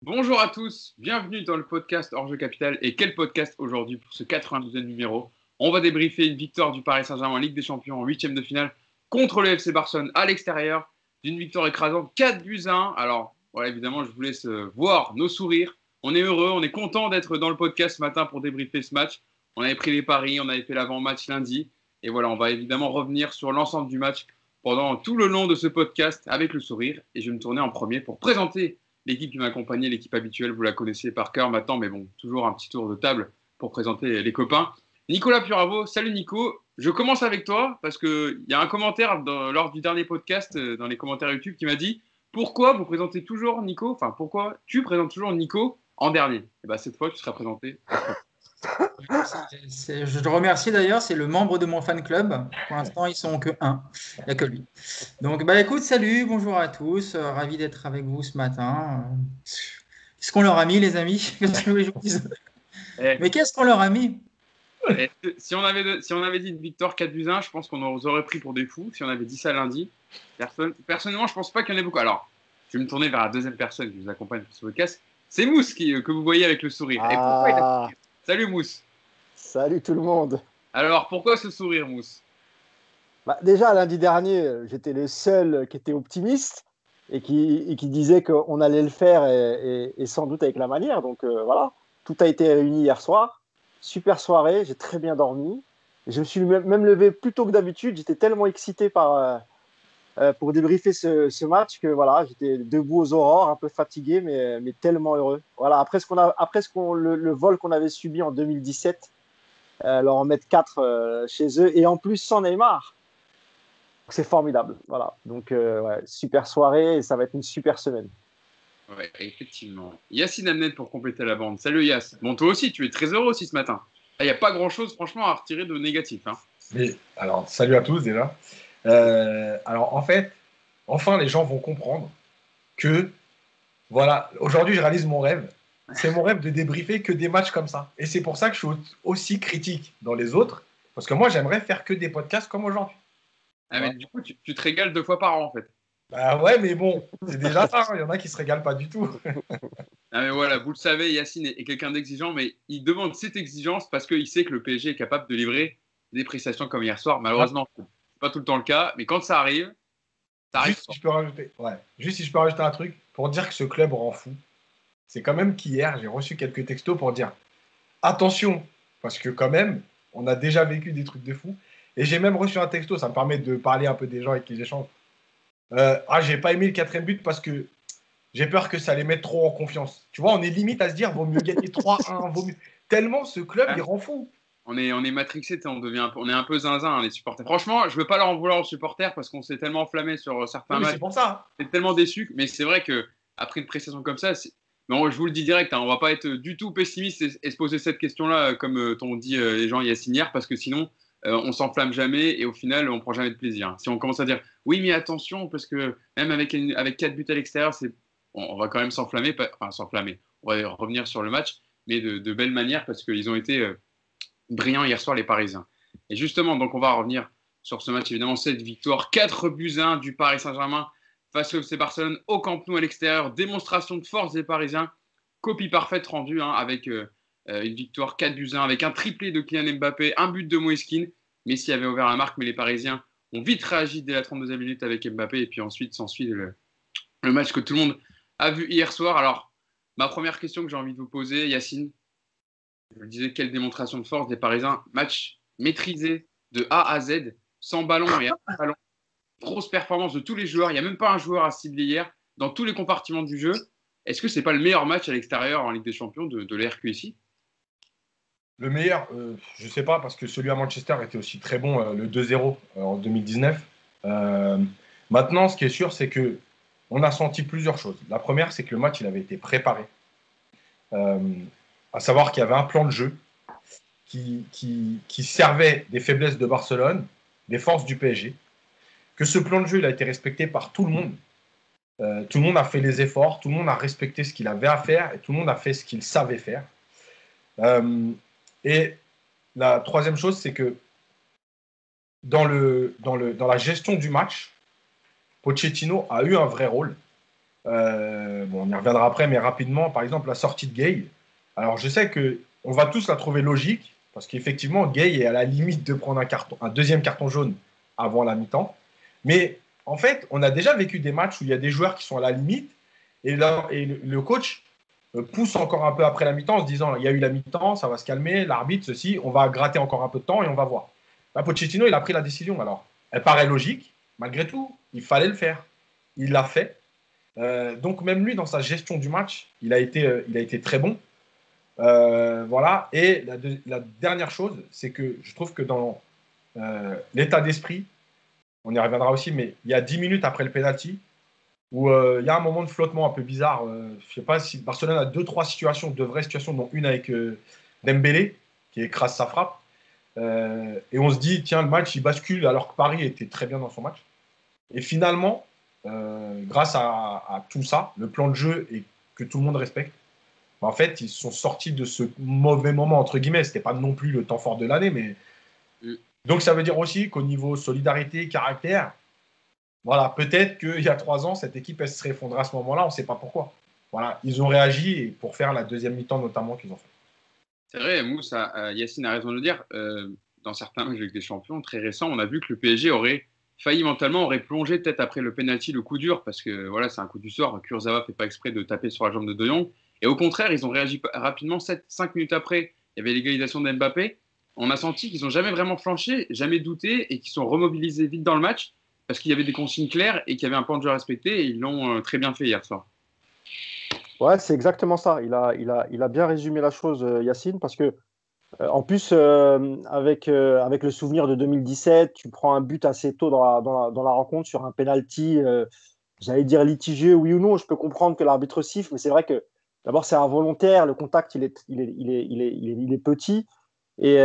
Bonjour à tous, bienvenue dans le podcast Hors-Jeu Capital. Et quel podcast aujourd'hui pour ce 92e numéro? On va débriefer une victoire du Paris Saint-Germain en Ligue des Champions en 8e de finale contre le FC Barcelone à l'extérieur, d'une victoire écrasante 4-1. Alors, voilà, évidemment, je vous laisse voir nos sourires. On est heureux, on est content d'être dans le podcast ce matin pour débriefer ce match. On avait pris les paris, on avait fait l'avant-match lundi. Et voilà, on va évidemment revenir sur l'ensemble du match pendant tout le long de ce podcast avec le sourire. Et je vais me tourner en premier pour présenter l'équipe qui m'a accompagné, l'équipe habituelle, vous la connaissez par cœur maintenant, mais bon, toujours un petit tour de table pour présenter les copains. Nicolas Puravo, salut Nico. Je commence avec toi parce qu'il y a un commentaire lors du dernier podcast, dans les commentaires YouTube, qui m'a dit pourquoi vous présentez toujours Nico, enfin pourquoi tu présentes toujours Nico en dernier. Et bien cette fois, tu seras présenté. Je te remercie d'ailleurs, c'est le membre de mon fan club. Pour l'instant, ils sont que un. Il n'y a que lui. Donc, écoute, salut, bonjour à tous. Ravi d'être avec vous ce matin. Qu'est-ce qu'on leur a mis, les amis? Qu'est-ce que les gens disent? Mais qu'est-ce qu'on leur a mis? Si on avait dit une victoire 4-1, je pense qu'on nous aurait pris pour des fous. Si on avait dit ça lundi, personnellement, je pense pas qu'il y en ait beaucoup. Alors, je vais me tourner vers la deuxième personne qui nous accompagne pour ce podcast. C'est Mousse que vous voyez avec le sourire. Et pourquoi il a... Salut Mousse. Salut tout le monde. Alors, pourquoi ce sourire, Mousse? Déjà, lundi dernier, j'étais le seul qui était optimiste et qui disait qu'on allait le faire et sans doute avec la manière. Donc voilà, tout a été réuni hier soir. Super soirée, j'ai très bien dormi. Je me suis même levé plus tôt que d'habitude. J'étais tellement excité pour débriefer ce match que voilà, j'étais debout aux aurores, un peu fatigué, mais tellement heureux. Voilà, après le vol qu'on avait subi en 2017, leur en mettre 4 chez eux et en plus sans Neymar. C'est formidable. Voilà. Donc, ouais, super soirée et ça va être une super semaine. Ouais, effectivement. Yacine Amnet pour compléter la bande. Salut Yass. Bon, toi aussi, tu es très heureux aussi ce matin. Il n'y a pas grand-chose, franchement, à retirer de négatif. Hein. Mais, alors, salut à tous déjà. Alors, en fait, enfin, les gens vont comprendre que, voilà, aujourd'hui, je réalise mon rêve. C'est mon rêve de débriefer que des matchs comme ça. Et c'est pour ça que je suis aussi critique dans les autres, parce que moi, j'aimerais faire que des podcasts comme aujourd'hui. Ah, mais du coup, tu te régales 2 fois par an, en fait. Bah ouais, mais bon, c'est déjà ça. Il y en a qui se régalent pas du tout. Ah, mais voilà, vous le savez, Yacine est quelqu'un d'exigeant, mais il demande cette exigence parce qu'il sait que le PSG est capable de livrer des prestations comme hier soir. Malheureusement, ce n'est pas tout le temps le cas, mais quand ça arrive, ça arrive. Juste si je peux rajouter un truc pour dire que ce club rend fou. C'est quand même qu'hier, j'ai reçu quelques textos pour dire attention, parce que quand même, on a déjà vécu des trucs de fou. Et j'ai même reçu un texto, ça me permet de parler un peu des gens avec qui j'échange. J'ai pas aimé le 4e but parce que j'ai peur que ça les mette trop en confiance. Tu vois, on est limite à se dire, vaut mieux gagner 3-1, vaut mieux. Tellement ce club, il rend fou. On est matrixé, on est un peu zinzin, les supporters. Franchement, je veux pas leur en vouloir aux supporters parce qu'on s'est tellement enflammé sur certains matchs. C'est pour ça. C'est tellement déçu, mais c'est vrai que après une prestation comme ça, mais je vous le dis direct, hein, on va pas être du tout pessimiste et se poser cette question-là comme t'ont dit les gens Yacine hier, parce que sinon on s'enflamme jamais et au final on prend jamais de plaisir. Si on commence à dire oui mais attention parce que même avec 4 buts à l'extérieur, on va quand même s'enflammer, enfin s'enflammer. On va revenir sur le match, mais de belle manière parce qu'ils ont été brillants hier soir les Parisiens. Et justement, donc on va revenir sur ce match évidemment, cette victoire 4-1 du Paris Saint-Germain face au FC Barcelone au Camp Nou à l'extérieur, démonstration de force des Parisiens, copie parfaite rendue avec une victoire 4-1 avec un triplé de Kylian Mbappé, un but de Moïse Kean. Messi avait ouvert la marque, mais les Parisiens ont vite réagi dès la 32e minute avec Mbappé, et puis ensuite s'ensuit le match que tout le monde a vu hier soir. Alors, ma première question que j'ai envie de vous poser, Yacine, je le disais, quelle démonstration de force des Parisiens, match maîtrisé de A à Z, sans ballon et avec ballon. Grosse performance de tous les joueurs. Il n'y a même pas un joueur à cibler hier dans tous les compartiments du jeu. Est-ce que ce n'est pas le meilleur match à l'extérieur en Ligue des Champions de la RQSI? Le meilleur, je ne sais pas, parce que celui à Manchester était aussi très bon, le 2-0 en 2019. Maintenant, ce qui est sûr, c'est qu'on a senti plusieurs choses. La première, c'est que le match il avait été préparé. À savoir qu'il y avait un plan de jeu qui servait des faiblesses de Barcelone, des forces du PSG, que ce plan de jeu il a été respecté par tout le monde. Tout le monde a fait les efforts, tout le monde a respecté ce qu'il avait à faire et tout le monde a fait ce qu'il savait faire. Et la troisième chose, c'est que dans la gestion du match, Pochettino a eu un vrai rôle. On y reviendra après, mais rapidement, par exemple, la sortie de Gay. Alors, je sais qu'on va tous la trouver logique, parce qu'effectivement, Gay est à la limite de prendre un deuxième carton jaune avant la mi-temps. Mais en fait, on a déjà vécu des matchs où il y a des joueurs qui sont à la limite, et le coach pousse encore un peu après la mi-temps en se disant, il y a eu la mi-temps, ça va se calmer, l'arbitre, ceci, on va gratter encore un peu de temps et on va voir. Là, Pochettino, il a pris la décision. Alors, elle paraît logique, malgré tout, il fallait le faire. Il l'a fait. Donc même lui, dans sa gestion du match, il a été très bon. Voilà. Et la dernière chose, c'est que je trouve que dans l'état d'esprit, on y reviendra aussi, mais il y a 10 minutes après le penalty, où il y a un moment de flottement un peu bizarre. Je ne sais pas si Barcelone a 2-3 situations, de vraies situations, dont une avec Dembélé, qui écrase sa frappe. Et on se dit, tiens, le match, il bascule, alors que Paris était très bien dans son match. Et finalement, grâce à tout ça, le plan de jeu et que tout le monde respecte, en fait, ils sont sortis de ce mauvais moment, entre guillemets. Ce n'était pas non plus le temps fort de l'année, mais. Donc, ça veut dire aussi qu'au niveau solidarité, caractère, voilà, peut-être qu'il y a 3 ans, cette équipe, elle se serait effondrée à ce moment-là, on ne sait pas pourquoi. Voilà, ils ont réagi pour faire la deuxième mi-temps, notamment, qu'ils ont fait. C'est vrai, Moussa, Yacine a raison de le dire. Dans certains matchs avec des champions très récents, on a vu que le PSG aurait failli mentalement, aurait plongé peut-être après le penalty, le coup dur, parce que voilà, c'est un coup du sort. Kurzawa ne fait pas exprès de taper sur la jambe de De Jong. Et au contraire, ils ont réagi rapidement. 5 minutes après, il y avait l'égalisation d'Mbappé. On a senti qu'ils n'ont jamais vraiment flanché, jamais douté, et qu'ils sont remobilisés vite dans le match, parce qu'il y avait des consignes claires et qu'il y avait un plan de jeu à respecter, et ils l'ont très bien fait hier soir. Ouais, c'est exactement ça. Il a bien résumé la chose, Yacine, parce que en plus, avec le souvenir de 2017, tu prends un but assez tôt dans la rencontre sur un penalty, j'allais dire litigieux, oui ou non. Je peux comprendre que l'arbitre siffle, mais c'est vrai que d'abord, c'est involontaire. Le contact, il est petit. Et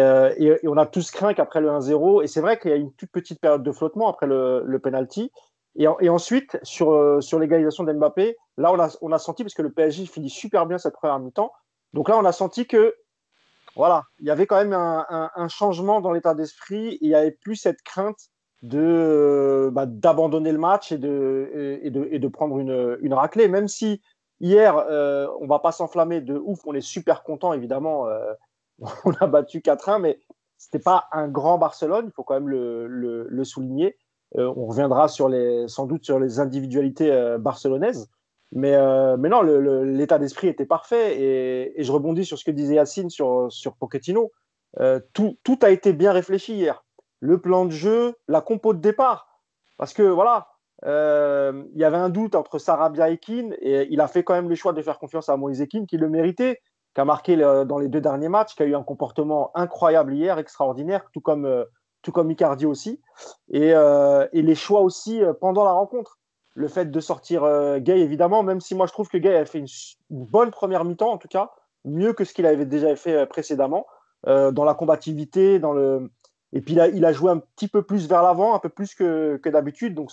on a tous craint qu'après le 1-0, et c'est vrai qu'il y a une toute petite période de flottement après le penalty. Et ensuite, sur l'égalisation d'Mbappé, là, on a senti, parce que le PSG finit super bien cette première mi-temps, donc là, on a senti que voilà, il y avait quand même un changement dans l'état d'esprit, et il n'y avait plus cette crainte d'abandonner le match et de prendre une raclée, même si hier, on ne va pas s'enflammer de ouf, on est super content évidemment, on a battu 4-1, mais ce n'était pas un grand Barcelone, il faut quand même le souligner. On reviendra sans doute sur les individualités barcelonaises. Mais non, l'état d'esprit était parfait. Et je rebondis sur ce que disait Yacine sur Pochettino. Tout a été bien réfléchi hier. Le plan de jeu, la compo de départ. Parce que voilà, il y avait un doute entre Sarabia et Kean, et il a fait quand même le choix de faire confiance à Moïse Kean, qui le méritait, qui a marqué dans les 2 derniers matchs, qui a eu un comportement incroyable hier, extraordinaire, tout comme Icardi aussi. Et les choix aussi pendant la rencontre. Le fait de sortir Gay, évidemment, même si moi je trouve que Gay a fait une bonne première mi-temps, en tout cas, mieux que ce qu'il avait déjà fait précédemment, dans la combativité, et puis il a joué un petit peu plus vers l'avant, un peu plus que d'habitude. Donc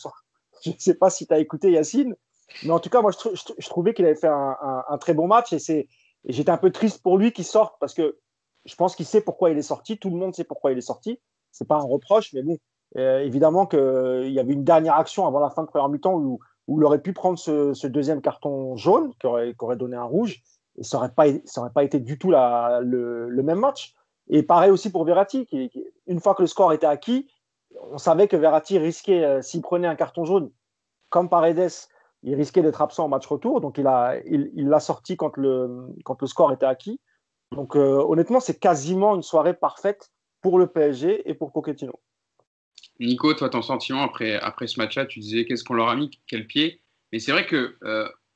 je ne sais pas si tu as écouté Yacine, mais en tout cas, moi je trouvais qu'il avait fait un très bon match, et j'étais un peu triste pour lui qu'il sorte, parce que je pense qu'il sait pourquoi il est sorti, tout le monde sait pourquoi il est sorti. C'est pas un reproche, mais bon, évidemment qu'il y avait une dernière action avant la fin de première mi-temps où il aurait pu prendre ce deuxième carton jaune qui aurait donné un rouge, et ça n'aurait pas été du tout le même match. Et pareil aussi pour Verratti, une fois que le score était acquis, on savait que Verratti risquait, s'il prenait un carton jaune comme Paredes, il risquait d'être absent au match retour, donc il l'a sorti quand le score était acquis. Donc honnêtement, c'est quasiment une soirée parfaite pour le PSG et pour Pochettino. Nico, toi, ton sentiment après ce match-là, tu disais qu'est-ce qu'on leur a mis, quel pied. Mais c'est vrai que,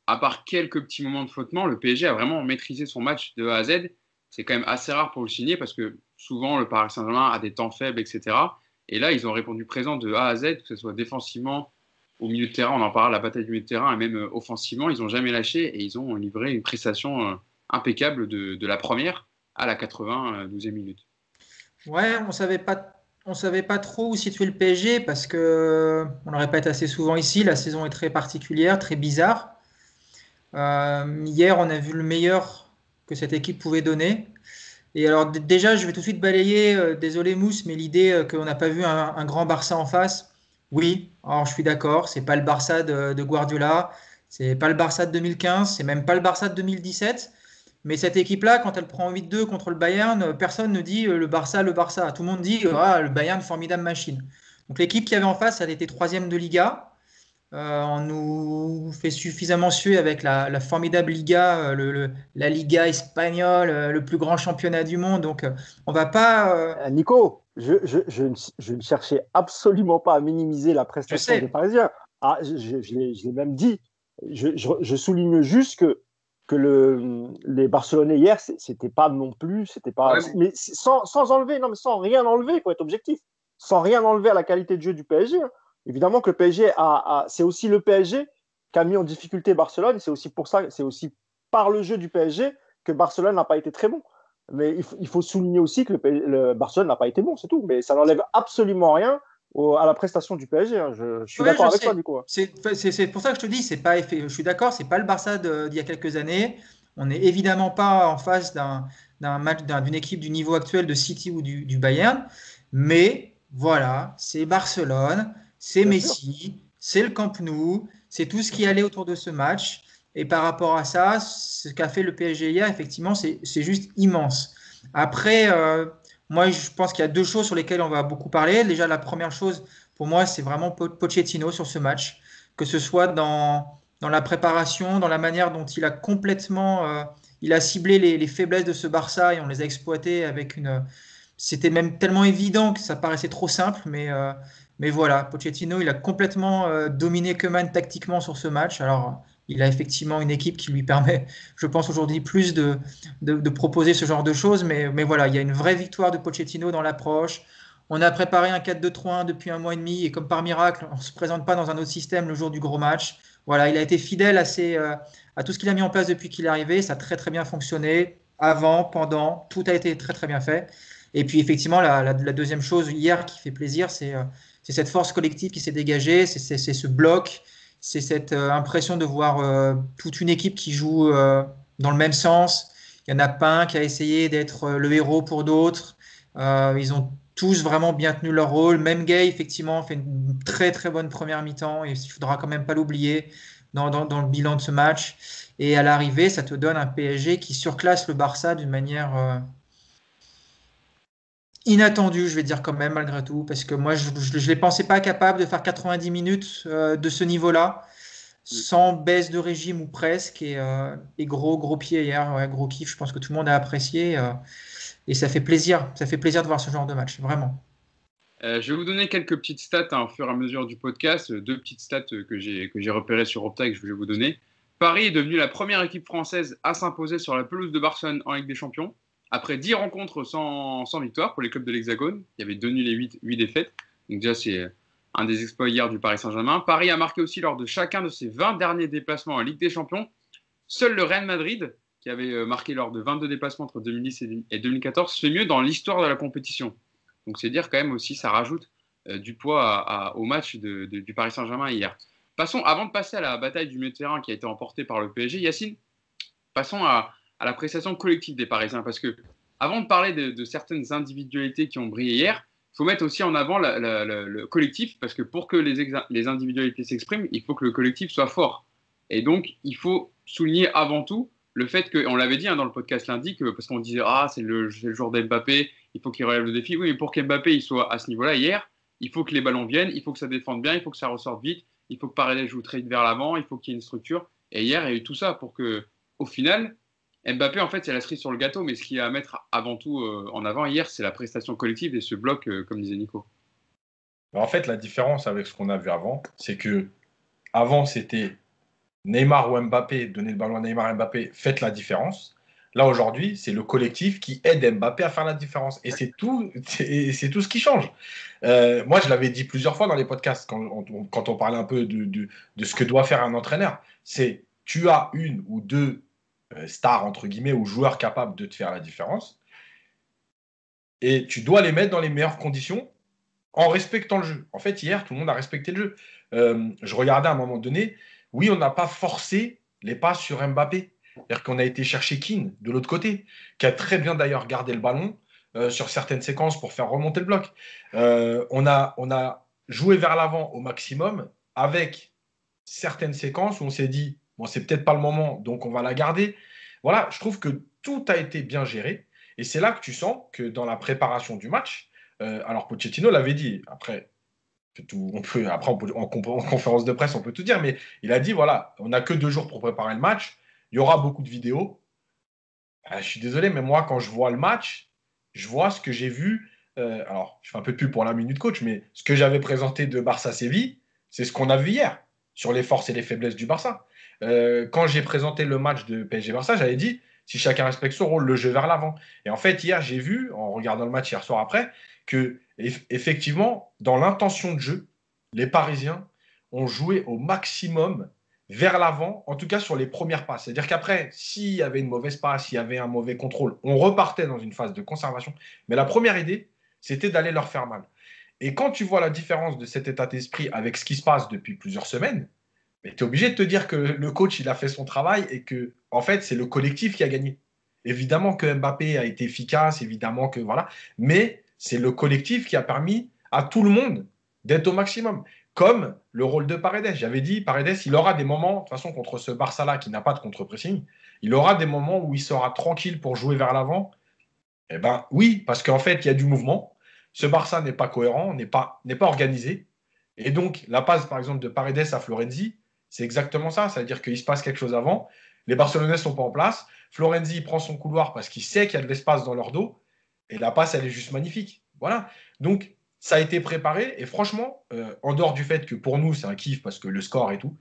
à part quelques petits moments de flottement, le PSG a vraiment maîtrisé son match de A à Z. C'est quand même assez rare pour le signer, parce que souvent, le Paris Saint-Germain a des temps faibles, etc. Et là, ils ont répondu présent de A à Z, que ce soit défensivement, au milieu de terrain, on en parle, la bataille du milieu de terrain, et même offensivement, ils n'ont jamais lâché, et ils ont livré une prestation impeccable de la première à la 92e minute. Ouais, on savait pas trop où situer le PSG, parce que on le répète assez souvent ici, la saison est très particulière, très bizarre. Hier, on a vu le meilleur que cette équipe pouvait donner. Et alors déjà, je vais tout de suite balayer, désolé Mousse, mais l'idée qu'on n'a pas vu un grand Barça en face. Oui, alors je suis d'accord, c'est pas le Barça de Guardiola, C'est pas le Barça de 2015, c'est même pas le Barça de 2017. Mais cette équipe-là, quand elle prend 8-2 contre le Bayern, personne ne dit le Barça, le Barça. Tout le monde dit le Bayern, formidable machine. Donc l'équipe qu'il y avait en face, elle était troisième de Liga. On nous fait suffisamment suer avec la formidable Liga, la Liga espagnole, le plus grand championnat du monde. Donc on va pas. Nico, je ne cherchais absolument pas à minimiser la Je prestation des sais, Parisiens. Ah, je l'ai même dit. Je souligne juste que les Barcelonais hier, c'était pas non plus, c'était pas, Ouais, mais sans enlever, non, mais sans rien enlever, il faut être objectif, sans rien enlever à la qualité de jeu du PSG. Hein. Évidemment que le PSG c'est aussi le PSG qui a mis en difficulté Barcelone. C'est aussi pour ça, c'est aussi par le jeu du PSG que Barcelone n'a pas été très bon. Mais il faut souligner aussi que le Barcelone n'a pas été bon, c'est tout. Mais ça n'enlève absolument rien à la prestation du PSG. Hein. Je suis ouais, d'accord je avec toi, sais. du coup. C'est pour ça que je te dis, c'est pas je suis d'accord, c'est pas le Barça d'il y a quelques années. On n'est évidemment pas en face d'une équipe du niveau actuel de City ou du Bayern. Mais voilà, c'est Barcelone, c'est Bien sûr. Messi, c'est le Camp Nou, c'est tout ce qui allait autour de ce match. Et par rapport à ça, ce qu'a fait le PSG hier, effectivement, c'est juste immense. Après, moi, je pense qu'il y a deux choses sur lesquelles on va beaucoup parler. Déjà, la première chose, pour moi, c'est vraiment Pochettino sur ce match, que ce soit dans la préparation, dans la manière dont il a complètement il a ciblé les faiblesses de ce Barça et on les a exploitées avec une. C'était même tellement évident que ça paraissait trop simple, mais voilà, Pochettino, il a complètement dominé Koeman tactiquement sur ce match. Alors, il a effectivement une équipe qui lui permet, je pense aujourd'hui, plus de proposer ce genre de choses, mais voilà, il y a une vraie victoire de Pochettino dans l'approche. On a préparé un 4-2-3-1 depuis un mois et demi et comme par miracle, on ne se présente pas dans un autre système le jour du gros match. Voilà, il a été fidèle à tout ce qu'il a mis en place depuis qu'il est arrivé. Ça a très très bien fonctionné. Avant, pendant, tout a été très très bien fait. Et puis effectivement, la deuxième chose hier qui fait plaisir, c'est cette force collective qui s'est dégagée, c'est ce bloc, c'est cette impression de voir toute une équipe qui joue dans le même sens. Il n'y en a pas un qui a essayé d'être le héros pour d'autres. Ils ont tous vraiment bien tenu leur rôle. Même Gay, effectivement, fait une très très bonne première mi-temps et il faudra quand même pas l'oublier dans le bilan de ce match. Et à l'arrivée, ça te donne un PSG qui surclasse le Barça d'une manière inattendue, je vais dire quand même, malgré tout, parce que moi, je ne les pensais pas capables de faire 90 minutes de ce niveau-là, sans baisse de régime ou presque, et gros pied hier, ouais, gros kiff, je pense que tout le monde a apprécié, et ça fait plaisir de voir ce genre de match, vraiment. Je vais vous donner quelques petites stats au fur et à mesure du podcast, deux petites stats que j'ai repérées sur Opta et que je vais vous donner. Paris est devenue la première équipe française à s'imposer sur la pelouse de Barcelone en Ligue des Champions. Après 10 rencontres sans victoire pour les clubs de l'Hexagone, il y avait 2 nuls et 8 défaites. Donc déjà, c'est un des exploits hier du Paris Saint-Germain. Paris a marqué aussi lors de chacun de ses 20 derniers déplacements en Ligue des Champions. Seul le Real Madrid, qui avait marqué lors de 22 déplacements entre 2010 et 2014, fait mieux dans l'histoire de la compétition. Donc c'est dire quand même aussi, ça rajoute du poids au match du Paris Saint-Germain hier. Passons, avant de passer à la bataille du milieu de terrain qui a été emportée par le PSG, Yacine, passons à la prestation collective des Parisiens. Parce que avant de parler de certaines individualités qui ont brillé hier, il faut mettre aussi en avant le collectif, parce que pour que les individualités s'expriment, il faut que le collectif soit fort. Et donc, il faut souligner avant tout le fait que, on l'avait dit dans le podcast lundi, parce qu'on disait, c'est le jour d'Mbappé, il faut qu'il relève le défi. Oui, mais pour qu'Mbappé il soit à ce niveau-là hier, il faut que les ballons viennent, il faut que ça défende bien, il faut que ça ressorte vite, il faut que Paredes joue très vite vers l'avant, il faut qu'il y ait une structure. Et hier, il y a eu tout ça pour que, au final, Mbappé, en fait, c'est la cerise sur le gâteau, mais ce qu'il y a à mettre avant tout en avant hier, c'est la prestation collective et ce bloc, comme disait Nico. En fait, la différence avec ce qu'on a vu avant, c'est que avant, c'était Neymar ou Mbappé, donner le ballon à Neymar et Mbappé, faites la différence. Là, aujourd'hui, c'est le collectif qui aide Mbappé à faire la différence. Et c'est tout ce qui change. Moi, je l'avais dit plusieurs fois dans les podcasts, quand on parlait un peu de ce que doit faire un entraîneur. C'est tu as une ou deux stars, entre guillemets, ou joueurs capables de te faire la différence. Et tu dois les mettre dans les meilleures conditions en respectant le jeu. En fait, hier, tout le monde a respecté le jeu. Je regardais à un moment donné, oui, on n'a pas forcé les passes sur Mbappé. C'est-à-dire qu'on a été chercher Keane de l'autre côté, qui a très bien d'ailleurs gardé le ballon sur certaines séquences pour faire remonter le bloc. On a joué vers l'avant au maximum avec certaines séquences où on s'est dit, bon, c'est peut-être pas le moment, donc on va la garder. Voilà, je trouve que tout a été bien géré. Et c'est là que tu sens que dans la préparation du match, alors Pochettino l'avait dit, après, en conférence de presse, on peut tout dire, mais il a dit, voilà, on n'a que 2 jours pour préparer le match, il y aura beaucoup de vidéos. Je suis désolé, mais moi, quand je vois le match, je vois ce que j'ai vu. Alors, je fais un peu de pub pour la minute coach, mais ce que j'avais présenté de Barça-Séville, c'est ce qu'on a vu hier sur les forces et les faiblesses du Barça. Quand j'ai présenté le match de PSG-Barça, j'avais dit si chacun respecte son rôle, le jeu vers l'avant. Et en fait, hier, j'ai vu, en regardant le match hier soir après, que effectivement, dans l'intention de jeu, les Parisiens ont joué au maximum vers l'avant, en tout cas sur les premières passes. C'est-à-dire qu'après, s'il y avait une mauvaise passe, s'il y avait un mauvais contrôle, on repartait dans une phase de conservation. Mais la première idée, c'était d'aller leur faire mal. Et quand tu vois la différence de cet état d'esprit avec ce qui se passe depuis plusieurs semaines, tu es obligé de te dire que le coach, il a fait son travail et que, en fait, c'est le collectif qui a gagné. Évidemment que Mbappé a été efficace, évidemment que voilà, mais c'est le collectif qui a permis à tout le monde d'être au maximum. Comme le rôle de Paredes. J'avais dit, Paredes, il aura des moments, de toute façon, contre ce Barça-là qui n'a pas de contre-pressing, il aura des moments où il sera tranquille pour jouer vers l'avant. Eh bien, oui, parce qu'en fait, il y a du mouvement. Ce Barça n'est pas cohérent, n'est pas organisé. Et donc, la passe, par exemple, de Paredes à Florenzi, c'est exactement ça. C'est-à-dire qu'il se passe quelque chose avant. Les Barcelonais ne sont pas en place. Florenzi prend son couloir parce qu'il sait qu'il y a de l'espace dans leur dos. Et la passe, elle est juste magnifique. Voilà. Donc, ça a été préparé. Et franchement, en dehors du fait que pour nous, c'est un kiff parce que le score et tout,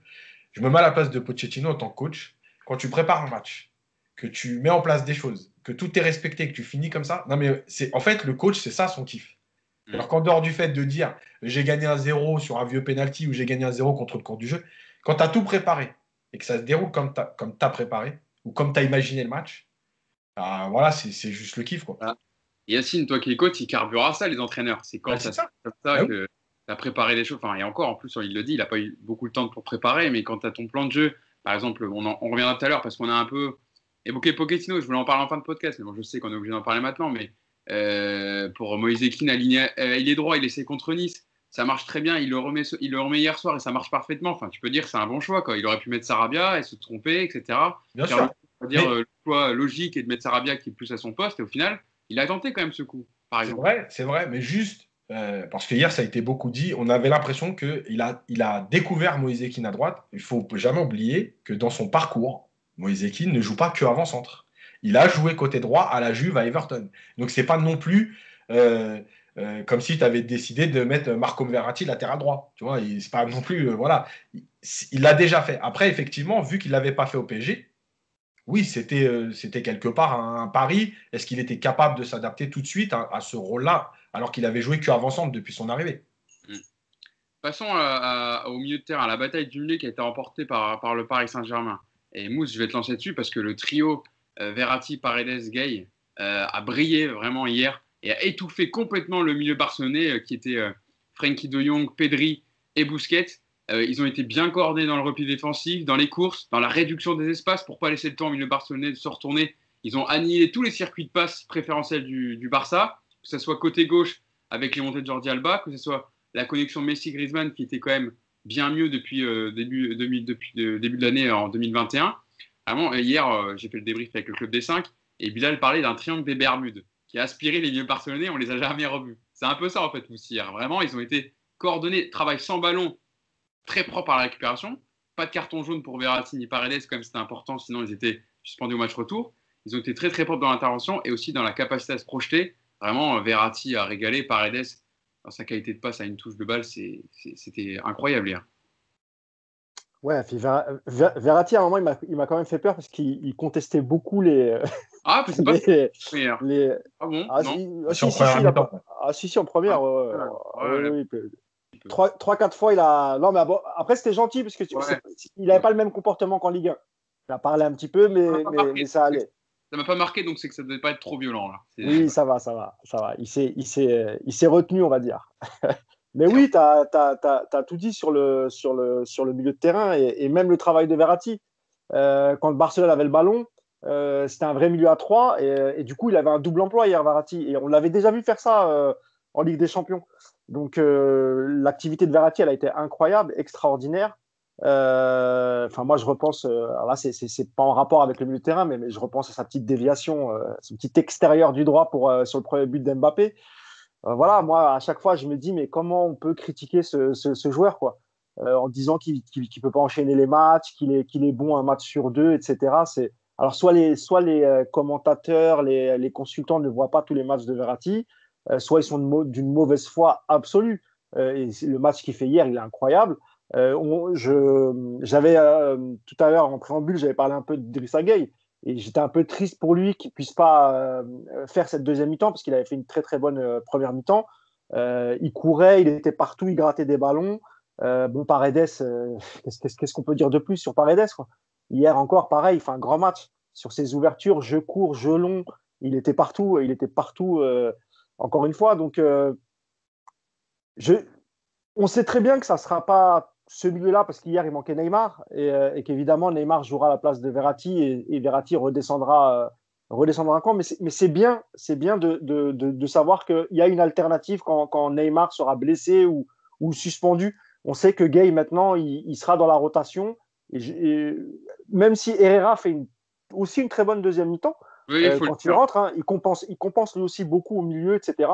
je me mets à la place de Pochettino en tant que coach. Quand tu prépares un match, que tu mets en place des choses, que tout est respecté, que tu finis comme ça. Non, mais en fait, le coach, c'est ça son kiff. Alors qu'en dehors du fait de dire j'ai gagné un 0 sur un vieux penalty ou j'ai gagné un 0 contre le cours du jeu, quand tu as tout préparé et que ça se déroule comme tu as préparé ou comme tu as imaginé le match, bah, voilà, c'est juste le kiff. Quoi. Ah. Yacine, toi qui es coach, il carbure à ça, les entraîneurs. C'est quand ça se passe comme ça que tu as préparé les choses. Enfin, et encore, en plus, il le dit, il n'a pas eu beaucoup de temps pour préparer, mais quand tu as ton plan de jeu, par exemple, on reviendra tout à l'heure parce qu'on a un peu évoqué Pochettino, je voulais en parler en fin de podcast, mais bon, je sais qu'on est obligé d'en parler maintenant, mais pour Moïse Kean, il est droit, il essaie contre Nice, ça marche très bien, il le remet hier soir et ça marche parfaitement. Enfin, tu peux dire que c'est un bon choix, quoi. Il aurait pu mettre Sarabia et se tromper, etc. Bien sûr. Le choix logique est de mettre Sarabia qui est plus à son poste, et au final, il a tenté quand même ce coup, par exemple. C'est vrai, mais juste, parce que hier, ça a été beaucoup dit, on avait l'impression qu'il a découvert Moïse Kean à droite. Il ne faut jamais oublier que dans son parcours, Moïse Kean ne joue pas que avant-centre. Il a joué côté droit à la Juve, à Everton. Donc, ce n'est pas non plus comme si tu avais décidé de mettre Marco Verratti latéral droit. Tu vois, c'est pas non plus. Voilà. Il l'a déjà fait. Après, effectivement, vu qu'il ne l'avait pas fait au PSG, oui, c'était quelque part un pari. Est-ce qu'il était capable de s'adapter tout de suite à ce rôle-là, alors qu'il avait joué qu'avant-centre depuis son arrivée? Passons au milieu de terrain, à la bataille du milieu qui a été remportée par le Paris Saint-Germain. Et Mousse, je vais te lancer dessus parce que le trio Verratti, Paredes, Gay a brillé vraiment hier et a étouffé complètement le milieu barcelonais qui était Frenkie de Jong, Pedri et Busquets. Ils ont été bien coordonnés dans le repli défensif, dans les courses, dans la réduction des espaces pour ne pas laisser le temps au milieu barcelonais de se retourner. Ils ont annihilé tous les circuits de passe préférentiels du Barça, que ce soit côté gauche avec les montées de Jordi Alba, que ce soit la connexion Messi-Griezmann qui était quand même bien mieux depuis début de l'année en 2021. Vraiment, hier, j'ai fait le débrief avec le Club des 5 et Bilal parlait d'un triangle des Bermudes qui a aspiré les milieux barcelonais, on les a jamais revus. C'est un peu ça en fait aussi hier. Vraiment, ils ont été coordonnés, travail sans ballon, très propre à la récupération. Pas de carton jaune pour Verratti ni Paredes, comme c'était important, sinon ils étaient suspendus au match retour. Ils ont été très très propres dans l'intervention et aussi dans la capacité à se projeter. Vraiment, Verratti a régalé, Paredes, dans sa qualité de passe à une touche de balle, c'était incroyable hier. Ouais, puis Verratti, à un moment, il m'a quand même fait peur parce qu'il contestait beaucoup les. Ah, c'est pas les... Ah bon? Ah, non. si, en première. Oui. 3-4 fois, il a. Non, mais bon, après, c'était gentil parce que il n'avait pas le même comportement qu'en Ligue 1. Il a parlé un petit peu, mais ça allait. Ça m'a pas marqué, donc c'est que ça ne devait pas être trop violent. Là. Oui, ça va. Il s'est retenu, on va dire. Mais oui, tu as tout dit sur le milieu de terrain et même le travail de Verratti. Quand le Barcelone avait le ballon, c'était un vrai milieu à 3 et du coup, il avait un double emploi hier, Verratti. Et on l'avait déjà vu faire ça en Ligue des Champions. Donc, l'activité de Verratti, elle a été incroyable, extraordinaire. Enfin, moi, je repense, alors là, c'est pas en rapport avec le milieu de terrain, mais je repense à sa petite déviation, son petit extérieur du droit sur le premier but d'Mbappé. Voilà, moi, à chaque fois, je me dis, mais comment on peut critiquer ce joueur, quoi, en disant qu'il peut pas enchaîner les matchs, qu'il est bon un match sur deux, etc. Alors, soit les commentateurs, les consultants ne voient pas tous les matchs de Verratti, soit ils sont d'une mauvaise foi absolue. Et le match qu'il fait hier, il est incroyable. J'avais tout à l'heure en préambule, j'avais parlé un peu d'Idrissa Gueye et j'étais un peu triste pour lui qu'il puisse pas faire cette deuxième mi-temps parce qu'il avait fait une très très bonne première mi-temps. Il courait, il était partout, il grattait des ballons. Bon, Paredes, qu'est-ce qu'on peut dire de plus sur Paredes, quoi. Hier encore, pareil, il fait un grand match sur ses ouvertures, jeu court, jeu long. Il était partout, encore une fois. Donc, je, on sait très bien que ça ne sera pas ce milieu-là parce qu'hier, il manquait Neymar et qu'évidemment, Neymar jouera à la place de Verratti et Verratti redescendra un camp. Mais c'est bien de savoir qu'il y a une alternative quand Neymar sera blessé ou suspendu. On sait que Gueye, maintenant, il sera dans la rotation. Et même si Herrera fait aussi une très bonne deuxième mi-temps, Oui, quand il rentre, hein, il compense lui aussi beaucoup au milieu, etc.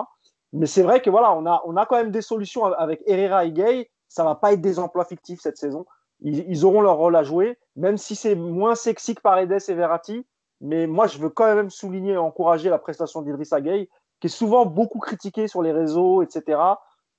Mais c'est vrai que voilà, on a quand même des solutions avec Herrera et Gueye. Ça ne va pas être des emplois fictifs cette saison. Ils auront leur rôle à jouer, même si c'est moins sexy que Paredes et Verratti. Mais moi, je veux quand même souligner et encourager la prestation d'Idrissa Gueye, qui est souvent beaucoup critiqué sur les réseaux, etc.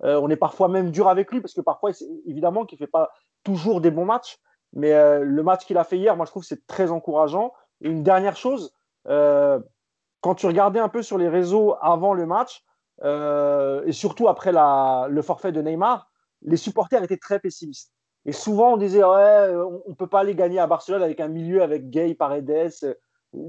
On est parfois même dur avec lui, parce que parfois, évidemment, qu'il ne fait pas toujours des bons matchs. Mais le match qu'il a fait hier, moi, je trouve que c'est très encourageant. Et une dernière chose, quand tu regardais un peu sur les réseaux avant le match, et surtout après le forfait de Neymar, les supporters étaient très pessimistes. Et souvent, on disait, ouais, on ne peut pas aller gagner à Barcelone avec un milieu avec Gueye, Paredes.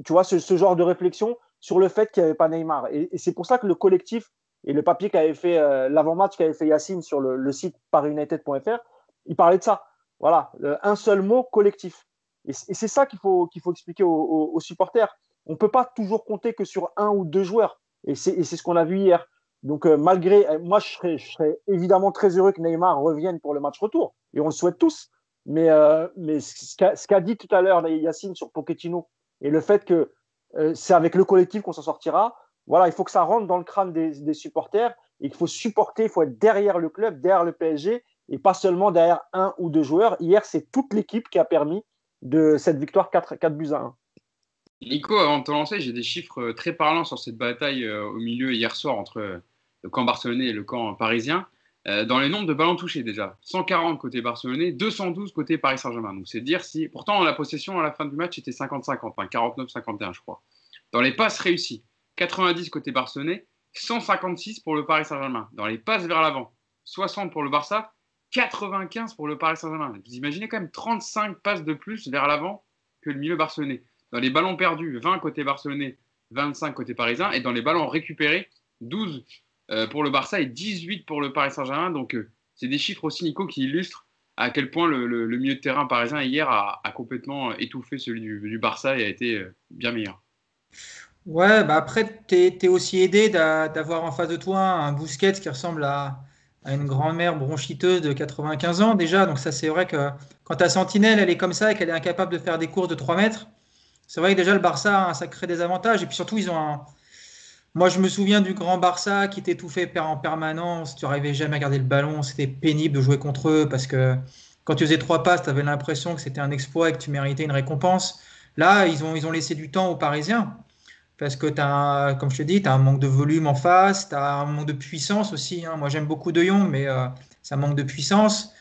Tu vois, ce genre de réflexion sur le fait qu'il n'y avait pas Neymar. Et c'est pour ça que le collectif et le papier qu'avait fait, l'avant-match qu'avait fait Yacine sur le site parisunited.fr, il parlait de ça. Voilà, un seul mot, collectif. Et c'est ça qu'il faut expliquer aux supporters. On ne peut pas toujours compter que sur un ou deux joueurs. Et c'est ce qu'on a vu hier. Donc, moi, je serais évidemment très heureux que Neymar revienne pour le match retour. Et on le souhaite tous. Mais ce qu'a dit tout à l'heure Yacine sur Pochettino et le fait que c'est avec le collectif qu'on s'en sortira, voilà, il faut que ça rentre dans le crâne des supporters et qu'il faut supporter, il faut être derrière le club, derrière le PSG et pas seulement derrière un ou deux joueurs. Hier, c'est toute l'équipe qui a permis de cette victoire 4 buts à 1. Nico, avant de te lancer, j'ai des chiffres très parlants sur cette bataille au milieu hier soir entre le camp barcelonais et le camp parisien. Dans les nombres de ballons touchés déjà, 140 côté barcelonais, 212 côté Paris Saint-Germain. Donc c'est dire si. Pourtant, la possession à la fin du match était 50-50, enfin 49-51, je crois. Dans les passes réussies, 90 côté barcelonais, 156 pour le Paris Saint-Germain. Dans les passes vers l'avant, 60 pour le Barça, 95 pour le Paris Saint-Germain. Vous imaginez quand même 35 passes de plus vers l'avant que le milieu barcelonais. Dans les ballons perdus, 20 côté barcelonais, 25 côté parisien. Et dans les ballons récupérés, 12 pour le Barça et 18 pour le Paris Saint-Germain. Donc, c'est des chiffres aussi, Nico, qui illustrent à quel point le milieu de terrain parisien hier a complètement étouffé celui du Barça et a été bien meilleur. Ouais, bah après, tu es aussi aidé d'avoir en face de toi un Busquets qui ressemble à une grand-mère bronchiteuse de 95 ans déjà. Donc ça, c'est vrai que quand ta sentinelle, elle est comme ça et qu'elle est incapable de faire des courses de 3 mètres, c'est vrai que déjà le Barça a un sacré désavantage. Et puis surtout, moi, je me souviens du grand Barça qui t'étouffait en permanence. Tu n'arrivais jamais à garder le ballon. C'était pénible de jouer contre eux parce que quand tu faisais 3 passes, tu avais l'impression que c'était un exploit et que tu méritais une récompense. Là, ils ont laissé du temps aux Parisiens parce que comme je te dis, tu as un manque de volume en face, tu as un manque de puissance aussi, hein. Moi, j'aime beaucoup De Jong, mais ça manque de puissance.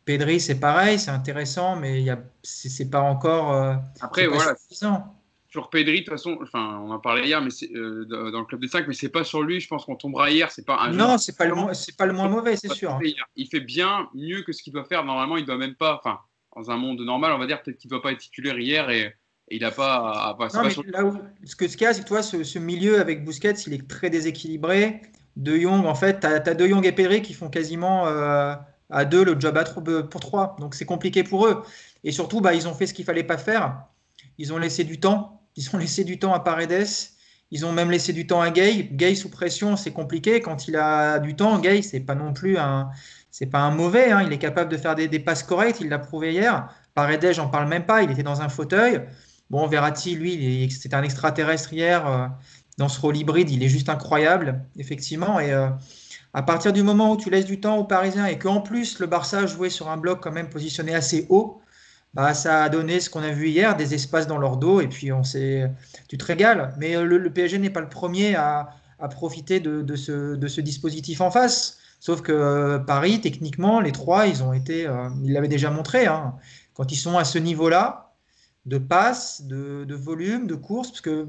Pedri, c'est pareil, c'est intéressant, mais c'est pas encore Après, pas voilà, suffisant. sur Pedri, de toute façon, enfin, on en parlait hier, mais dans le club des 5, mais c'est pas sur lui, je pense qu'on tombera hier. C'est pas un Non, c'est pas le moins mauvais, c'est sûr. Il fait bien mieux que ce qu'il doit faire. Normalement, il doit même pas, enfin, dans un monde normal, on va dire peut-être qu'il doit pas être titulaire hier et il n'a pas. Non, mais là où, ce qu'il y a, c'est que toi, ce milieu avec Busquets, il est très déséquilibré. De Jong, en fait, tu as De Jong et Pedri qui font quasiment à deux le job pour trois. Donc c'est compliqué pour eux. Et surtout, bah, ils ont fait ce qu'il fallait pas faire. Ils ont laissé du temps. Ils ont laissé du temps à Paredes. Ils ont même laissé du temps à Gueye. Gueye sous pression, c'est compliqué. Quand il a du temps, Gueye, c'est pas non plus c'est pas un mauvais, hein. Il est capable de faire des passes correctes, il l'a prouvé hier. Paredes, j'en parle même pas, il était dans un fauteuil. Bon, Verratti, lui, c'était un extraterrestre hier. Dans ce rôle hybride, il est juste incroyable, effectivement. Et à partir du moment où tu laisses du temps aux Parisiens et qu'en plus le Barça jouait sur un bloc quand même positionné assez haut, bah, ça a donné ce qu'on a vu hier, des espaces dans leur dos, et puis tu te régales. Mais le PSG n'est pas le premier à profiter de ce dispositif en face. Sauf que Paris, techniquement, les trois, ils l'avaient déjà montré, hein. Quand ils sont à ce niveau-là, de passe, de volume, de course, parce que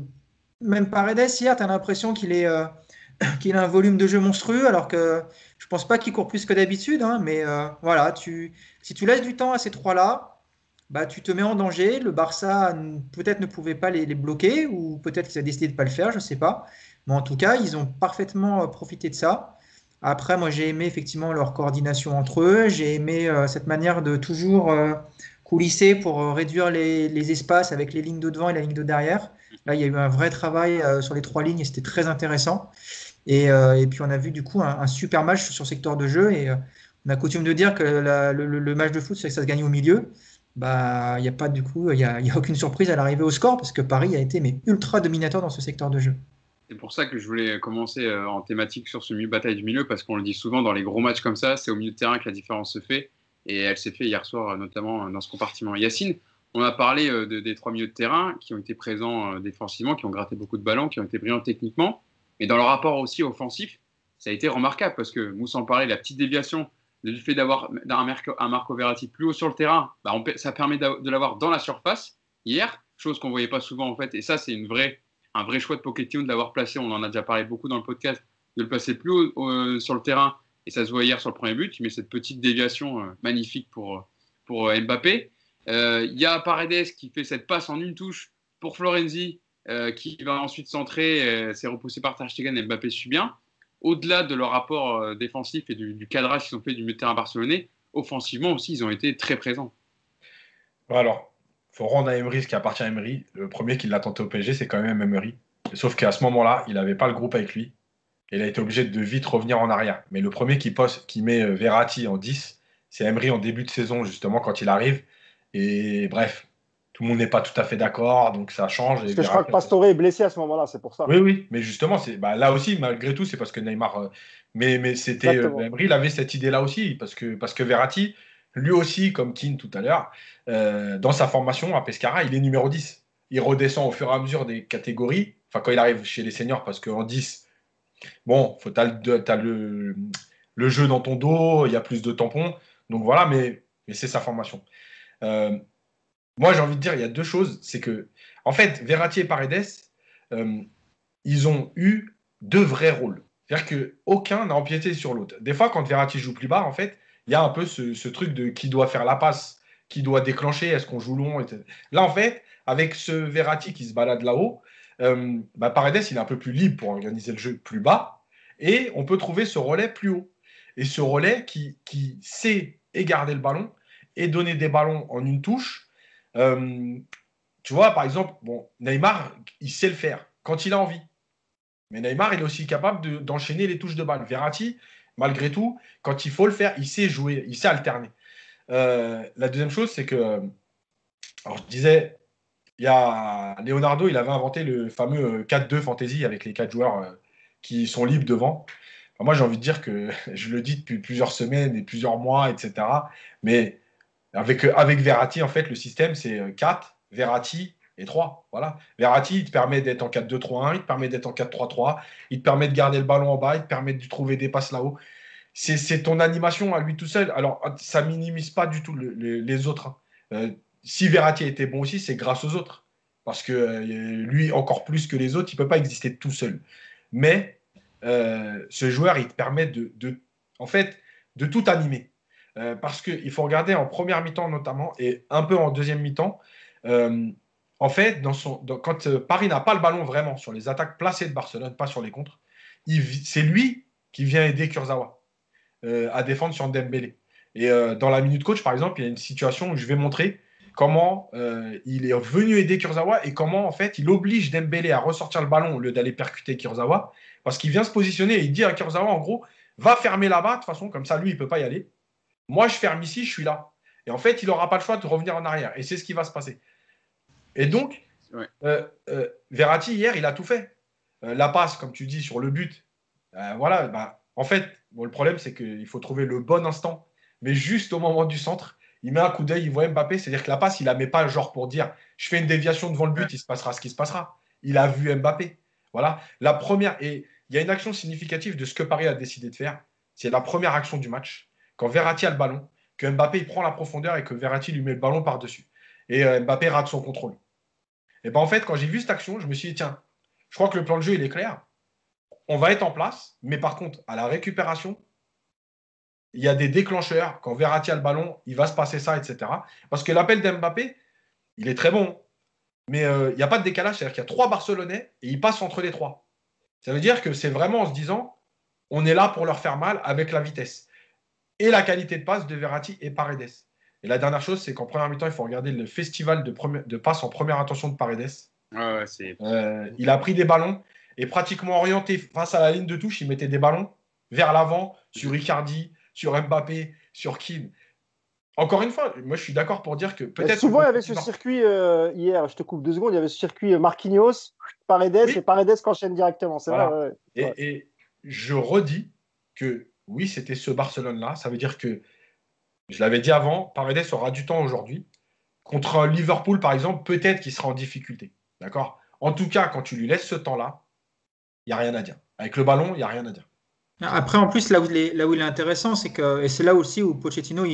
même Paredes, hier, tu as l'impression qu'il a un volume de jeu monstrueux, alors que je pense pas qu'il court plus que d'habitude, hein, mais voilà, si tu laisses du temps à ces trois-là, bah, tu te mets en danger. Le Barça peut-être ne pouvait pas les bloquer, ou peut-être qu'ils ont décidé de ne pas le faire, je ne sais pas. Mais en tout cas, ils ont parfaitement profité de ça. Après, moi, j'ai aimé effectivement leur coordination entre eux. J'ai aimé cette manière de toujours coulisser pour réduire les espaces avec les lignes de devant et la ligne de derrière. Là, il y a eu un vrai travail sur les trois lignes et c'était très intéressant. Et puis, on a vu du coup un super match sur secteur de jeu. Et on a coutume de dire que le match de foot, c'est que ça se gagne au milieu. Bah, il n'y a pas du coup, il y a aucune surprise à l'arrivée au score parce que Paris a été ultra dominateur dans ce secteur de jeu. C'est pour ça que je voulais commencer en thématique sur ce bataille du milieu, parce qu'on le dit souvent dans les gros matchs comme ça, c'est au milieu de terrain que la différence se fait. Et elle s'est faite hier soir, notamment dans ce compartiment. Yacine, on a parlé des trois milieux de terrain qui ont été présents défensivement, qui ont gratté beaucoup de ballons, qui ont été brillants techniquement. Mais dans leur rapport aussi offensif, ça a été remarquable parce que Moussa en parlait, la petite déviation du fait d'avoir un Marco Verratti plus haut sur le terrain, bah ça permet de l'avoir dans la surface hier, chose qu'on ne voyait pas souvent en fait. Et ça, c'est un vrai choix de Pochettino de l'avoir placé. On en a déjà parlé beaucoup dans le podcast, de le placer plus haut sur le terrain. Et ça se voit hier sur le premier but. Il met cette petite déviation magnifique pour Mbappé. Il y a Paredes qui fait cette passe en une touche pour Florenzi, qui va ensuite centrer. C'est repoussé par Ter Stegen et Mbappé suit bien. Au-delà de leur rapport défensif et du cadrage qu'ils ont fait du milieu de terrain barcelonais, offensivement aussi, ils ont été très présents. Alors, il faut rendre à Emery ce qui appartient à Emery. Le premier qui l'a tenté au PSG, c'est quand même Emery. Sauf qu'à ce moment-là, il n'avait pas le groupe avec lui. Et il a été obligé de vite revenir en arrière. Mais le premier qui met Verratti en 10, c'est Emery en début de saison, justement, quand il arrive. Et bref, tout le monde n'est pas tout à fait d'accord, donc ça change. Parce que je crois que Pastore est blessé à ce moment-là, c'est pour ça. Oui, mais justement, là aussi, malgré tout, c'est parce que Neymar. Mais c'était. Emery, il avait cette idée-là aussi, parce que Verratti, lui aussi, comme Keane tout à l'heure, dans sa formation à Pescara, il est numéro 10. Il redescend au fur et à mesure des catégories, enfin, quand il arrive chez les seniors, parce qu'en 10, bon, tu as le jeu dans ton dos, il y a plus de tampons. Donc voilà, mais c'est sa formation. Moi, j'ai envie de dire, il y a deux choses. C'est que, en fait, Verratti et Paredes, ils ont eu deux vrais rôles. C'est-à-dire qu'aucun n'a empiété sur l'autre. Des fois, quand Verratti joue plus bas, en fait, il y a un peu ce truc de qui doit faire la passe, qui doit déclencher, est-ce qu'on joue long, etc. Là, en fait, avec ce Verratti qui se balade là-haut, Paredes, il est un peu plus libre pour organiser le jeu plus bas, et on peut trouver ce relais plus haut. Et ce relais qui sait et garder le ballon, et donner des ballons en une touche. Tu vois, par exemple, Neymar, il sait le faire quand il a envie. Mais Neymar, il est aussi capable d'enchaîner les touches de balle. Verratti, malgré tout, quand il faut le faire, il sait jouer, il sait alterner. La deuxième chose, c'est que, alors je disais, il y a Leonardo, il avait inventé le fameux 4-2 fantasy avec les 4 joueurs qui sont libres devant. Alors moi, j'ai envie de dire que je le dis depuis plusieurs semaines et plusieurs mois, etc. Mais avec Verratti, en fait, le système, c'est 4, Verratti et 3. Voilà. Verratti, il te permet d'être en 4-2-3-1, il te permet d'être en 4-3-3, il te permet de garder le ballon en bas, il te permet de trouver des passes là-haut. C'est ton animation à lui tout seul. Alors, ça minimise pas du tout les autres. Si Verratti était bon aussi, c'est grâce aux autres. Parce que lui, encore plus que les autres, il ne peut pas exister tout seul. Mais ce joueur, il te permet en fait, de tout animer. Parce qu'il faut regarder en première mi-temps notamment, et un peu en deuxième mi-temps, en fait, quand Paris n'a pas le ballon vraiment sur les attaques placées de Barcelone, pas sur les contres, c'est lui qui vient aider Kurzawa à défendre sur Dembélé. Et dans la Minute Coach, par exemple, il y a une situation où je vais montrer comment il est venu aider Kurzawa et comment, en fait, il oblige Dembélé à ressortir le ballon au lieu d'aller percuter Kurzawa, parce qu'il vient se positionner et il dit à Kurzawa, en gros, va fermer là-bas, de toute façon, comme ça, lui, il ne peut pas y aller. moi, je ferme ici, je suis là. Et en fait, il n'aura pas le choix de revenir en arrière. Et c'est ce qui va se passer. Et donc, Verratti, hier, il a tout fait. La passe, comme tu dis, sur le but. Voilà, bah, en fait, bon, le problème, c'est qu'il faut trouver le bon instant. Mais juste au moment du centre, il met un coup d'œil, il voit Mbappé. C'est-à-dire que la passe, il la met pas genre pour dire je fais une déviation devant le but, il se passera ce qui se passera. Il a vu Mbappé. Voilà. La première, et il y a une action significative de ce que Paris a décidé de faire. C'est la première action du match. Quand Verratti a le ballon, que Mbappé il prend la profondeur et que Verratti lui met le ballon par-dessus. Et Mbappé rate son contrôle. Et ben en fait, quand j'ai vu cette action, je me suis dit, tiens, je crois que le plan de jeu, il est clair. On va être en place, mais par contre, à la récupération, il y a des déclencheurs. Quand Verratti a le ballon, il va se passer ça, etc. Parce que l'appel d'Mbappé, il est très bon. Mais il n'y a pas de décalage. C'est-à-dire qu'il y a 3 Barcelonais et il passe entre les 3. Ça veut dire que c'est vraiment en se disant, on est là pour leur faire mal avec la vitesse. Et la qualité de passe de Verratti et Paredes. Et la dernière chose, c'est qu'en première mi-temps, il faut regarder le festival de passes en première intention de Paredes. Il a pris des ballons et pratiquement orienté face à la ligne de touche, il mettait des ballons vers l'avant sur Icardi, sur Mbappé, sur Kim. Encore une fois, moi je suis d'accord pour dire que peut-être. Souvent, il y avait ce circuit hier, je te coupe 2 secondes, il y avait ce circuit Marquinhos, Paredes et Paredes qui enchaîne directement. C'est voilà. vrai. Ouais. Et je redis que oui, c'était ce Barcelone-là. Ça veut dire que, je l'avais dit avant, Paredes aura du temps aujourd'hui. Contre un Liverpool, par exemple, peut-être qu'il sera en difficulté. D'accord ? En tout cas, quand tu lui laisses ce temps-là, il n'y a rien à dire. Avec le ballon, il n'y a rien à dire. Après, en plus, là où il est intéressant, c'est que, et c'est là aussi où Pochettino,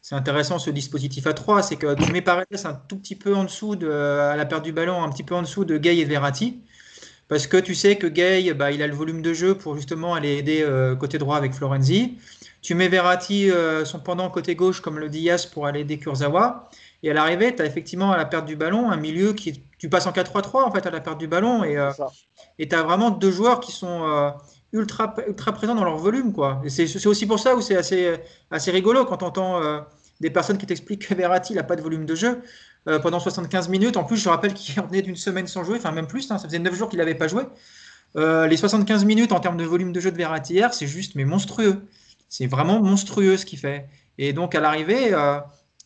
c'est intéressant ce dispositif à 3, c'est que tu mets Paredes un tout petit peu en dessous à la perte du ballon, un petit peu en dessous de Gay et de Verratti, parce que tu sais que Gay, il a le volume de jeu pour justement aller aider côté droit avec Florenzi. Tu mets Verratti son pendant côté gauche, comme le dit Yas, pour aller aider Kurzawa. Et à l'arrivée, tu as effectivement à la perte du ballon un milieu tu passes en 4-3-3 en fait à la perte du ballon et tu as vraiment 2 joueurs qui sont ultra présents dans leur volume, quoi. Et c'est aussi pour ça où c'est assez rigolo quand on entend des personnes qui t'expliquent que Verratti n'a pas de volume de jeu pendant 75 minutes. En plus, je rappelle qu'il revenait d'une semaine sans jouer, enfin même plus, ça faisait 9 jours qu'il n'avait pas joué. Les 75 minutes en termes de volume de jeu de Verratti hier, c'est juste mais monstrueux. C'est vraiment monstrueux ce qu'il fait. Et donc à l'arrivée,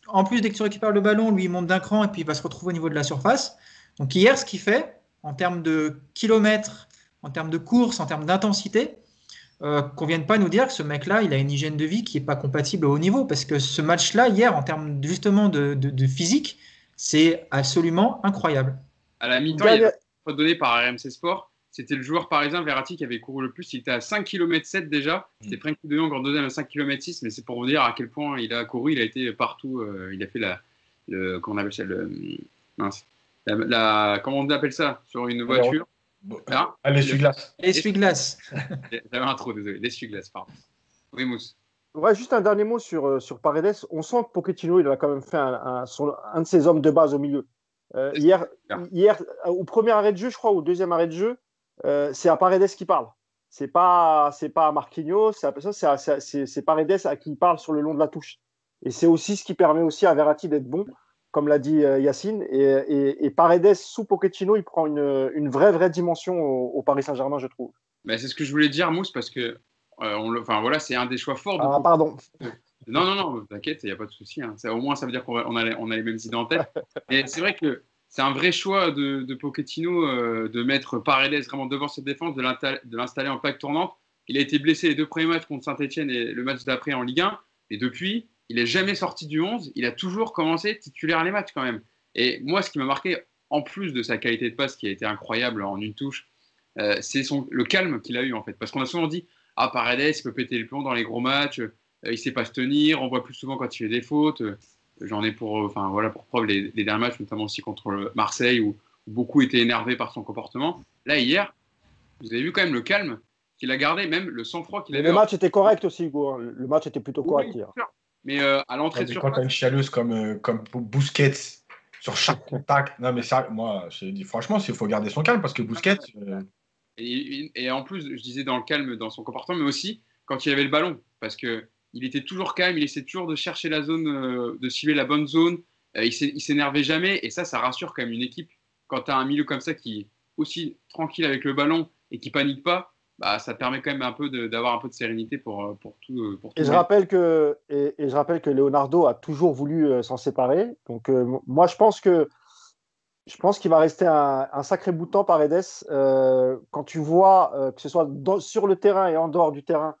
en plus dès que tu récupères le ballon, lui il monte d'un cran et puis il va se retrouver au niveau de la surface. Donc hier, ce qu'il fait en termes de kilomètres, en termes de course, en termes d'intensité, qu'on ne vienne pas nous dire que ce mec-là, il a une hygiène de vie qui n'est pas compatible au haut niveau. Parce que ce match-là, hier, en termes justement de physique, c'est absolument incroyable. À la mi-temps, il y a une donné par RMC Sport. C'était le joueur parisien Verratti qui avait couru le plus. Il était à 5,7 km déjà. C'était Frenkie de Jong en deuxième à 5,6 km. Mais c'est pour vous dire à quel point il a couru. Il a été partout. Il a fait comment on appelle ça comment on appelle ça sur une voiture. L'essuie-glace. L'essuie-glace. J'avais un trou, désolé. L'essuie-glace, pardon. Oui, Mousse. Ouais, juste un dernier mot sur Paredes. On sent que Pochettino, il a quand même fait un de ses hommes de base au milieu. Hier, au premier arrêt de jeu, je crois, au deuxième arrêt de jeu, c'est à Paredes qui parle. C'est pas à Marquinhos, c'est Paredes à qui il parle sur le long de la touche. Et c'est aussi ce qui permet aussi à Verratti d'être bon, comme l'a dit Yacine. Et Paredes, sous Pochettino, il prend une vraie dimension au Paris Saint-Germain, je trouve. Mais c'est ce que je voulais dire, Mousse, parce que c'est un des choix forts. Pardon. Non, t'inquiète, il n'y a pas de souci. Hein. Au moins, ça veut dire qu'on a les mêmes idées en tête. Et c'est vrai que c'est un vrai choix de Pochettino de mettre Paredes vraiment devant cette défense, de l'installer en plaque tournante. Il a été blessé les 2 premiers matchs contre Saint-Etienne et le match d'après en Ligue 1. Et depuis, il n'est jamais sorti du 11. Il a toujours commencé titulaire les matchs quand même. Et moi, ce qui m'a marqué, en plus de sa qualité de passe qui a été incroyable en une touche, c'est le calme qu'il a eu en fait. Parce qu'on a souvent dit Paredes, il peut péter les plombs dans les gros matchs. Il ne sait pas se tenir, on voit plus souvent quand il fait des fautes. J'en ai pour preuve les derniers matchs, notamment aussi contre Marseille, où beaucoup étaient énervés par son comportement. Là, hier, vous avez vu quand même le calme qu'il a gardé, même le sang-froid qu'il avait. Le match était correct aussi, Hugo. Le match était plutôt correct hier. Mais à l'entrée de surface. Quand tu as une chialeuse comme Busquets sur chaque contact, non mais ça, moi, je dis franchement, il faut garder son calme parce que Busquets. Et en plus, je disais dans le calme, dans son comportement, mais aussi quand il avait le ballon, parce que il était toujours calme, il essayait toujours de chercher la zone, de cibler la bonne zone. Il s'énervait jamais, et ça rassure quand même une équipe. Quand tu as un milieu comme ça qui est aussi tranquille avec le ballon et qui panique pas, bah, ça te permet quand même un peu d'avoir un peu de sérénité pour tout. Et je rappelle que Leonardo a toujours voulu s'en séparer. Donc moi, je pense qu'il va rester un sacré bout de temps Paredes. Quand tu vois que ce soit sur le terrain et en dehors du terrain,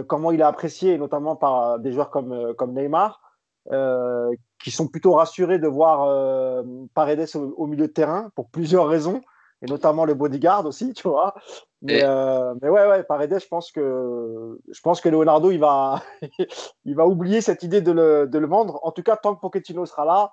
comment il est apprécié, notamment par des joueurs comme Neymar, qui sont plutôt rassurés de voir Paredes au milieu de terrain pour plusieurs raisons, et notamment le bodyguard aussi, tu vois. Mais ouais, Paredes, je pense que Leonardo, il va oublier cette idée de le vendre. En tout cas, tant que Pochettino sera là,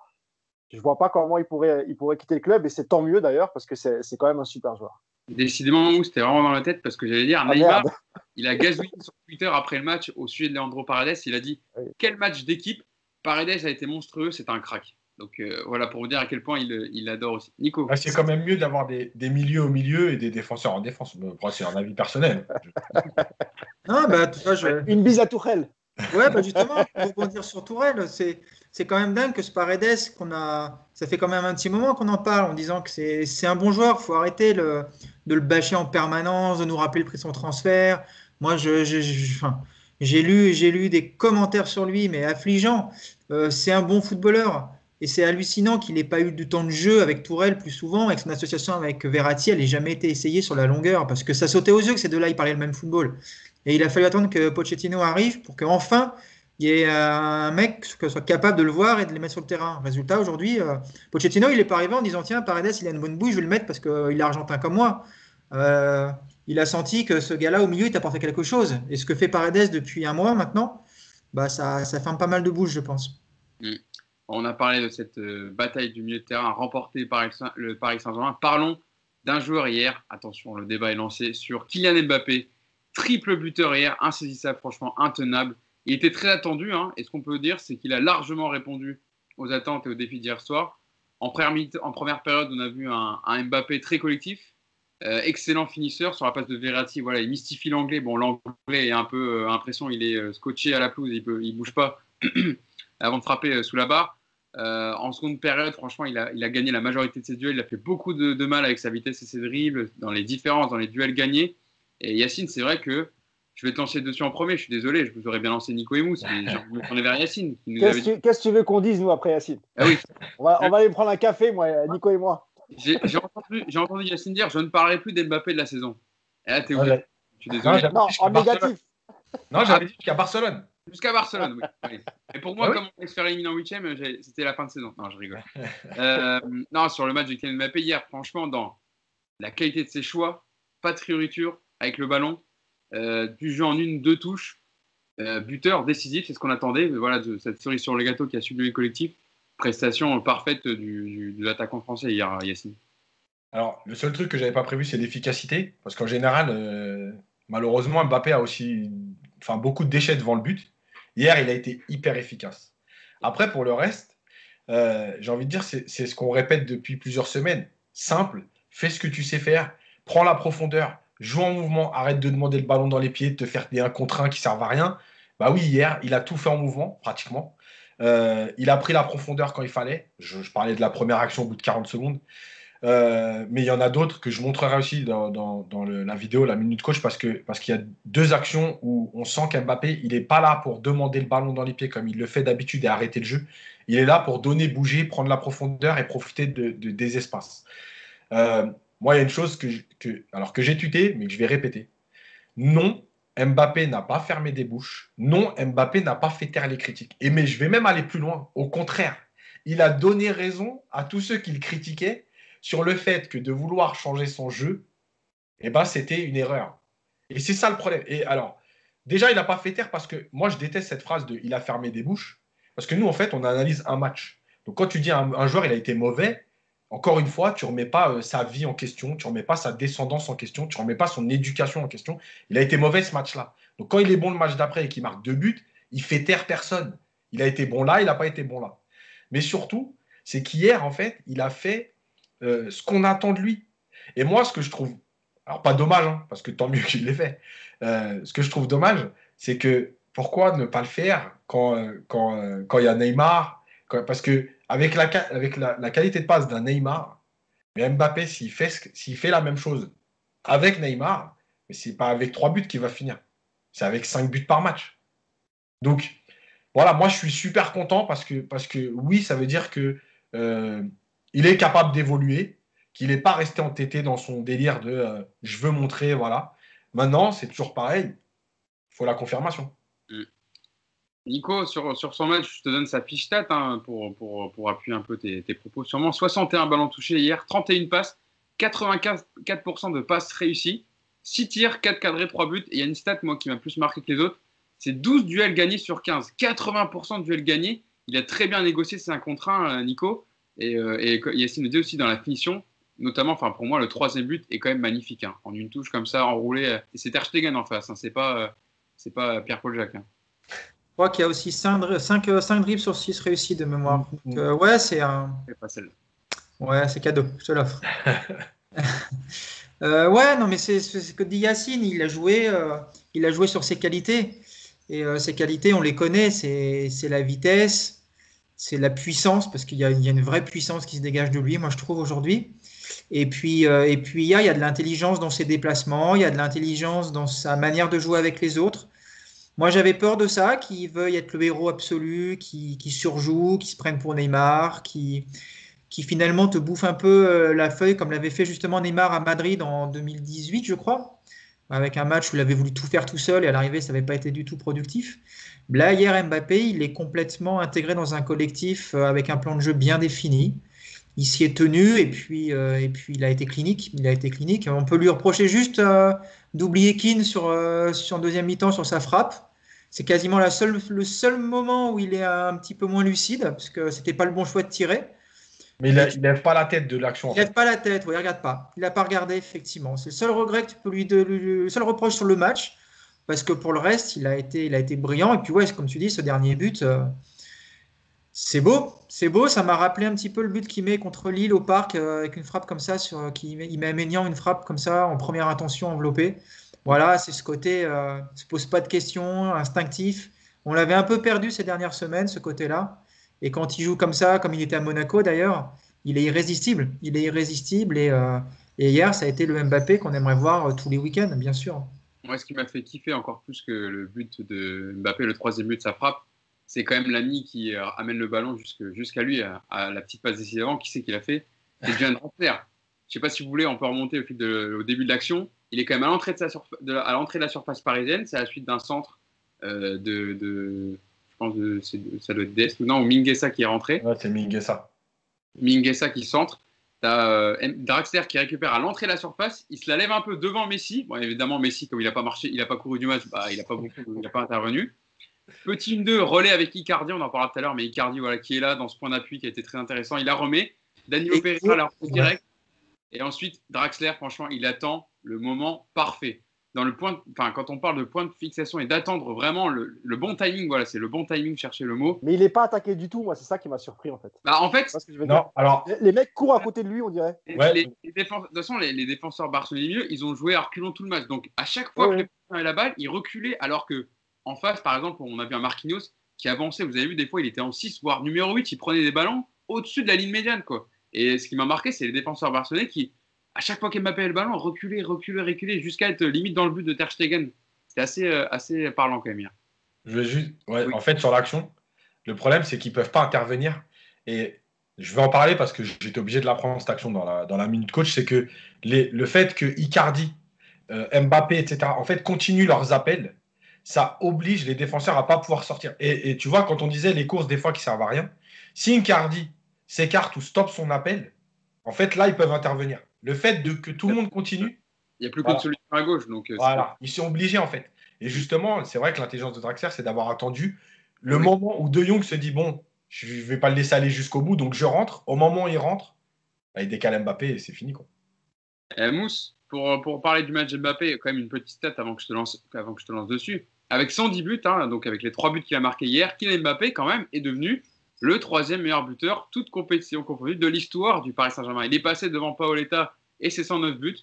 je vois pas comment il pourrait quitter le club, et c'est tant mieux d'ailleurs, parce que c'est quand même un super joueur. Décidément, c'était vraiment dans la tête parce que j'allais dire, Ah, Neymar, merde. il a gazouillé sur Twitter après le match au sujet de Leandro Paredes. Il a dit Oui. quel match d'équipe, Paredes a été monstrueux, c'est un crack. Donc voilà pour vous dire à quel point il adore aussi. Nico. C'est quand même mieux d'avoir des milieux au milieu et des défenseurs en défense. Après, c'est un avis personnel. Non, bah, tu vois, Une bise à Tourelle. Ouais, bah justement, pour rebondir sur Tourelle, c'est quand même dingue que ce Paredes, ça fait quand même un petit moment qu'on en parle en disant que c'est un bon joueur, il faut arrêter de le bâcher en permanence, de nous rappeler le prix de son transfert. Moi, enfin, j'ai lu des commentaires sur lui, mais affligeants. C'est un bon footballeur. Et c'est hallucinant qu'il n'ait pas eu du temps de jeu avec Tourelle plus souvent, avec son association avec Verratti, elle n'ait jamais été essayée sur la longueur, parce que ça sautait aux yeux que ces deux-là, ils parlaient le même football. Et il a fallu attendre que Pochettino arrive pour qu'enfin il y ait un mec qui soit capable de le voir et de les mettre sur le terrain. Résultat, aujourd'hui, Pochettino, il n'est pas arrivé en disant tiens, Paredes, il a une bonne bouille, je vais le mettre parce qu'il est argentin comme moi. Il a senti que ce gars-là, au milieu, il t'apportait quelque chose. Et ce que fait Paredes depuis un mois maintenant, bah, ça ferme pas mal de bouches, je pense. On a parlé de cette bataille du milieu de terrain remportée par le Paris Saint-Germain. Parlons d'un joueur hier. Attention, le débat est lancé sur Kylian Mbappé. Triple buteur hier, insaisissable, franchement intenable. Il était très attendu, hein, et ce qu'on peut dire, c'est qu'il a largement répondu aux attentes et aux défis d'hier soir. En première période, on a vu un Mbappé très collectif, excellent finisseur sur la passe de Verratti. Voilà, il mystifie l'anglais. Bon, l'anglais est un peu impression, il est scotché à la pelouse, il bouge pas avant de frapper sous la barre. En seconde période, franchement, il a gagné la majorité de ses duels. Il a fait beaucoup de mal avec sa vitesse et ses dribbles, dans les différences, dans les duels gagnés. Et Yacine, c'est vrai que je vais te lancer dessus en premier. Je suis désolé, je vous aurais bien lancé Nico et Mousse, mais je me tournais vers Yacine. Qu'est-ce que tu veux qu'on dise, nous, après, Yacine? Ah oui. On va aller prendre un café, moi, Nico et moi. J'ai entendu Yacine dire je ne parlerai plus d'Mbappé de la saison. Et là, t'es obligé. Je suis désolé. Non, en négatif. Non, j'avais dit jusqu'à Barcelone. Jusqu'à Barcelone, oui. Et pour moi, comme on allait se faire éliminer en 8e, c'était la fin de saison. Non, je rigole. Non, sur le match de Kylian Mbappé hier, franchement, dans la qualité de ses choix, pas de fioriture avec le ballon, du jeu en 1-2 touches, buteur décisif, c'est ce qu'on attendait. Voilà, de cette cerise sur le gâteau qui a sublimé le collectif. Prestation parfaite de l'attaquant français hier, Yacine. Alors, le seul truc que j'avais pas prévu, c'est l'efficacité. Parce qu'en général, malheureusement, Mbappé a aussi beaucoup de déchets devant le but. Hier, il a été hyper efficace. Après, pour le reste, j'ai envie de dire, c'est ce qu'on répète depuis plusieurs semaines. Simple, fais ce que tu sais faire, prends la profondeur, joue en mouvement, arrête de demander le ballon dans les pieds, de te faire des 1 contre 1 qui servent à rien. Bah oui, hier, il a tout fait en mouvement, pratiquement. Il a pris la profondeur quand il fallait. Je parlais de la première action au bout de 40 secondes. Mais il y en a d'autres que je montrerai aussi dans la vidéo, la Minute Coach, parce qu'il y a 2 actions où on sent qu'Mbappé, il n'est pas là pour demander le ballon dans les pieds comme il le fait d'habitude et arrêter le jeu. Il est là pour donner, bouger, prendre la profondeur et profiter des espaces. Moi, il y a une chose que j'ai tuté, mais que je vais répéter. Non, Mbappé n'a pas fermé des bouches. Non, Mbappé n'a pas fait taire les critiques. Mais je vais même aller plus loin. Au contraire, il a donné raison à tous ceux qui le critiquaient sur le fait que de vouloir changer son jeu, c'était une erreur. Et c'est ça le problème. Et alors, déjà, il n'a pas fait taire parce que moi, je déteste cette phrase de « il a fermé des bouches ». Parce que nous, en fait, on analyse un match. Donc, quand tu dis un joueur, il a été mauvais, encore une fois, tu ne remets pas sa vie en question, tu ne remets pas sa descendance en question, tu ne remets pas son éducation en question. Il a été mauvais ce match-là. Donc, quand il est bon le match d'après et qu'il marque 2 buts, il fait taire personne. Il a été bon là, il n'a pas été bon là. Mais surtout, c'est qu'hier, en fait, il a fait ce qu'on attend de lui. Et moi, ce que je trouve, alors pas dommage, hein, parce que tant mieux qu'il l'ait fait, ce que je trouve dommage, c'est que pourquoi ne pas le faire quand il y a Neymar, parce que avec la qualité de passe d'un Neymar, mais Mbappé, s'il fait la même chose avec Neymar, Mais c'est pas avec 3 buts qu'il va finir. C'est avec 5 buts par match. Donc, voilà, moi, je suis super content parce que oui, ça veut dire que il est capable d'évoluer, qu'il n'est pas resté entêté dans son délire de je veux montrer, voilà. Maintenant, c'est toujours pareil. Il faut la confirmation. Nico, sur son match, je te donne sa fiche stat pour appuyer un peu tes propos. Sûrement 61 ballons touchés hier, 31 passes, 84% de passes réussies, 6 tirs, 4 cadrés, 3 buts. Et il y a une stat, moi, qui m'a plus marqué que les autres. C'est 12 duels gagnés sur 15. 80% de duels gagnés. Il a très bien négocié ses 1 contre 1, Nico. Et Yacine le dit aussi dans la finition. Notamment, pour moi, le 3e but est quand même magnifique. En une touche comme ça, enroulé. Et c'est Ter Stegen en face. C'est pas Pierre-Paul Jacques. Je crois qu'il y a aussi 5 dribbles sur 6 réussis de mémoire. Donc, ouais, c'est un. C'est pas celle-là. Ouais, c'est cadeau, je te l'offre. Ouais, non, mais c'est ce que dit Yacine. Il a joué sur ses qualités. Et ces qualités, on les connaît. C'est la vitesse, c'est la puissance, parce qu'il y a une vraie puissance qui se dégage de lui, moi, je trouve, aujourd'hui. Et puis, il y a de l'intelligence dans ses déplacements, il y a de l'intelligence dans sa manière de jouer avec les autres. Moi, j'avais peur de ça, qu'il veuille être le héros absolu, qui surjoue, qui se prenne pour Neymar, qui finalement te bouffe un peu la feuille, comme l'avait fait justement Neymar à Madrid en 2018, je crois, avec un match où il avait voulu tout faire tout seul et à l'arrivée, ça n'avait pas été du tout productif. Là, hier, Mbappé, il est complètement intégré dans un collectif avec un plan de jeu bien défini. Il s'y est tenu et puis il a été clinique. On peut lui reprocher juste d'oublier Keane sur deuxième mi-temps sur sa frappe. C'est quasiment le seul moment où il est un petit peu moins lucide, parce que c'était pas le bon choix de tirer. Mais il lève pas la tête de l'action. Il lève pas la tête, oui, il regarde pas. Il n'a pas regardé, effectivement. C'est le seul regret que tu peux le seul reproche sur le match, parce que pour le reste, il a été brillant. Et puis ouais, comme tu dis, ce dernier but, c'est beau, ça m'a rappelé un petit peu le but qu'il met contre Lille au Parc avec une frappe comme ça, il met à Maignan une frappe comme ça en première intention enveloppée. Voilà, c'est ce côté, se pose pas de questions, instinctif. On l'avait un peu perdu ces dernières semaines, ce côté-là. Et quand il joue comme ça, comme il était à Monaco d'ailleurs, il est irrésistible. Et hier, ça a été le Mbappé qu'on aimerait voir tous les week-ends, bien sûr. Moi, ce qui m'a fait kiffer encore plus que le but de Mbappé, le 3e but de sa frappe, c'est quand même l'ami qui amène le ballon jusqu'à lui, à la petite passe décisive. Qui c'est qu'il a fait? C'est John Draxler. Je ne sais pas si vous voulez, on peut remonter au début de l'action. Il est quand même à l'entrée de la surface parisienne. C'est à la suite d'un centre je pense ça doit être Dest ou non, ou Mingueza qui est rentré. Ouais, c'est Mingueza. Mingueza qui centre. T'as Draxler qui récupère à l'entrée de la surface. Il se la lève un peu devant Messi. Bon, évidemment, Messi, comme il n'a pas marché, il n'a pas couru du match, il n'a pas intervenu. Petit 1-2, relais avec Icardi, on en parlera tout à l'heure, mais Icardi, voilà, qui est là dans ce point d'appui qui a été très intéressant. Il la remet. Danilo Pereira la remet direct. Et ensuite, Draxler, franchement, il attend le moment parfait. Quand on parle de point de fixation et d'attendre vraiment le bon timing, voilà, c'est le bon timing, chercher le mot. Mais il n'est pas attaqué du tout, moi, c'est ça qui m'a surpris en fait. En fait, les mecs courent à côté de lui, on dirait. De toute façon, les défenseurs barcelonais, ils ont joué à reculons tout le match. Donc, à chaque fois que les défenseurs avaient la balle, ils reculaient, alors que en face, par exemple, on a vu un Marquinhos qui avançait. Vous avez vu, des fois, il était en 6, voire numéro 8, il prenait des ballons au-dessus de la ligne médiane, quoi. Et ce qui m'a marqué, c'est les défenseurs barcelonais qui, à chaque fois qu'Mbappé avait le ballon, reculaient jusqu'à être limite dans le but de Ter Stegen. C'était assez parlant quand même hier. En fait, sur l'action, le problème, c'est qu'ils ne peuvent pas intervenir. Et je vais en parler parce que j'étais obligé de la prendre, cette action, dans la minute coach. C'est que le fait que Icardi, Mbappé, etc., en fait, continuent leurs appels, ça oblige les défenseurs à ne pas pouvoir sortir. Et tu vois, quand on disait les courses, des fois, qui ne servent à rien, si Icardi s'écarte ou stoppe son appel, en fait, là, ils peuvent intervenir. Le fait que tout le monde continue. Il n'y a plus qu'une solution à gauche. Donc, voilà, ils sont obligés, en fait. Et justement, c'est vrai que l'intelligence de Draxler, c'est d'avoir attendu le moment où De Jong se dit bon, je ne vais pas le laisser aller jusqu'au bout, donc je rentre. Au moment où il rentre, il décale Mbappé et c'est fini, quoi. Mousse, pour parler du match Mbappé, quand même une petite stat avant que je te lance dessus. Avec 110 buts, donc avec les 3 buts qu'il a marqués hier, Kylian Mbappé, quand même, est devenu le 3e meilleur buteur, toute compétition confondue, de l'histoire du Paris Saint-Germain. Il est passé devant Paoletta et ses 109 buts.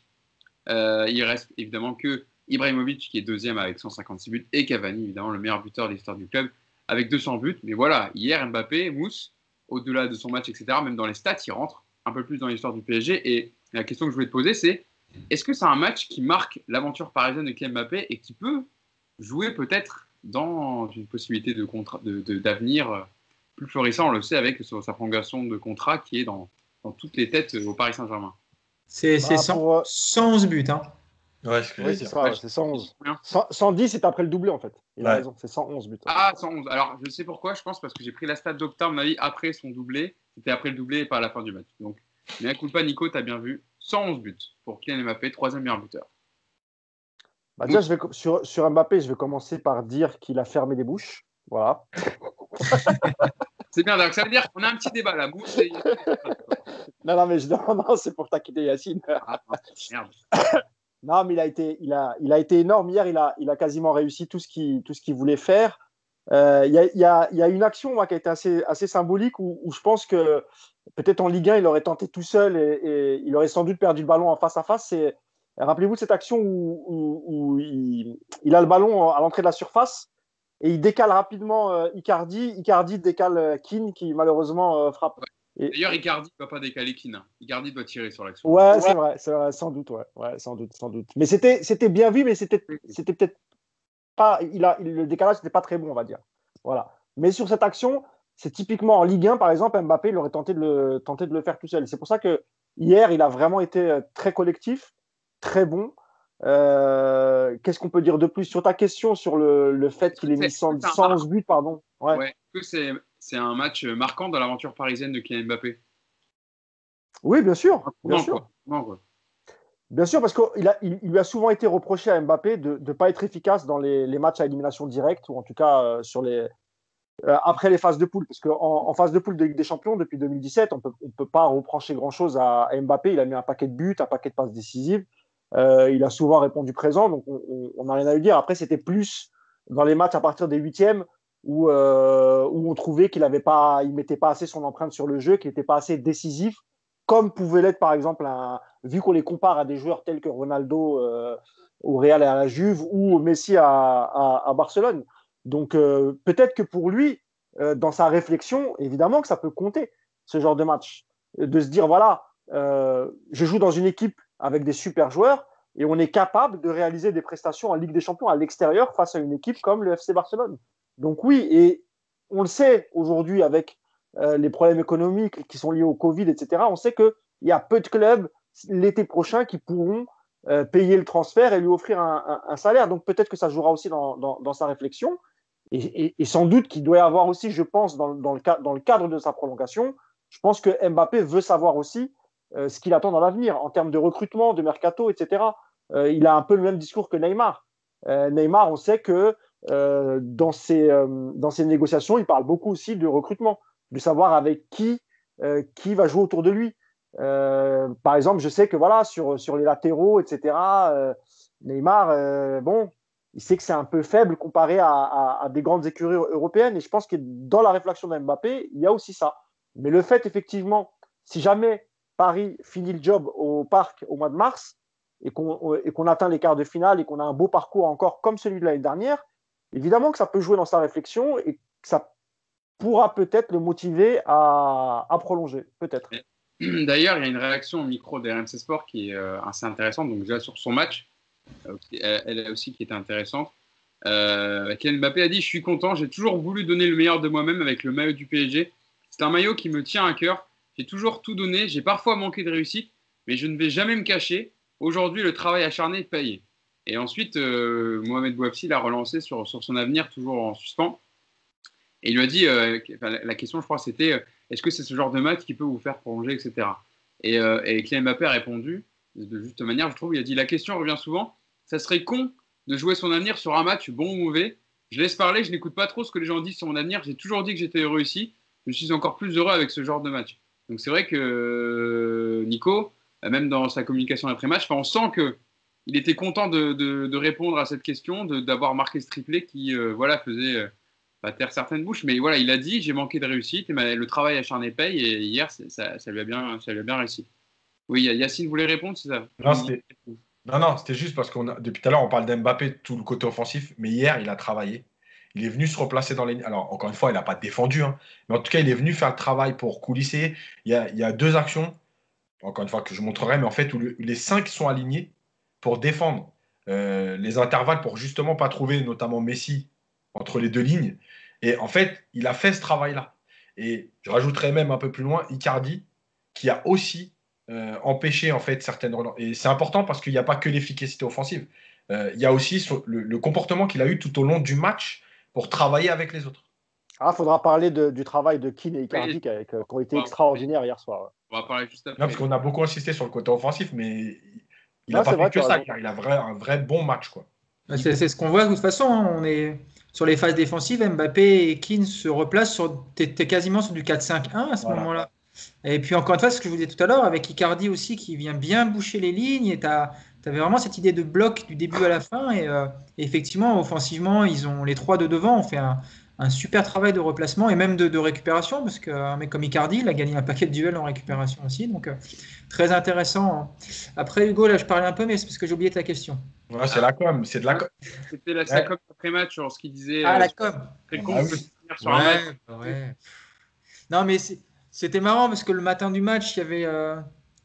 Il reste évidemment que Ibrahimovic qui est 2e avec 156 buts et Cavani, évidemment, le meilleur buteur de l'histoire du club avec 200 buts. Mais voilà, hier, Mbappé, Mousse, au-delà de son match, etc., même dans les stats, il rentre un peu plus dans l'histoire du PSG. Et la question que je voulais te poser, c'est Est-ce que c'est un match qui marque l'aventure parisienne de Kylian Mbappé et qui peut jouer peut-être dans une possibilité d'avenir plus florissant? On le sait avec sa prolongation de contrat qui est dans toutes les têtes au Paris Saint-Germain. C'est 111 buts. Hein. Ouais, ce que Oui, je c'est dire. ça, c'est 111. 110, c'est après le doublé, en fait. Il a raison, c'est 111 buts. Ah, 111. Alors, je sais pourquoi, je pense parce que j'ai pris la stat d'Opta, à mon avis, après son doublé. C'était après le doublé et pas à la fin du match. Donc, mais écoute pas, Nico, t'as bien vu. 111 buts pour Kylian Mbappé, 3e meilleur buteur. Bah, déjà, sur Mbappé, je vais commencer par dire qu'il a fermé les bouches. Voilà. C'est bien, donc ça veut dire qu'on a un petit débat là. Bouche et... Non, mais non, c'est pour taquiner Yacine. Ah, merde. Non, mais il a été énorme hier. Il a quasiment réussi tout ce qu'il voulait faire. Il y a une action moi, qui a été assez symbolique où je pense que peut-être en Ligue 1, il aurait tenté tout seul et il aurait sans doute perdu le ballon en face à face. Rappelez-vous de cette action où il a le ballon à l'entrée de la surface et il décale rapidement Icardi. Icardi décale Keane qui malheureusement frappe. Ouais. D'ailleurs, Icardi ne va pas décaler Keane. Icardi doit tirer sur l'action. Ouais, c'est vrai, sans doute. Ouais, sans doute. Mais c'était bien vu, mais c'était peut-être pas. Le décalage n'était pas très bon, on va dire. Voilà. Mais sur cette action, c'est typiquement en Ligue 1, par exemple, Mbappé, il aurait tenté de le faire tout seul. C'est pour ça que hier, il a vraiment été très collectif, très bon. Qu'est-ce qu'on peut dire de plus sur ta question sur le fait qu'il ait mis 111 buts, pardon. Ouais. Est-ce que c'est un match marquant dans l'aventure parisienne de Kylian Mbappé? Oui, bien sûr. Bien sûr, parce qu'il lui a souvent été reproché à Mbappé de ne pas être efficace dans les matchs à élimination directe, ou en tout cas après les phases de poule. Parce qu'en phase de poule de Ligue des Champions, depuis 2017, on peut pas reprocher grand-chose à Mbappé. Il a mis un paquet de buts, un paquet de passes décisives. Il a souvent répondu présent, donc on n'a rien à lui dire. Après, c'était plus dans les matchs à partir des huitièmes où on trouvait qu'il ne mettait pas assez son empreinte sur le jeu, qu'il n'était pas assez décisif, comme pouvait l'être par exemple, vu qu'on les compare à des joueurs tels que Ronaldo au Real et à la Juve ou Messi à Barcelone. Donc peut-être que pour lui, dans sa réflexion, évidemment que ça peut compter, ce genre de match. De se dire, voilà, je joue dans une équipe avec des super joueurs et on est capable de réaliser des prestations en Ligue des Champions à l'extérieur face à une équipe comme le FC Barcelone. Donc oui, et on le sait aujourd'hui avec les problèmes économiques qui sont liés au Covid, etc., on sait qu'il y a peu de clubs l'été prochain qui pourront payer le transfert et lui offrir un salaire. Donc peut-être que ça jouera aussi dans sa réflexion. Et sans doute qu'il doit y avoir aussi, je pense, dans le cadre de sa prolongation, je pense que Mbappé veut savoir aussi ce qu'il attend dans l'avenir en termes de recrutement, de mercato, etc. Il a un peu le même discours que Neymar. Neymar, on sait que dans ses négociations, il parle beaucoup aussi de recrutement, de savoir avec qui va jouer autour de lui. Par exemple, je sais que voilà, sur les latéraux, etc., Neymar, bon, il sait que c'est un peu faible comparé à des grandes écuries européennes. Et je pense que dans la réflexion de Mbappé, il y a aussi ça. Mais le fait, effectivement, si jamais Paris finit le job au Parc au mois de mars et qu'on atteint les quarts de finale et qu'on a un beau parcours encore comme celui de l'année dernière, évidemment que ça peut jouer dans sa réflexion et que ça pourra peut-être le motiver à prolonger, peut-être. D'ailleurs, il y a une réaction au micro des RMC Sport qui est assez intéressante. Donc déjà sur son match, elle aussi qui était intéressante. Kylian Mbappé a dit « Je suis content, j'ai toujours voulu donner le meilleur de moi-même avec le maillot du PSG. C'est un maillot qui me tient à cœur. J'ai toujours tout donné. J'ai parfois manqué de réussite, mais je ne vais jamais me cacher. Aujourd'hui, le travail acharné paye. » Et ensuite, Mohamed Bouafsi l'a relancé sur son avenir, toujours en suspens. Et il lui a dit, la question, je crois, c'était est-ce que c'est ce genre de match qui peut vous faire prolonger, etc. Et Kylian Mbappé a répondu de juste manière, je trouve. Il a dit la question revient souvent, ça serait con de jouer son avenir sur un match bon ou mauvais. Je laisse parler, je n'écoute pas trop ce que les gens disent sur mon avenir. J'ai toujours dit que j'étais heureux ici. Je suis encore plus heureux avec ce genre de match. Donc c'est vrai que Nico, même dans sa communication après-match, on sent qu'il était content de répondre à cette question, d'avoir marqué ce triplé qui faisait taire certaines bouches. Mais voilà, il a dit j'ai manqué de réussite et le travail acharné paye. Et hier, ça lui a bien réussi. Oui, Yacine voulait répondre, c'est ça? Non, c'était juste parce depuis tout à l'heure, on parle d'Mbappé, tout le côté offensif, mais hier, il a travaillé. Il est venu se replacer dans les... Alors, encore une fois, il n'a pas défendu, hein, mais en tout cas, il est venu faire le travail pour coulisser. Il y a deux actions. encore une fois, que je montrerai, mais en fait, où les 5 sont alignés pour défendre les intervalles, pour justement pas trouver notamment Messi entre les deux lignes. Et en fait, il a fait ce travail-là. Et je rajouterais même un peu plus loin Icardi, qui a aussi empêché en fait certaines relances. Et c'est important parce qu'il n'y a pas que l'efficacité offensive. Il y a aussi le comportement qu'il a eu tout au long du match pour travailler avec les autres. Ah, faudra parler du travail de Keane et Icardi qui ont été extraordinaires hier soir. On va parler juste après. Non, parce qu'on a beaucoup insisté sur le côté offensif, mais il n'a pas fait que ça. Il a un vrai bon match, quoi. C'est ce qu'on voit de toute façon. On est sur les phases défensives. Mbappé et Keane se replacent t'es quasiment sur du 4-5-1 à ce moment-là. Et puis encore une fois, ce que je vous disais tout à l'heure, avec Icardi aussi qui vient bien boucher les lignes. Et tu avais vraiment cette idée de bloc du début à la fin. Et effectivement, offensivement, les trois de devant ont fait un super travail de replacement et même de récupération, parce qu'un mec comme Icardi, il a gagné un paquet de duels en récupération aussi. Donc très intéressant. Après, Hugo, là, je parlais un peu, mais c'est parce que j'ai oublié ta question. Ouais, c'est la com, c'est de la com. C'était la com après-match sur ce qu'il disait. La com. Très con de finir sur un match. Ouais. Non, mais c'était marrant parce que le matin du match, il y avait, je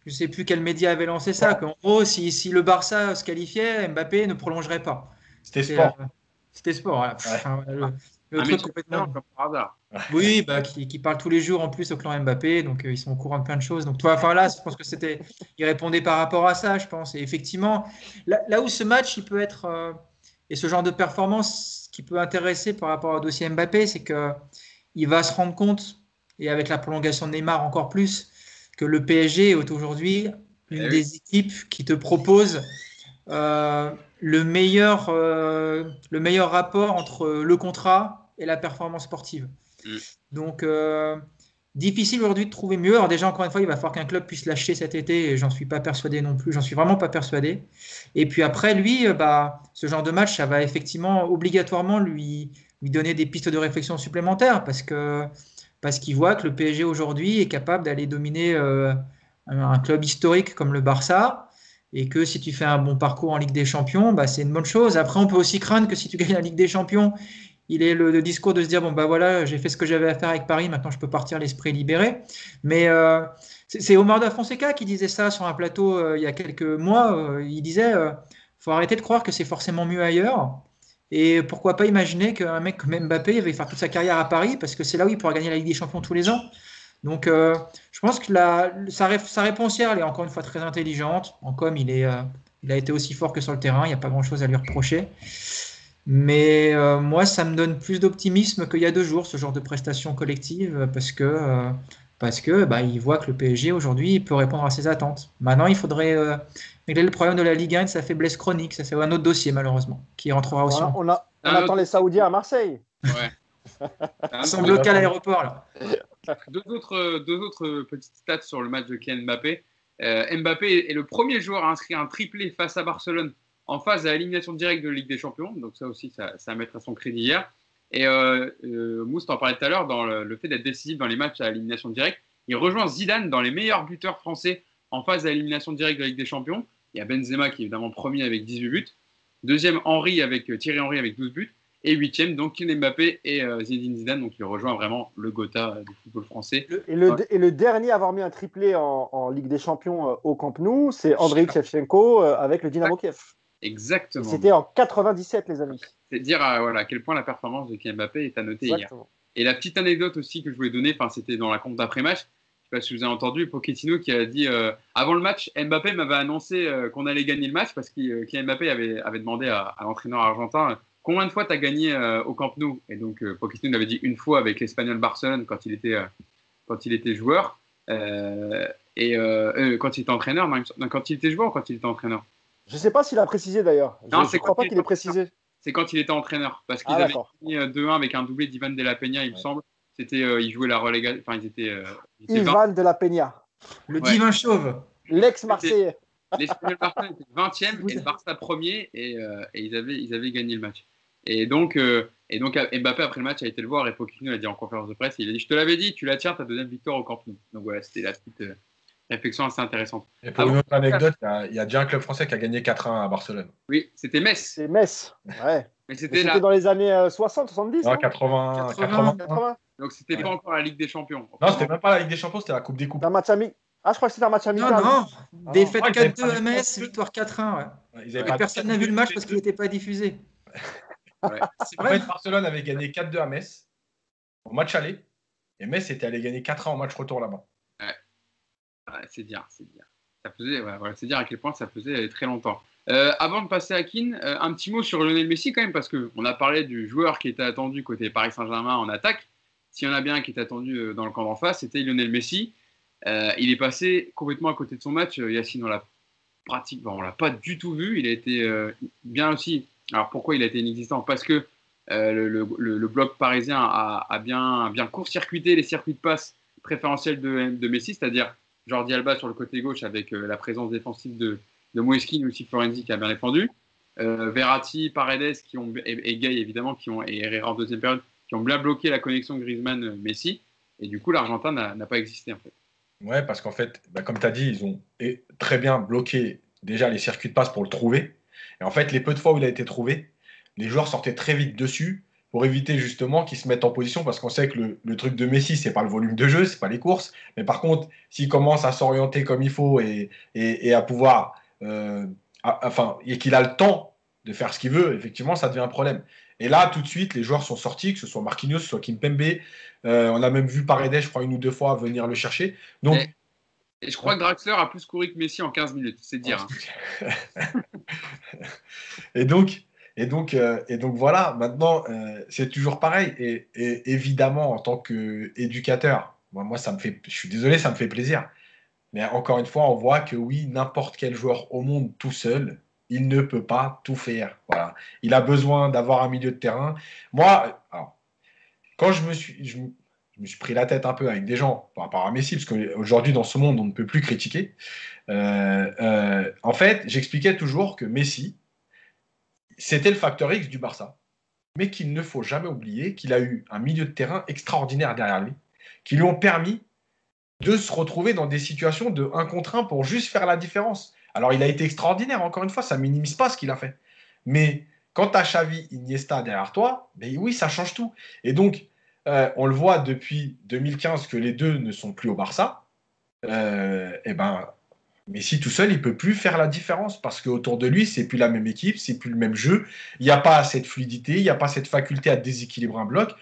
ne sais plus quel média avait lancé ça, qu'en gros, si le Barça se qualifiait, Mbappé ne prolongerait pas. C'était sport. C'était sport. Voilà. Ouais. Le truc complètement. Comme par hasard. Oui, qui parle tous les jours en plus au clan Mbappé, donc ils sont au courant de plein de choses. Donc toi, enfin là, je pense que il répondait par rapport à ça, je pense. Et effectivement, là où ce match, il peut être et ce genre de performance qui peut intéresser par rapport au dossier Mbappé, c'est que il va se rendre compte, et avec la prolongation de Neymar encore plus, que le PSG est aujourd'hui une des équipes qui te propose le meilleur rapport entre le contrat et la performance sportive. Donc, difficile aujourd'hui de trouver mieux. Alors déjà, encore une fois, il va falloir qu'un club puisse lâcher cet été, et j'en suis pas persuadé non plus. J'en suis vraiment pas persuadé. Et puis après, lui, ce genre de match, ça va effectivement obligatoirement lui donner des pistes de réflexion supplémentaires parce qu'il voit que le PSG aujourd'hui est capable d'aller dominer un club historique comme le Barça. Et que si tu fais un bon parcours en Ligue des Champions, c'est une bonne chose. Après, on peut aussi craindre que si tu gagnes la Ligue des Champions, il ait le discours de se dire, bon, voilà, j'ai fait ce que j'avais à faire avec Paris, maintenant je peux partir l'esprit libéré. Mais c'est Omar Da Fonseca qui disait ça sur un plateau il y a quelques mois. Il disait, faut arrêter de croire que c'est forcément mieux ailleurs. Et pourquoi pas imaginer qu'un mec comme Mbappé il va faire toute sa carrière à Paris, parce que c'est là où il pourra gagner la Ligue des Champions tous les ans. Donc, je pense que sa réponse hier, elle est encore une fois très intelligente. En com, il a été aussi fort que sur le terrain. Il n'y a pas grand-chose à lui reprocher. Mais moi, ça me donne plus d'optimisme qu'il y a 2 jours, ce genre de prestation collective, parce que il voit que le PSG aujourd'hui peut répondre à ses attentes. Maintenant, il faudrait régler le problème de la Ligue 1 de sa faiblesse chronique. Ça, c'est un autre dossier, malheureusement, qui rentrera aussi. On attend les Saoudiens à Marseille. Ouais. Ils sont bloqués à l'aéroport, là. Deux autres petites stats sur le match de Kylian Mbappé. Mbappé est le premier joueur à inscrire un triplé face à Barcelone en phase à élimination directe de la Ligue des Champions. Donc ça aussi, ça à mettre à son crédit hier. Et Mousse t'en parlait tout à l'heure, dans le fait d'être décisif dans les matchs à élimination directe. Il rejoint Zidane dans les meilleurs buteurs français en phase à élimination directe de la Ligue des Champions. Il y a Benzema qui est évidemment premier avec 18 buts. Deuxième, Thierry Henry avec 12 buts. Et 8e, donc Kylian Mbappé et Zinedine Zidane. Donc il rejoint vraiment le Gotha du football français. Et le dernier à avoir mis un triplé en Ligue des Champions au Camp Nou, c'est Andriy Shevchenko avec le Dynamo Kiev. Exactement. C'était en 97, les amis. C'est dire à quel point la performance de Kylian Mbappé est à noter hier. Et la petite anecdote aussi que je voulais donner, c'était dans la compte d'après-match. Je ne sais pas si vous avez entendu Pochettino qui a dit avant le match, Mbappé m'avait annoncé qu'on allait gagner le match parce que Kylian Mbappé avait demandé à l'entraîneur argentin combien de fois tu as gagné au Camp Nou. Et donc Pochettino l'avait dit une fois avec l'Espagnol Barcelone quand il était joueur et quand il était entraîneur. Non, quand il était joueur ou quand il était entraîneur. Je ne sais pas s'il a précisé d'ailleurs. Non, je ne crois pas qu'il ait précisé. C'est quand il était entraîneur parce qu'ils avaient gagné 2-1 avec un doublé d'Ivan de la Peña, il me semble. Il jouait la relégation. Enfin, ils étaient Ivan de la Peña. Le divin chauve. L'ex-Marseillais. L'Espagnol Barcelone était 20e et le Barça premier et ils avaient gagné le match. Et donc Mbappé après le match a été le voir et Pochettino l'a dit en conférence de presse. Il a dit je te l'avais dit, tu la tiens ta deuxième victoire au Camp Nou. Donc voilà, c'était la petite réflexion assez intéressante. Et pour une autre anecdote, il y a déjà un club français qui a gagné 4-1 à Barcelone. Oui, c'était Metz. C'est Metz, ouais. Mais c'était dans les années 60, 70 non, 80. Donc c'était pas encore la Ligue des Champions. Non, c'était même pas la Ligue des Champions, c'était la Coupe des Coupes. Un match amical. Ah, je crois que c'était un match Non, amical. non. Ah, Défaite ils avaient 4-2 perdu à Metz, 4-2. victoire 4-1. Ouais. Ils avaient Ouais, perdu personne n'a 4-2 vu le match tous les parce qu'il deux. n'était pas diffusé. Ouais. C'est En vrai. fait, Barcelone avait gagné 4-2 à Metz au match aller. Et Metz était allé gagner 4-1 au match retour là-bas. Ouais, c'est dire, c'est dire. Ça faisait, ouais, voilà, c'est dire à quel point ça faisait très longtemps. Avant de passer à Keane, un petit mot sur Lionel Messi quand même, parce qu'on a parlé du joueur qui était attendu côté Paris Saint-Germain en attaque. S'il y en a bien un qui était attendu dans le camp d'en face, c'était Lionel Messi. Il est passé complètement à côté de son match. Yacine, on l'a pas du tout vu. Il a été bien aussi. Alors pourquoi il a été inexistant? Parce que le bloc parisien a bien court-circuité les circuits de passe préférentiels de Messi, c'est-à-dire Jordi Alba sur le côté gauche avec la présence défensive de Moeskin, aussi Florenzi qui a bien défendu. Verratti, Paredes et Gay évidemment et Herrera en deuxième période qui ont bien bloqué la connexion Griezmann-Messi. Et du coup, l'Argentin n'a pas existé en fait. Ouais, parce qu'en fait, comme tu as dit, ils ont très bien bloqué déjà les circuits de passe pour le trouver. Et en fait, les peu de fois où il a été trouvé, les joueurs sortaient très vite dessus pour éviter justement qu'ils se mettent en position parce qu'on sait que le truc de Messi, c'est pas le volume de jeu, c'est pas les courses. Mais par contre, s'il commence à s'orienter comme il faut et à pouvoir, et qu'il a le temps de faire ce qu'il veut, effectivement, ça devient un problème. Et là, tout de suite, les joueurs sont sortis, que ce soit Marquinhos, que ce soit Kimpembe. On a même vu Paredes, je crois, une ou deux fois venir le chercher. Donc, Et je crois que Draxler a plus couru que Messi en 15 minutes, c'est dire. et donc, et donc voilà, maintenant, c'est toujours pareil. Et évidemment, en tant qu'éducateur, moi, je suis désolé, ça me fait plaisir. Mais encore une fois, on voit que oui, n'importe quel joueur au monde tout seul, il ne peut pas tout faire. Voilà. Il a besoin d'avoir un milieu de terrain. Moi, alors, quand je me suis pris la tête un peu avec des gens par rapport à Messi, parce qu'aujourd'hui, dans ce monde, on ne peut plus critiquer. En fait, j'expliquais toujours que Messi, c'était le facteur X du Barça, mais qu'il ne faut jamais oublier qu'il a eu un milieu de terrain extraordinaire derrière lui, qui lui ont permis de se retrouver dans des situations de 1 contre 1 pour juste faire la différence. Alors, il a été extraordinaire, encore une fois, ça ne minimise pas ce qu'il a fait. Mais quand tu as Xavi, Iniesta derrière toi, ben oui, ça change tout. Et donc, on le voit depuis 2015 que les deux ne sont plus au Barça. Et ben, Messi tout seul, il peut plus faire la différence parce qu'autour de lui, c'est plus la même équipe, c'est plus le même jeu. Il n'y a pas cette fluidité, il n'y a pas cette faculté à déséquilibrer un bloc.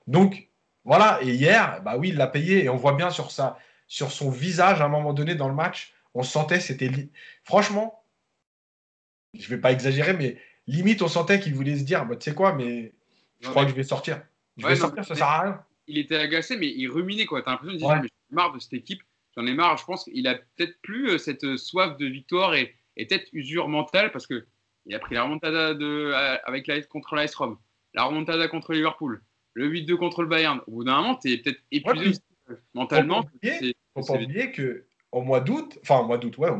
Donc, voilà. Et hier, bah oui, il l'a payé. Et on voit bien sur son visage, à un moment donné dans le match, on sentait, franchement, je ne vais pas exagérer, mais limite, on sentait qu'il voulait se dire, bah, tu sais quoi, mais je Non, crois mais, que je vais sortir. Je vais ouais, non, sortir, ça mais sert à rien. il était agacé, mais il ruminait quoi. T'as l'impression de dire, Ouais. mais j'en ai marre de cette équipe, j'en ai marre. Je pense qu'il a peut-être plus cette soif de victoire et peut-être usure mentale parce que il a pris la remontada contre l'AS Rome, la remontada contre Liverpool, le 8-2 contre le Bayern. Au bout d'un moment, t'es peut-être Ouais, épuisé puis, aussi, mentalement. faut pas oublier que au mois d'août, enfin au mois d'août, Ouais.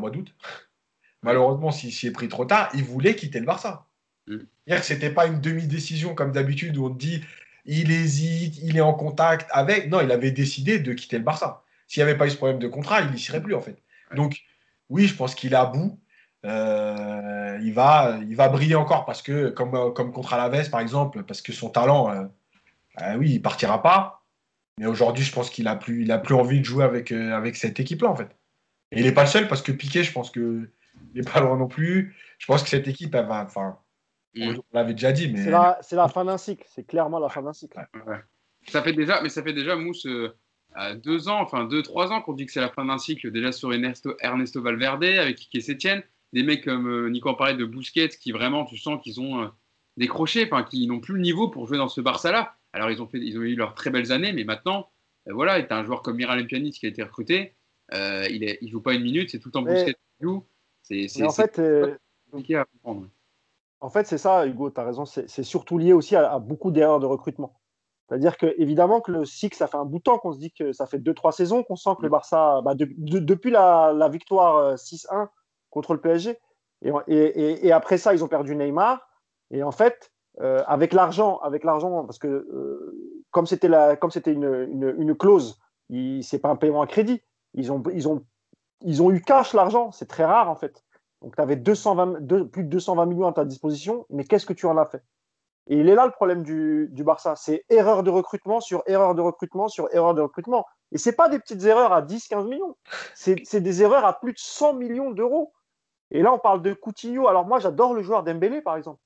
malheureusement, s'il s'y est pris trop tard, il voulait quitter le Barça. Mm. C'est-à-dire que c'était pas une demi-décision comme d'habitude où on te dit il hésite, il est en contact avec. Non, il avait décidé de quitter le Barça. S'il n'y avait pas eu ce problème de contrat, il n'y serait plus en fait. Ouais. Donc oui, je pense qu'il est à bout. Il va briller encore parce que, comme contre Alaves par exemple, parce que son talent, oui, il partira pas. Mais aujourd'hui, je pense qu'il a plus envie de jouer avec cette équipe-là en fait. Et il n'est pas le seul parce que Piqué, je pense qu'il n'est pas loin non plus. Je pense que cette équipe, elle va. Enfin, on Mm. l'avait déjà dit, mais C'est la fin d'un cycle. C'est clairement la fin d'un cycle. Ouais. Ça fait déjà, Mousse, à 2 ans, enfin 2-3 ans qu'on dit que c'est la fin d'un cycle, déjà sur Ernesto Valverde, avec Quique Sétienne, des mecs comme Nico en parlait de Busquets, qui vraiment, tu sens qu'ils ont décroché, enfin, qui n'ont plus le niveau pour jouer dans ce Barça-là. Alors, ils ont eu leurs très belles années, mais maintenant, voilà, tu as un joueur comme Miralem Pjanic qui a été recruté, il joue pas une minute, c'est tout le temps Busquets qui joue. Mais en C'est fait, compliqué à comprendre. c'est ça, Hugo, tu as raison. C'est surtout lié aussi à beaucoup d'erreurs de recrutement. C'est-à-dire que, évidemment, que le cycle, ça fait un bout de temps qu'on se dit que ça fait 2-3 saisons qu'on sent que le Barça, depuis la victoire 6-1 contre le PSG, et après ça, ils ont perdu Neymar. Et en fait, avec l'argent, parce que comme c'était une clause, c'est pas un paiement à crédit. Ils ont eu cash l'argent. C'est très rare, en fait. Donc, tu avais plus de 220 millions à ta disposition, mais qu'est-ce que tu en as fait? Et il est là le problème du Barça. C'est erreur de recrutement sur erreur de recrutement sur erreur de recrutement. Et ce n'est pas des petites erreurs à 10-15 millions. C'est des erreurs à plus de 100 millions d'euros. Et là, on parle de Coutinho. Alors moi, j'adore le joueur Dembélé, par exemple.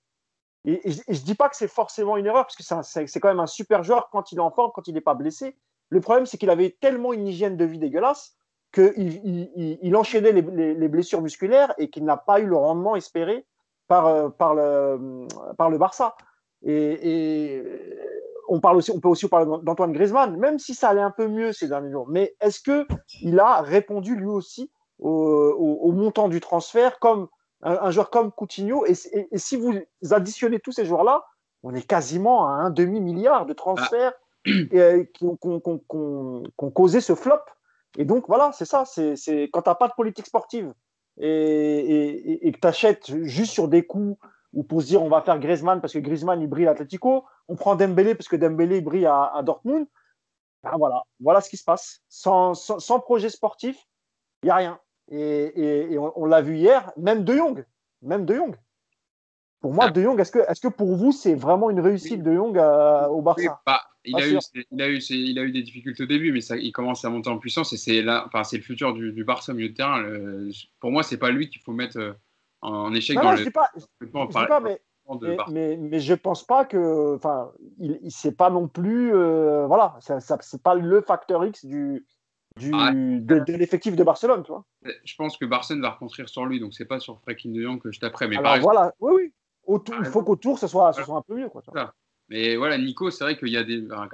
Et je ne dis pas que c'est forcément une erreur, parce que c'est quand même un super joueur quand il est en forme, quand il n'est pas blessé. Le problème, c'est qu'il avait tellement une hygiène de vie dégueulasse qu'il enchaînait les blessures musculaires et qu'il n'a pas eu le rendement espéré par le Barça. Et on peut aussi parler d'Antoine Griezmann, même si ça allait un peu mieux ces derniers jours. Mais est-ce qu'il a répondu lui aussi au montant du transfert comme un joueur comme Coutinho, et si vous additionnez tous ces joueurs-là, on est quasiment à un demi-milliard de transferts qui ont causé ce flop. Et donc voilà, c'est ça. C'est quand tu n'as pas de politique sportive et que tu achètes juste sur des coups ou pour se dire on va faire Griezmann parce que Griezmann il brille à Atlético, on prend Dembélé parce que Dembélé il brille à Dortmund. Ben voilà ce qui se passe. Sans projet sportif, il n'y a rien. Et on l'a vu hier, même De Jong. Pour moi, De Jong, est-ce que pour vous, c'est vraiment une réussite De Jong au Barça? Oui, il a eu des difficultés au début, mais il commence à monter en puissance et c'est le futur du Barça au milieu de terrain. Pour moi, c'est pas lui qu'il faut mettre en échec dans le. Je dis pas, mais je pense pas que, c'est pas non plus, voilà, c'est pas le facteur X de l'effectif de Barcelone, tu vois. Je pense que Barcelone va reconstruire sur lui, donc c'est pas sur Frenkie de Jong que je taperai. Mais alors voilà, oui. Il faut qu'autour ce soit un peu mieux, quoi. Mais voilà, Nico, c'est vrai qu'il y a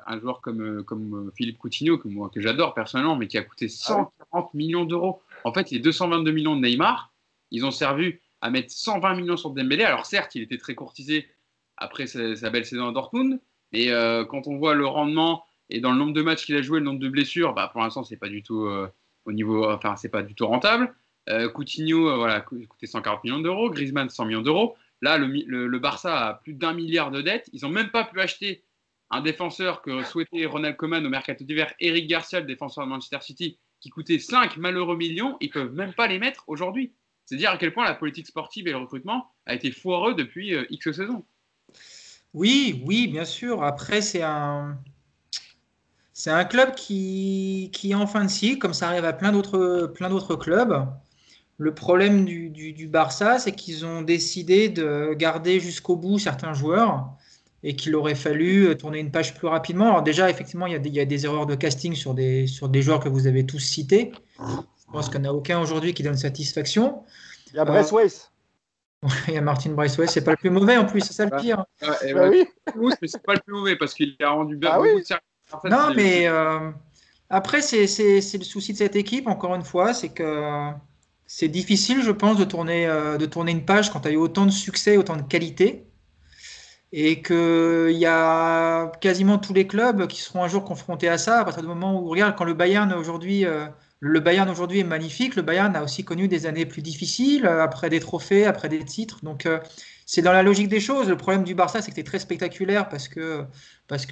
un joueur comme Philippe Coutinho, que j'adore personnellement, mais qui a coûté 140 millions d'euros. En fait, les 222 millions de Neymar, ils ont servi à mettre 120 millions sur Dembélé. Alors certes, il était très courtisé après sa belle saison à Dortmund, mais quand on voit le rendement et dans le nombre de matchs qu'il a joué, le nombre de blessures, pour l'instant, c'est pas du tout c'est pas du tout rentable. Coutinho, coûté 140 millions d'euros, Griezmann 100 millions d'euros. Là, le Barça a plus d'1 milliard de dettes. Ils n'ont même pas pu acheter un défenseur que souhaitait Ronald Koeman au mercato d'hiver, Eric Garcia, le défenseur de Manchester City, qui coûtait 5 malheureux millions. Ils ne peuvent même pas les mettre aujourd'hui. C'est dire à quel point la politique sportive et le recrutement a été foireux depuis X saisons. Oui, bien sûr. Après, c'est un club qui est en fin de cycle, comme ça arrive à plein d'autres clubs. Le problème du Barça, c'est qu'ils ont décidé de garder jusqu'au bout certains joueurs et qu'il aurait fallu tourner une page plus rapidement. Alors déjà, effectivement, il y a des erreurs de casting sur des joueurs que vous avez tous cités. Je pense qu'il n'y en a aucun aujourd'hui qui donne satisfaction. Il y a Braithwaite. Il y a Martin Braithwaite, c'est pas le plus mauvais en plus, c'est ça le pire. Oui, mais c'est pas le plus mauvais parce qu'il a rendu bien beaucoup de services. En fait, non, mais après, c'est le souci de cette équipe, encore une fois, c'est que c'est difficile, je pense, de tourner une page quand tu as eu autant de succès, autant de qualité, et qu'il y a quasiment tous les clubs qui seront un jour confrontés à ça, à partir du moment où, regarde, quand le Bayern aujourd'hui est magnifique, le Bayern a aussi connu des années plus difficiles, après des trophées, après des titres, donc c'est dans la logique des choses. Le problème du Barça, c'est que c'est très spectaculaire parce que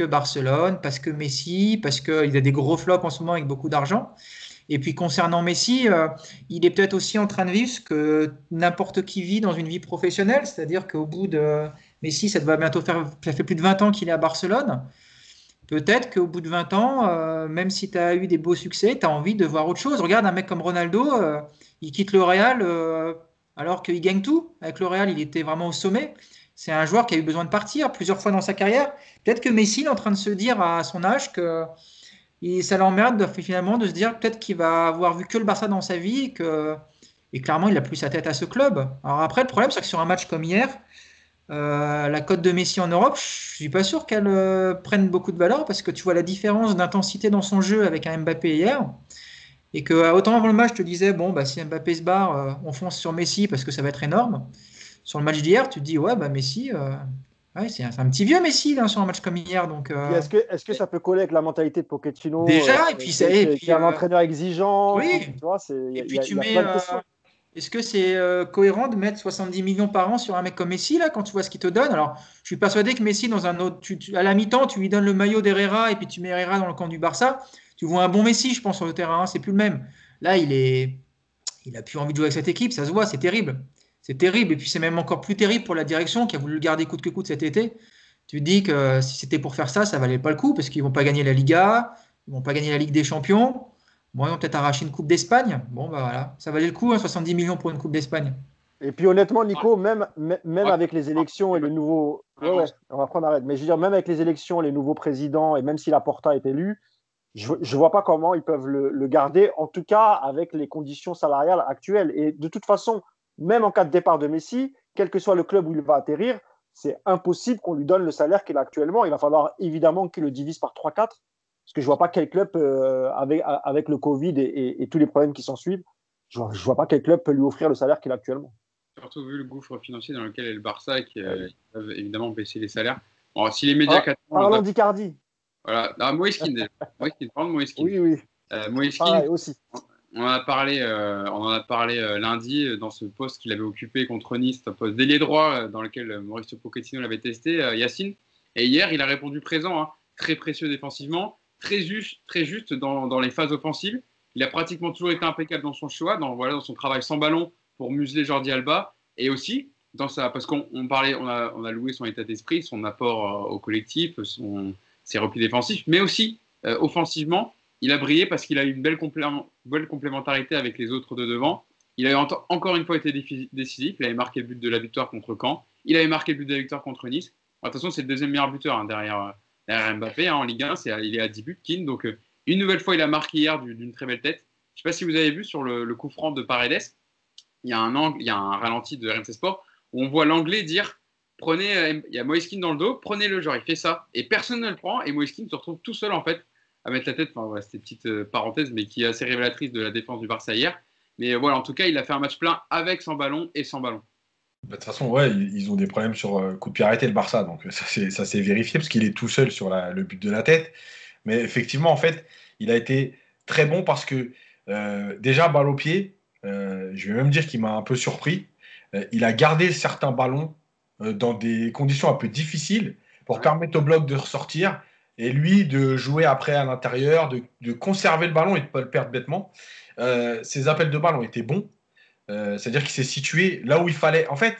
Barcelone, parce que Messi, parce qu'il y a des gros flops en ce moment avec beaucoup d'argent. Et puis concernant Messi, il est peut-être aussi en train de vivre ce que n'importe qui vit dans une vie professionnelle, c'est-à-dire qu'au bout de Messi, ça fait plus de 20 ans qu'il est à Barcelone. Peut-être qu'au bout de 20 ans, même si tu as eu des beaux succès, tu as envie de voir autre chose. Regarde un mec comme Ronaldo, il quitte le Real alors qu'il gagne tout. Avec le Real, il était vraiment au sommet. C'est un joueur qui a eu besoin de partir plusieurs fois dans sa carrière. Peut-être que Messi est en train de se dire à son âge que ça l'emmerde finalement de se dire peut-être qu'il va avoir vu que le Barça dans sa vie et clairement il n'a plus sa tête à ce club. Alors après le problème c'est que sur un match comme hier, la cote de Messi en Europe, je suis pas sûr qu'elle prenne beaucoup de valeur parce que tu vois la différence d'intensité dans son jeu avec un Mbappé hier et que autant avant le match je te disais si Mbappé se barre, on fonce sur Messi parce que ça va être énorme. Sur le match d'hier tu te dis Messi c'est un petit vieux Messi là, sur un match comme hier. Donc, est-ce que ça peut coller avec la mentalité de Pochettino déjà, et puis c'est un entraîneur exigeant. Oui. Tu vois, et puis tu mets. Est-ce que c'est cohérent de mettre 70 millions par an sur un mec comme Messi là quand tu vois ce qu'il te donne? Alors, je suis persuadé que Messi dans un autre, à la mi-temps, tu lui donnes le maillot d'Herrera et puis tu mets Herrera dans le camp du Barça. Tu vois un bon Messi, je pense, sur le terrain. C'est plus le même. Là, il a plus envie de jouer avec cette équipe. Ça se voit, c'est terrible. C'est terrible. Et puis, c'est même encore plus terrible pour la direction qui a voulu le garder coûte que coûte cet été. Tu te dis que si c'était pour faire ça, ça valait pas le coup parce qu'ils vont pas gagner la Liga, ils vont pas gagner la Ligue des Champions. Bon, ils vont peut-être arracher une Coupe d'Espagne. Bon, bah voilà, ça valait le coup, 70 millions pour une Coupe d'Espagne. Et puis honnêtement, Nico, même avec les élections et les nouveaux. Ouais, on va prendre arrête. Mais je veux dire, même avec les élections, les nouveaux présidents, et même si Laporta est élu, je ne vois pas comment ils peuvent le garder, en tout cas avec les conditions salariales actuelles. Et de toute façon, même en cas de départ de Messi, quel que soit le club où il va atterrir, c'est impossible qu'on lui donne le salaire qu'il a actuellement. Il va falloir évidemment qu'il le divise par 3-4, parce que je ne vois pas quel club, avec le Covid et tous les problèmes qui s'en suivent, je ne vois pas quel club peut lui offrir le salaire qu'il a actuellement. Surtout vu le gouffre financier dans lequel est le Barça, qui peuvent évidemment baisser les salaires. Bon, si les médias... Parlons d'Icardi. Voilà. Moïskine, déjà. Parlons de Moïskine. Oui. Moïskine, aussi. On en a parlé lundi dans ce poste qu'il avait occupé contre Nice, un poste d'ailier droit dans lequel Mauricio Pochettino l'avait testé, Yacine. Et hier, il a répondu présent, hein, très précieux défensivement, très juste dans les phases offensives. Il a pratiquement toujours été impeccable dans son choix, dans son travail sans ballon pour museler Jordi Alba, et aussi parce qu'on a loué son état d'esprit, son apport au collectif, ses replis défensifs, mais aussi offensivement, il a brillé parce qu'il a eu une belle complémentarité avec les autres de devant. Il a encore une fois été décisif. Il avait marqué le but de la victoire contre Caen. Il avait marqué le but de la victoire contre Nice. De toute façon, c'est le deuxième meilleur buteur derrière Mbappé en Ligue 1. Il est à 10 buts, Keane. Donc, une nouvelle fois, il a marqué hier d'une très belle tête. Je ne sais pas si vous avez vu sur le coup franc de Paredes. Il y a un ralenti de RMC Sport où on voit l'anglais dire il y a Moïskine dans le dos, prenez-le, genre il fait ça. Et personne ne le prend. Et Moïskine se retrouve tout seul en fait à mettre la tête. Enfin, voilà, c'était une petite parenthèse, mais qui est assez révélatrice de la défense du Barça hier. Mais voilà, en tout cas, il a fait un match plein avec son ballon et sans ballon. De toute façon, ouais, ils ont des problèmes sur coup de pied arrêté, le Barça. Donc ça s'est vérifié parce qu'il est tout seul sur le but de la tête. Mais effectivement, en fait, il a été très bon parce que déjà, balle au pied, je vais même dire qu'il m'a un peu surpris. Il a gardé certains ballons dans des conditions un peu difficiles pour permettre au bloc de ressortir et lui de jouer après à l'intérieur, de conserver le ballon et de ne pas le perdre bêtement. Ses appels de balle ont été bons. C'est-à-dire qu'il s'est situé là où il fallait. En fait,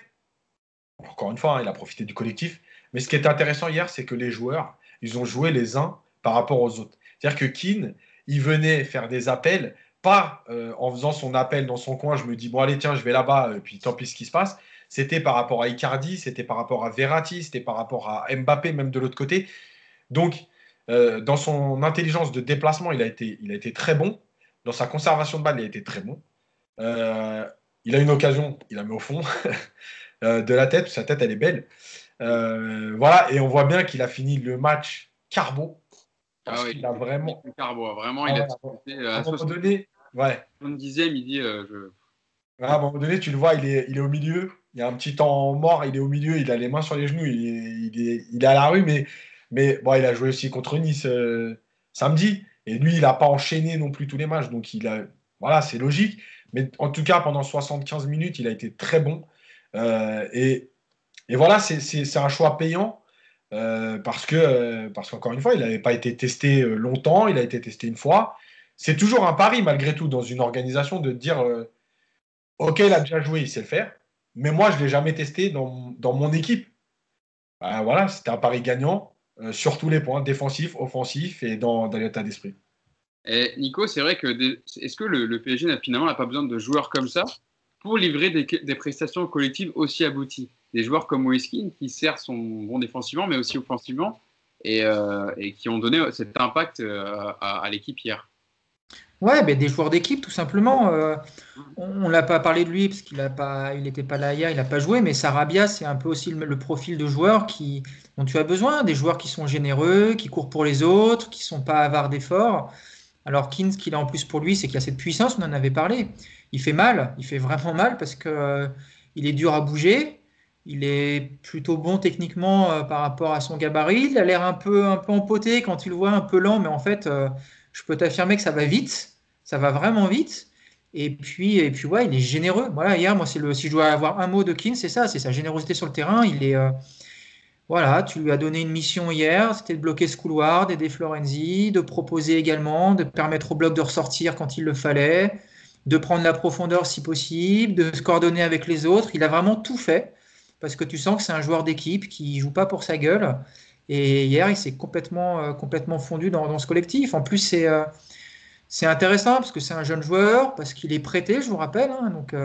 encore une fois, hein, il a profité du collectif. Mais ce qui est intéressant hier, c'est que les joueurs, ils ont joué les uns par rapport aux autres. C'est-à-dire que Keane, il venait faire des appels, pas en faisant son appel dans son coin, je me dis, bon allez, tiens, je vais là-bas, et puis tant pis ce qui se passe. C'était par rapport à Icardi, c'était par rapport à Verratti, c'était par rapport à Mbappé, même de l'autre côté. Donc, dans son intelligence de déplacement, il a été très bon. Dans sa conservation de balle, il a été très bon. Il a une occasion, il la met au fond de la tête, sa tête elle est belle. Voilà, et on voit bien qu'il a fini le match carbo. Parce qu'il a vraiment. Carbo, vraiment, il a à un moment donné, ouais. 70e, il dit. À un moment donné, tu le vois, il est au milieu. Il y a un petit temps mort, il est au milieu, il a les mains sur les genoux, il est à la rue, mais bon, il a joué aussi contre Nice samedi. Et lui, il n'a pas enchaîné non plus tous les matchs. Donc, voilà, c'est logique. Mais en tout cas, pendant 75 minutes, il a été très bon. Et voilà, c'est un choix payant parce qu'encore une fois, il n'avait pas été testé longtemps. Il a été testé une fois. C'est toujours un pari, malgré tout, dans une organisation, de dire OK, il a déjà joué, il sait le faire. Mais moi, je ne l'ai jamais testé dans mon équipe. Voilà, c'était un pari gagnant sur tous les points, défensif, offensif et dans l'état d'esprit. Et Nico, c'est vrai que est-ce que le PSG n'a pas besoin de joueurs comme ça pour livrer des prestations collectives aussi abouties? Des joueurs comme Moïskine qui certes sont bons défensivement mais aussi offensivement et qui ont donné cet impact à l'équipe hier. Ouais, ben des joueurs d'équipe tout simplement. On l'a pas parlé de lui parce qu'il n'était pas là hier, il n'a pas joué. Mais Sarabia, c'est un peu aussi le profil de joueur dont tu as besoin, des joueurs qui sont généreux, qui courent pour les autres, qui sont pas avares d'efforts. Alors Keane, ce qu'il a en plus pour lui, c'est qu'il y a cette puissance. On en avait parlé. Il fait mal, il fait vraiment mal parce que il est dur à bouger. Il est plutôt bon techniquement par rapport à son gabarit. Il a l'air un peu empoté quand tu le vois, un peu lent, mais en fait. Je peux t'affirmer que ça va vite, ça va vraiment vite. Et puis ouais, il est généreux. Voilà, hier, moi, si je dois avoir un mot de Keane, c'est ça, c'est sa générosité sur le terrain. Voilà, tu lui as donné une mission hier, c'était de bloquer ce couloir d'aider Florenzi, de proposer également, de permettre au bloc de ressortir quand il le fallait, de prendre la profondeur si possible, de se coordonner avec les autres. Il a vraiment tout fait. parce que tu sens que c'est un joueur d'équipe qui joue pas pour sa gueule. Et hier, il s'est complètement fondu dans ce collectif. En plus, c'est intéressant parce que c'est un jeune joueur, parce qu'il est prêté, je vous rappelle. Hein. Donc,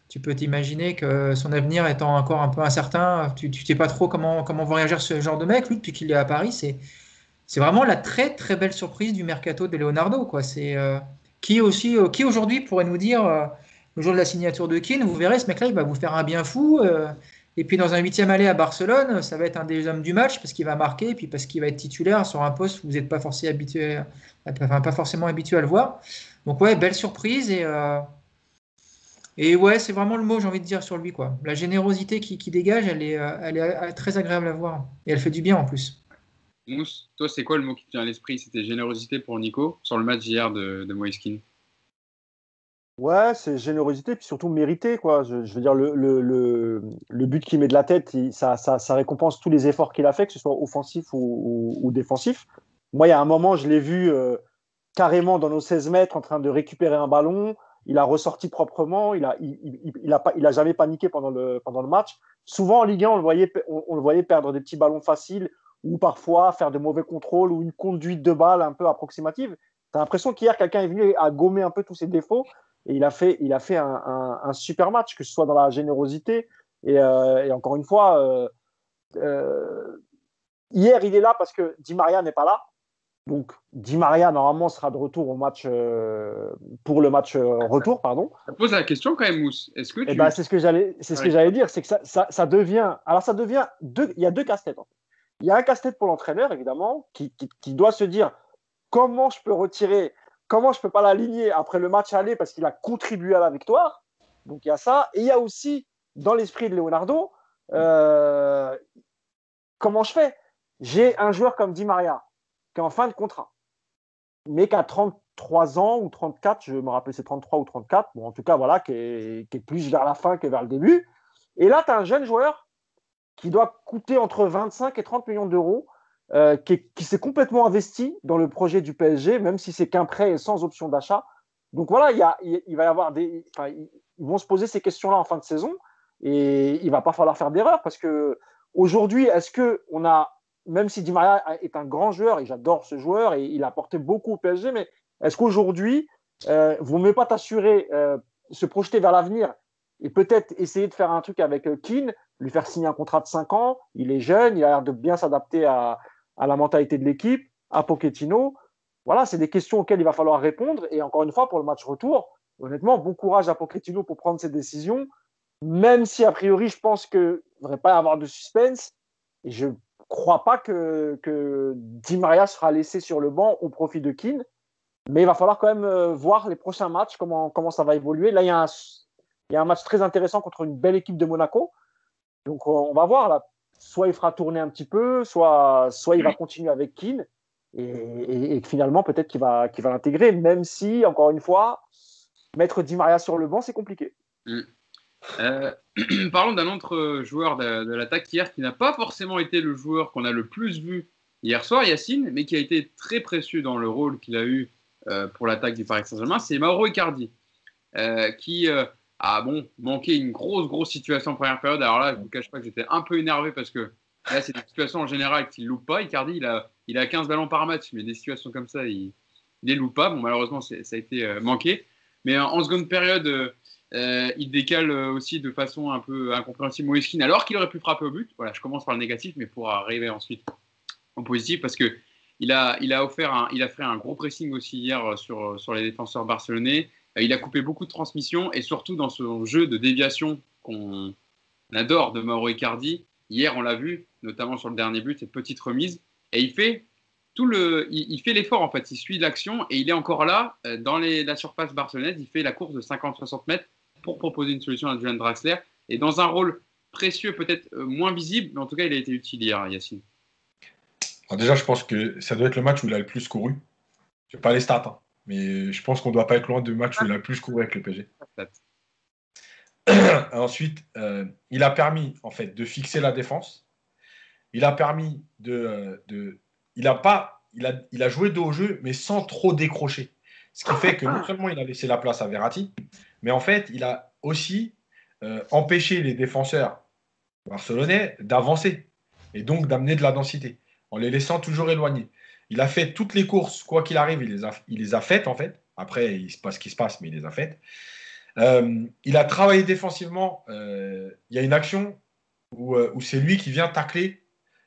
tu peux t'imaginer que son avenir étant encore un peu incertain, tu ne sais pas trop comment va réagir ce genre de mec. Lui, depuis qu'il est à Paris, c'est vraiment la très très belle surprise du mercato de Leonardo, quoi. C'est qui aujourd'hui pourrait nous dire le jour de la signature de Keane, vous verrez, ce mec-là, il va vous faire un bien fou. Et puis dans un 8e aller à Barcelone, ça va être un des hommes du match parce qu'il va marquer, et puis parce qu'il va être titulaire sur un poste où vous n'êtes pas forcément habitué à le voir. Donc ouais, belle surprise et ouais, c'est vraiment le mot, j'ai envie de dire sur lui, quoi. La générosité qui dégage, elle est très agréable à voir et elle fait du bien en plus. Mousse, toi, c'est quoi le mot qui te vient à l'esprit? C'était générosité pour Nico sur le match d'hier de Moise Kean. Ouais, c'est générosité, puis surtout mérité, quoi. Je veux dire, le but qu'il met de la tête, ça récompense tous les efforts qu'il a fait, que ce soit offensif ou défensif. Moi, il y a un moment, je l'ai vu carrément dans nos 16 mètres en train de récupérer un ballon. Il a ressorti proprement. Il a jamais paniqué pendant le match. Souvent en Ligue 1, on le voyait perdre des petits ballons faciles ou parfois faire de mauvais contrôles ou une conduite de balle un peu approximative. Tu as l'impression qu'hier, quelqu'un est venu à gommer un peu tous ses défauts et il a fait un super match, que ce soit dans la générosité. Et encore une fois, hier, il est là parce que Di Maria n'est pas là. Donc, Di Maria, normalement, sera de retour pour le match retour, pardon. Ça pose la question quand même, Mousse. Est-ce que Et ben, c'est ce que j'allais dire, c'est que ça devient. Alors, il y a deux casse-têtes. En fait. Il y a un casse-tête pour l'entraîneur, évidemment, qui doit se dire comment je peux pas l'aligner après le match aller parce qu'il a contribué à la victoire. Donc, il y a ça. Et il y a aussi, dans l'esprit de Leonardo, comment je fais? J'ai un joueur comme Di Maria qui est en fin de contrat, mais qui a 33 ans ou 34, je me rappelle c'est 33 ou 34, bon, en tout cas, voilà, qui est plus vers la fin que vers le début. Et là, tu as un jeune joueur qui doit coûter entre 25 et 30 millions d'euros, qui s'est complètement investi dans le projet du PSG, même si c'est qu'un prêt et sans option d'achat. Donc voilà, il va y avoir ils vont se poser ces questions-là en fin de saison, et il ne va pas falloir faire d'erreur, parce que aujourd'hui, est-ce qu'on a, même si Di Maria est un grand joueur, et j'adore ce joueur, et il a apporté beaucoup au PSG, mais est-ce qu'aujourd'hui, vous ne pouvez pas t'assurer, se projeter vers l'avenir, et peut-être essayer de faire un truc avec Keane, lui faire signer un contrat de 5 ans, il est jeune, il a l'air de bien s'adapter à la mentalité de l'équipe, à Pochettino. Voilà, c'est des questions auxquelles il va falloir répondre, et encore une fois, pour le match retour, honnêtement, bon courage à Pochettino pour prendre ses décisions, même si a priori, je pense qu'il ne devrait pas y avoir de suspense, et je crois pas que Di Maria sera laissé sur le banc au profit de Keane, mais il va falloir quand même voir les prochains matchs, comment ça va évoluer. Là, il y a un match très intéressant contre une belle équipe de Monaco, donc on va voir là. Soit il fera tourner un petit peu, soit il va continuer avec Keane, et finalement peut-être qu'il va l'intégrer, même si, encore une fois, mettre Di Maria sur le banc, c'est compliqué. Parlons d'un autre joueur de l'attaque hier qui n'a pas forcément été le joueur qu'on a le plus vu hier soir, Yacine, mais qui a été très précieux dans le rôle qu'il a eu pour l'attaque du Paris Saint-Germain, c'est Mauro Icardi, qui a manqué une grosse situation en première période. Alors là, je ne vous cache pas que j'étais un peu énervé parce que là, c'est des situations en général qu'il ne loupe pas. Icardi, il a 15 ballons par match, mais des situations comme ça, il ne les loupe pas. Bon, malheureusement, ça a été manqué. Mais en seconde période, il décale aussi de façon un peu incompréhensible Moise Kean, alors qu'il aurait pu frapper au but. Voilà, je commence par le négatif, mais pour arriver ensuite en positif, parce que il a fait un gros pressing aussi hier sur les défenseurs barcelonais. Il a coupé beaucoup de transmissions, et surtout dans ce jeu de déviation qu'on adore de Mauro Icardi. Hier, on l'a vu, notamment sur le dernier but, cette petite remise, et il fait l'effort en fait. Il suit l'action et il est encore là dans la surface barcelonaise. Il fait la course de 50-60 mètres pour proposer une solution à Julian Draxler, et dans un rôle précieux, peut-être moins visible, mais en tout cas, il a été utile hier, Yacine. Alors déjà, je pense que ça doit être le match où il a le plus couru. Je n'ai pas les stats, hein, mais je pense qu'on ne doit pas être loin du match où il a le plus couru avec le PSG. Ensuite, il a permis en fait de fixer la défense. Il a permis il a joué dos au jeu, mais sans trop décrocher. Ce qui fait que non seulement il a laissé la place à Verratti, mais en fait, il a aussi empêché les défenseurs barcelonais d'avancer et donc d'amener de la densité en les laissant toujours éloignés. Il a fait toutes les courses, quoi qu'il arrive, il les a faites en fait. Après, il se passe ce qui se passe, mais il les a faites. Il a travaillé défensivement. Il y a une action où c'est lui qui vient tacler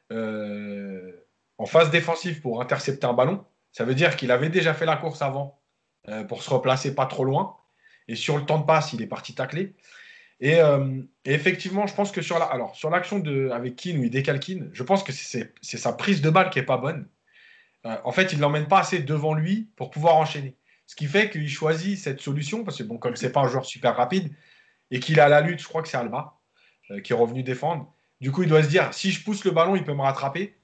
en phase défensive pour intercepter un ballon. Ça veut dire qu'il avait déjà fait la course avant pour se replacer pas trop loin. Et sur le temps de passe, il est parti tacler. Et effectivement, je pense que sur l'action avec Keane où il décale Keane, je pense que c'est sa prise de balle qui est pas bonne. En fait, il ne l'emmène pas assez devant lui pour pouvoir enchaîner. Ce qui fait qu'il choisit cette solution, parce que bon, comme c'est pas un joueur super rapide et qu'il est à la lutte, je crois que c'est Alba qui est revenu défendre. Du coup, il doit se dire, si je pousse le ballon, il peut me rattraper.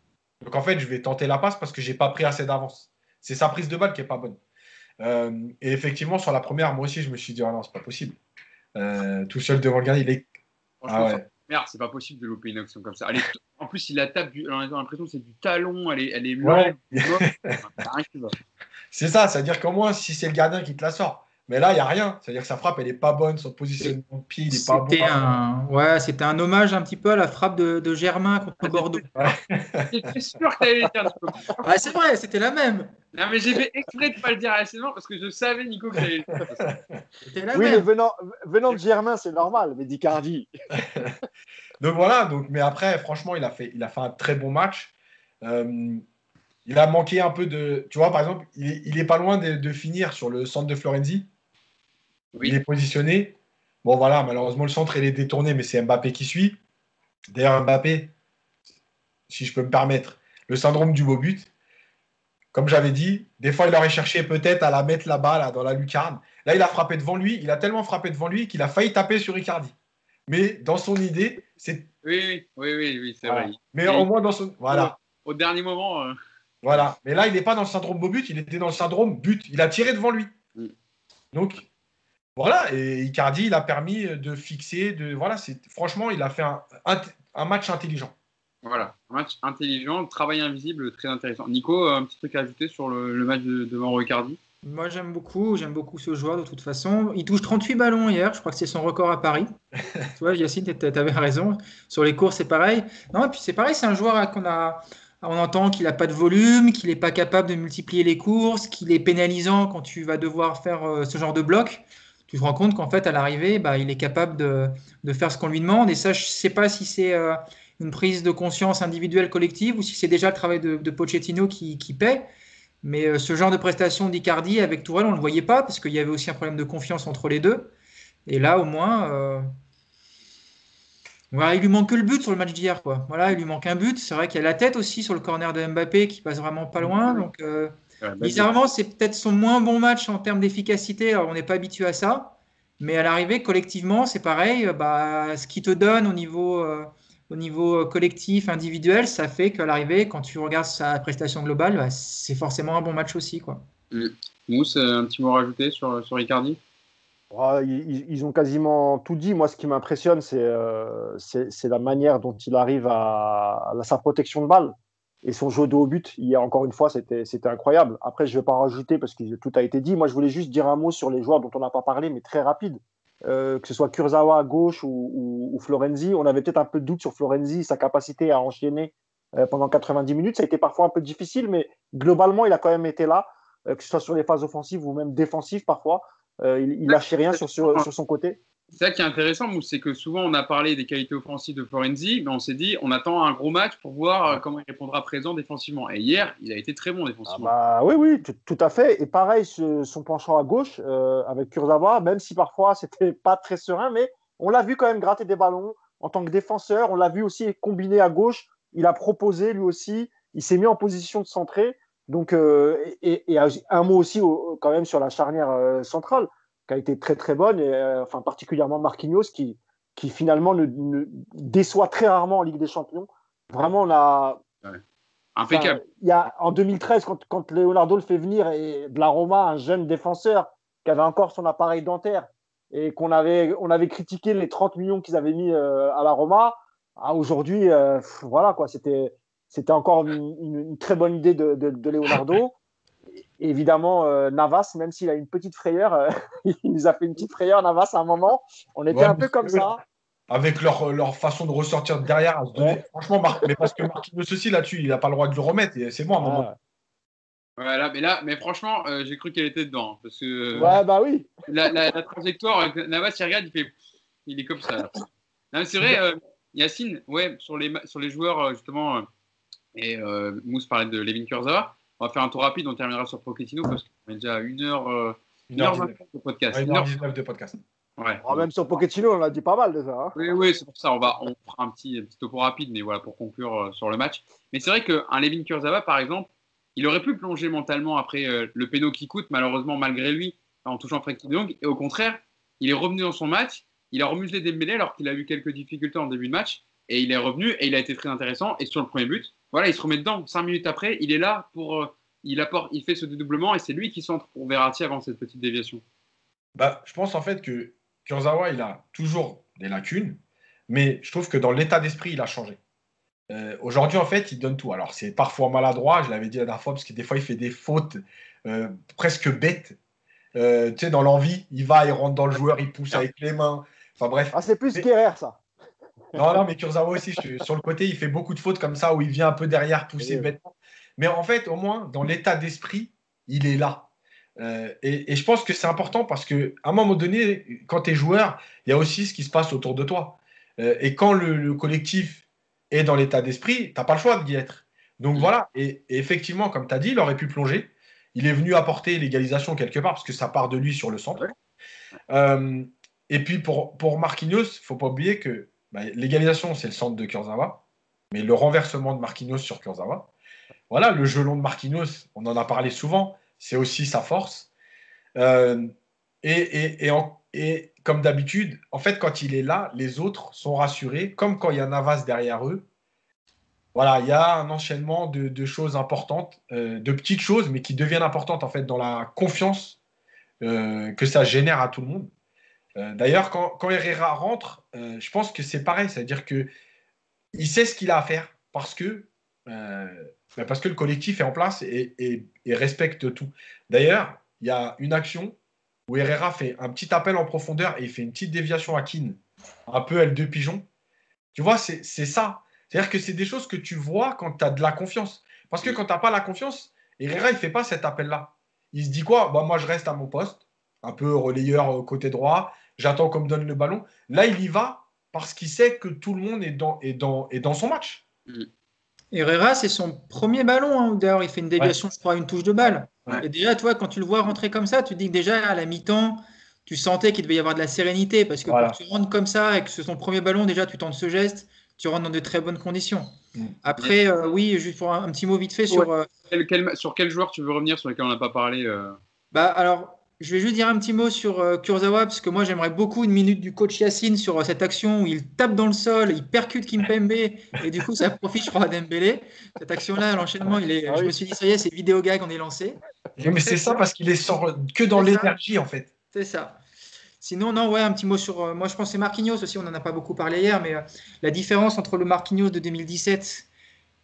Donc en fait, je vais tenter la passe parce que j'ai pas pris assez d'avance. C'est sa prise de balle qui est pas bonne. Et effectivement, sur la première, moi aussi, je me suis dit, ah non, c'est pas possible. Tout seul devant le gardien, il est. Franchement, merde, c'est pas possible de louper une action comme ça. En plus, il la tape, on a l'impression que c'est du talon, elle est lente. C'est ça, c'est-à-dire qu'au moins, si c'est le gardien qui te la sort. Mais là, il n'y a rien. C'est-à-dire que sa frappe, elle n'est pas bonne, son positionnement de pied, il n'est pas bon. C'était un hommage un petit peu à la frappe de Germain contre Bordeaux. J'étais sûr que tu allais le dire, Nico. C'est vrai, c'était la même. Non, mais j'ai fait exprès de ne pas le dire assez longtemps parce que je savais, Nico, que tu allais le dire. C'était la même. Mais venant de Germain, c'est normal, mais d'Icardi. Donc voilà, mais après, franchement, il a fait un très bon match. Il a manqué un peu de. Tu vois, par exemple, il est pas loin de finir sur le centre de Florenzi. Oui. Il est positionné. Bon, voilà, malheureusement, le centre, il est détourné, mais c'est Mbappé qui suit. D'ailleurs, Mbappé, si je peux me permettre, le syndrome du beau but. Comme j'avais dit, des fois, il aurait cherché peut-être à la mettre là-bas, là, dans la lucarne. Là, il a frappé devant lui. Il a tellement frappé devant lui qu'il a failli taper sur Icardi. Mais dans son idée, c'est. Oui, c'est voilà. Vrai. Mais au moins dans son. Voilà. Au dernier moment. Voilà. Mais là, il n'est pas dans le syndrome beau but, il était dans le syndrome but. Il a tiré devant lui. Donc, voilà. Et Icardi, il a permis de fixer. Voilà. Franchement, il a fait un match intelligent. Voilà. Un match intelligent, travail invisible, très intéressant. Nico, un petit truc à ajouter sur le match de Mauro Icardi? Moi, j'aime beaucoup ce joueur de toute façon. Il touche 38 ballons hier, je crois que c'est son record à Paris. Tu vois, Yacine, tu avais raison. Sur les courses, c'est pareil. Non, et puis c'est pareil, c'est un joueur on entend qu'il n'a pas de volume, qu'il n'est pas capable de multiplier les courses, qu'il est pénalisant quand tu vas devoir faire ce genre de bloc. Tu te rends compte qu'en fait, à l'arrivée, il est capable de faire ce qu'on lui demande. Et ça, je ne sais pas si c'est une prise de conscience individuelle collective ou si c'est déjà le travail de Pochettino qui paie. Mais ce genre de prestation d'Icardi avec Tourelle, on ne le voyait pas parce qu'il y avait aussi un problème de confiance entre les deux. Et là, au moins, voilà, il lui manque que le but sur le match d'hier, quoi. Voilà, il lui manque un but. C'est vrai qu'il y a la tête aussi sur le corner de Mbappé qui passe vraiment pas loin. Donc, bizarrement, c'est peut-être son moins bon match en termes d'efficacité. Alors, on n'est pas habitué à ça. Mais à l'arrivée, collectivement, c'est pareil. Ce qu'il te donne au niveau collectif, individuel, ça fait qu'à l'arrivée, quand tu regardes sa prestation globale, c'est forcément un bon match aussi, quoi. Mousse, un petit mot à rajouter sur Icardi? Ils ont quasiment tout dit. Moi, ce qui m'impressionne, c'est la manière dont il arrive à sa protection de balle et son jeu de haut but. Hier, encore une fois, c'était incroyable. Après, je ne vais pas en rajouter parce que tout a été dit. Moi, je voulais juste dire un mot sur les joueurs dont on n'a pas parlé, mais très rapide. Que ce soit Kurzawa à gauche ou Florenzi, on avait peut-être un peu de doute sur Florenzi, sa capacité à enchaîner pendant 90 minutes. Ça a été parfois un peu difficile, mais globalement, il a quand même été là, que ce soit sur les phases offensives ou même défensives parfois. Il lâchait rien sur son côté. C'est ça qui est intéressant, Mousse, c'est que souvent on a parlé des qualités offensives de Florenzi, mais on s'est dit on attend un gros match pour voir comment il répondra présent défensivement. Et hier, il a été très bon défensivement. Oui, tout à fait. Et pareil, son penchant à gauche avec Kurzawa, même si parfois c'était pas très serein, mais on l'a vu quand même gratter des ballons en tant que défenseur. On l'a vu aussi combiner à gauche. Il a proposé lui aussi. Il s'est mis en position de centrer. Donc, et un mot aussi quand même sur la charnière centrale qui a été très très bonne, et particulièrement Marquinhos qui finalement ne déçoit très rarement en Ligue des Champions. Vraiment, on a impeccable. En 2013, quand Leonardo le fait venir et de la Roma, un jeune défenseur qui avait encore son appareil dentaire et on avait critiqué les 30 millions qu'ils avaient mis à la Roma. Aujourd'hui, voilà quoi, c'était encore une très bonne idée de Leonardo. Et évidemment, Navas, même s'il a une petite frayeur, il nous a fait une petite frayeur, Navas, à un moment. On était un peu comme ça. avec leur façon de ressortir de derrière, à se donner. Ouais. Franchement, mais parce que Marquinhos aussi, là-dessus, il n'a pas le droit de le remettre. Et c'est bon, à un moment. Voilà, mais franchement, j'ai cru qu'elle était dedans. Parce que Ouais, bah oui. la trajectoire, Navas, il regarde, il est comme ça. Là. Non, mais c'est vrai, Yacine, ouais, sur les joueurs, justement, et Mousse parlait de Levin Kurzawa. On va faire un tour rapide, on terminera sur Pochettino parce qu'on est déjà à 1h20 de podcast. Ouais, 1h19 de podcast. Ouais. Même sur Pochettino, on a dit pas mal déjà. Hein. Oui, c'est pour ça. On fera un petit topo rapide, mais voilà, pour conclure sur le match. Mais c'est vrai qu'un Levin Kurzawa, par exemple, il aurait pu plonger mentalement après le péno qui coûte, malheureusement, malgré lui, en touchant Frenkie de Jong. Et au contraire, il est revenu dans son match. Il a remuselé Dembélé alors qu'il a eu quelques difficultés en début de match. Et il est revenu et il a été très intéressant. Et sur le premier but, voilà, il se remet dedans. 5 minutes après, il est là pour. Il fait ce dédoublement et c'est lui qui centre pour Verratti avant cette petite déviation. Bah, je pense en fait que Kurzawa, il a toujours des lacunes, mais je trouve que dans l'état d'esprit, il a changé. Aujourd'hui, en fait, il donne tout. Alors, c'est parfois maladroit, je l'avais dit la dernière fois, parce que des fois, il fait des fautes presque bêtes. Tu sais, dans l'envie, il rentre dans le joueur, il pousse avec les mains. Enfin bref. Ah, c'est plus Guerrère, ça. Non, mais Kurzawa aussi, sur le côté, il fait beaucoup de fautes comme ça, où il vient un peu derrière pousser bêtement. Mais en fait, au moins, dans l'état d'esprit, il est là. Et je pense que c'est important parce qu'à un moment donné, quand tu es joueur, il y a aussi ce qui se passe autour de toi. Et quand le collectif est dans l'état d'esprit, tu n'as pas le choix d'y être. Donc voilà, et effectivement, comme tu as dit, il aurait pu plonger. Il est venu apporter l'égalisation quelque part parce que ça part de lui sur le centre. Et puis pour Marquinhos, il ne faut pas oublier que l'égalisation, c'est le centre de Kurzawa, mais le renversement de Marquinhos sur Kurzawa, voilà, le jeu long de Marquinhos, on en a parlé souvent, c'est aussi sa force. Et comme d'habitude, en fait, quand il est là, les autres sont rassurés, comme quand il y a Navas derrière eux. Voilà, il y a un enchaînement de choses importantes, de petites choses, mais qui deviennent importantes en fait dans la confiance que ça génère à tout le monde. D'ailleurs, quand Herrera rentre, je pense que c'est pareil, c'est-à-dire qu'il sait ce qu'il a à faire parce que le collectif est en place et respecte tout. D'ailleurs, il y a une action où Herrera fait un petit appel en profondeur et il fait une petite déviation à Keane, un peu L2 pigeon. Tu vois, c'est ça. C'est-à-dire que c'est des choses que tu vois quand tu as de la confiance. Parce que quand tu n'as pas la confiance, Herrera, il ne fait pas cet appel-là. Il se dit quoi ? Moi, je reste à mon poste, un peu relayeur côté droit, j'attends qu'on me donne le ballon. Là, il y va parce qu'il sait que tout le monde est dans son match. Herrera, c'est son premier ballon. Hein. D'ailleurs, il fait une déviation, je crois, une touche de balle. Ouais. Et déjà, toi, quand tu le vois rentrer comme ça, tu te dis que déjà, à la mi-temps, tu sentais qu'il devait y avoir de la sérénité. Parce que quand tu rentres comme ça et que c'est son premier ballon, déjà, tu tentes ce geste, tu rentres dans de très bonnes conditions. Après, oui, juste pour un petit mot vite fait sur. Sur quel joueur tu veux revenir sur lequel on n'a pas parlé Alors, je vais juste dire un petit mot sur Kurzawa, parce que moi, j'aimerais beaucoup une minute du coach Yacine sur cette action où il tape dans le sol, il percute Kimpembe, et du coup, ça profite, je crois, à Dembélé. Cette action-là, l'enchaînement, je me suis dit, ça y est, c'est vidéo gag, on est lancé. Mais c'est ça, parce qu'il est que dans l'énergie, en fait. C'est ça. Sinon, non, ouais, un petit mot sur. Moi, je pense que c'est Marquinhos aussi, on n'en a pas beaucoup parlé hier, mais la différence entre le Marquinhos de 2017,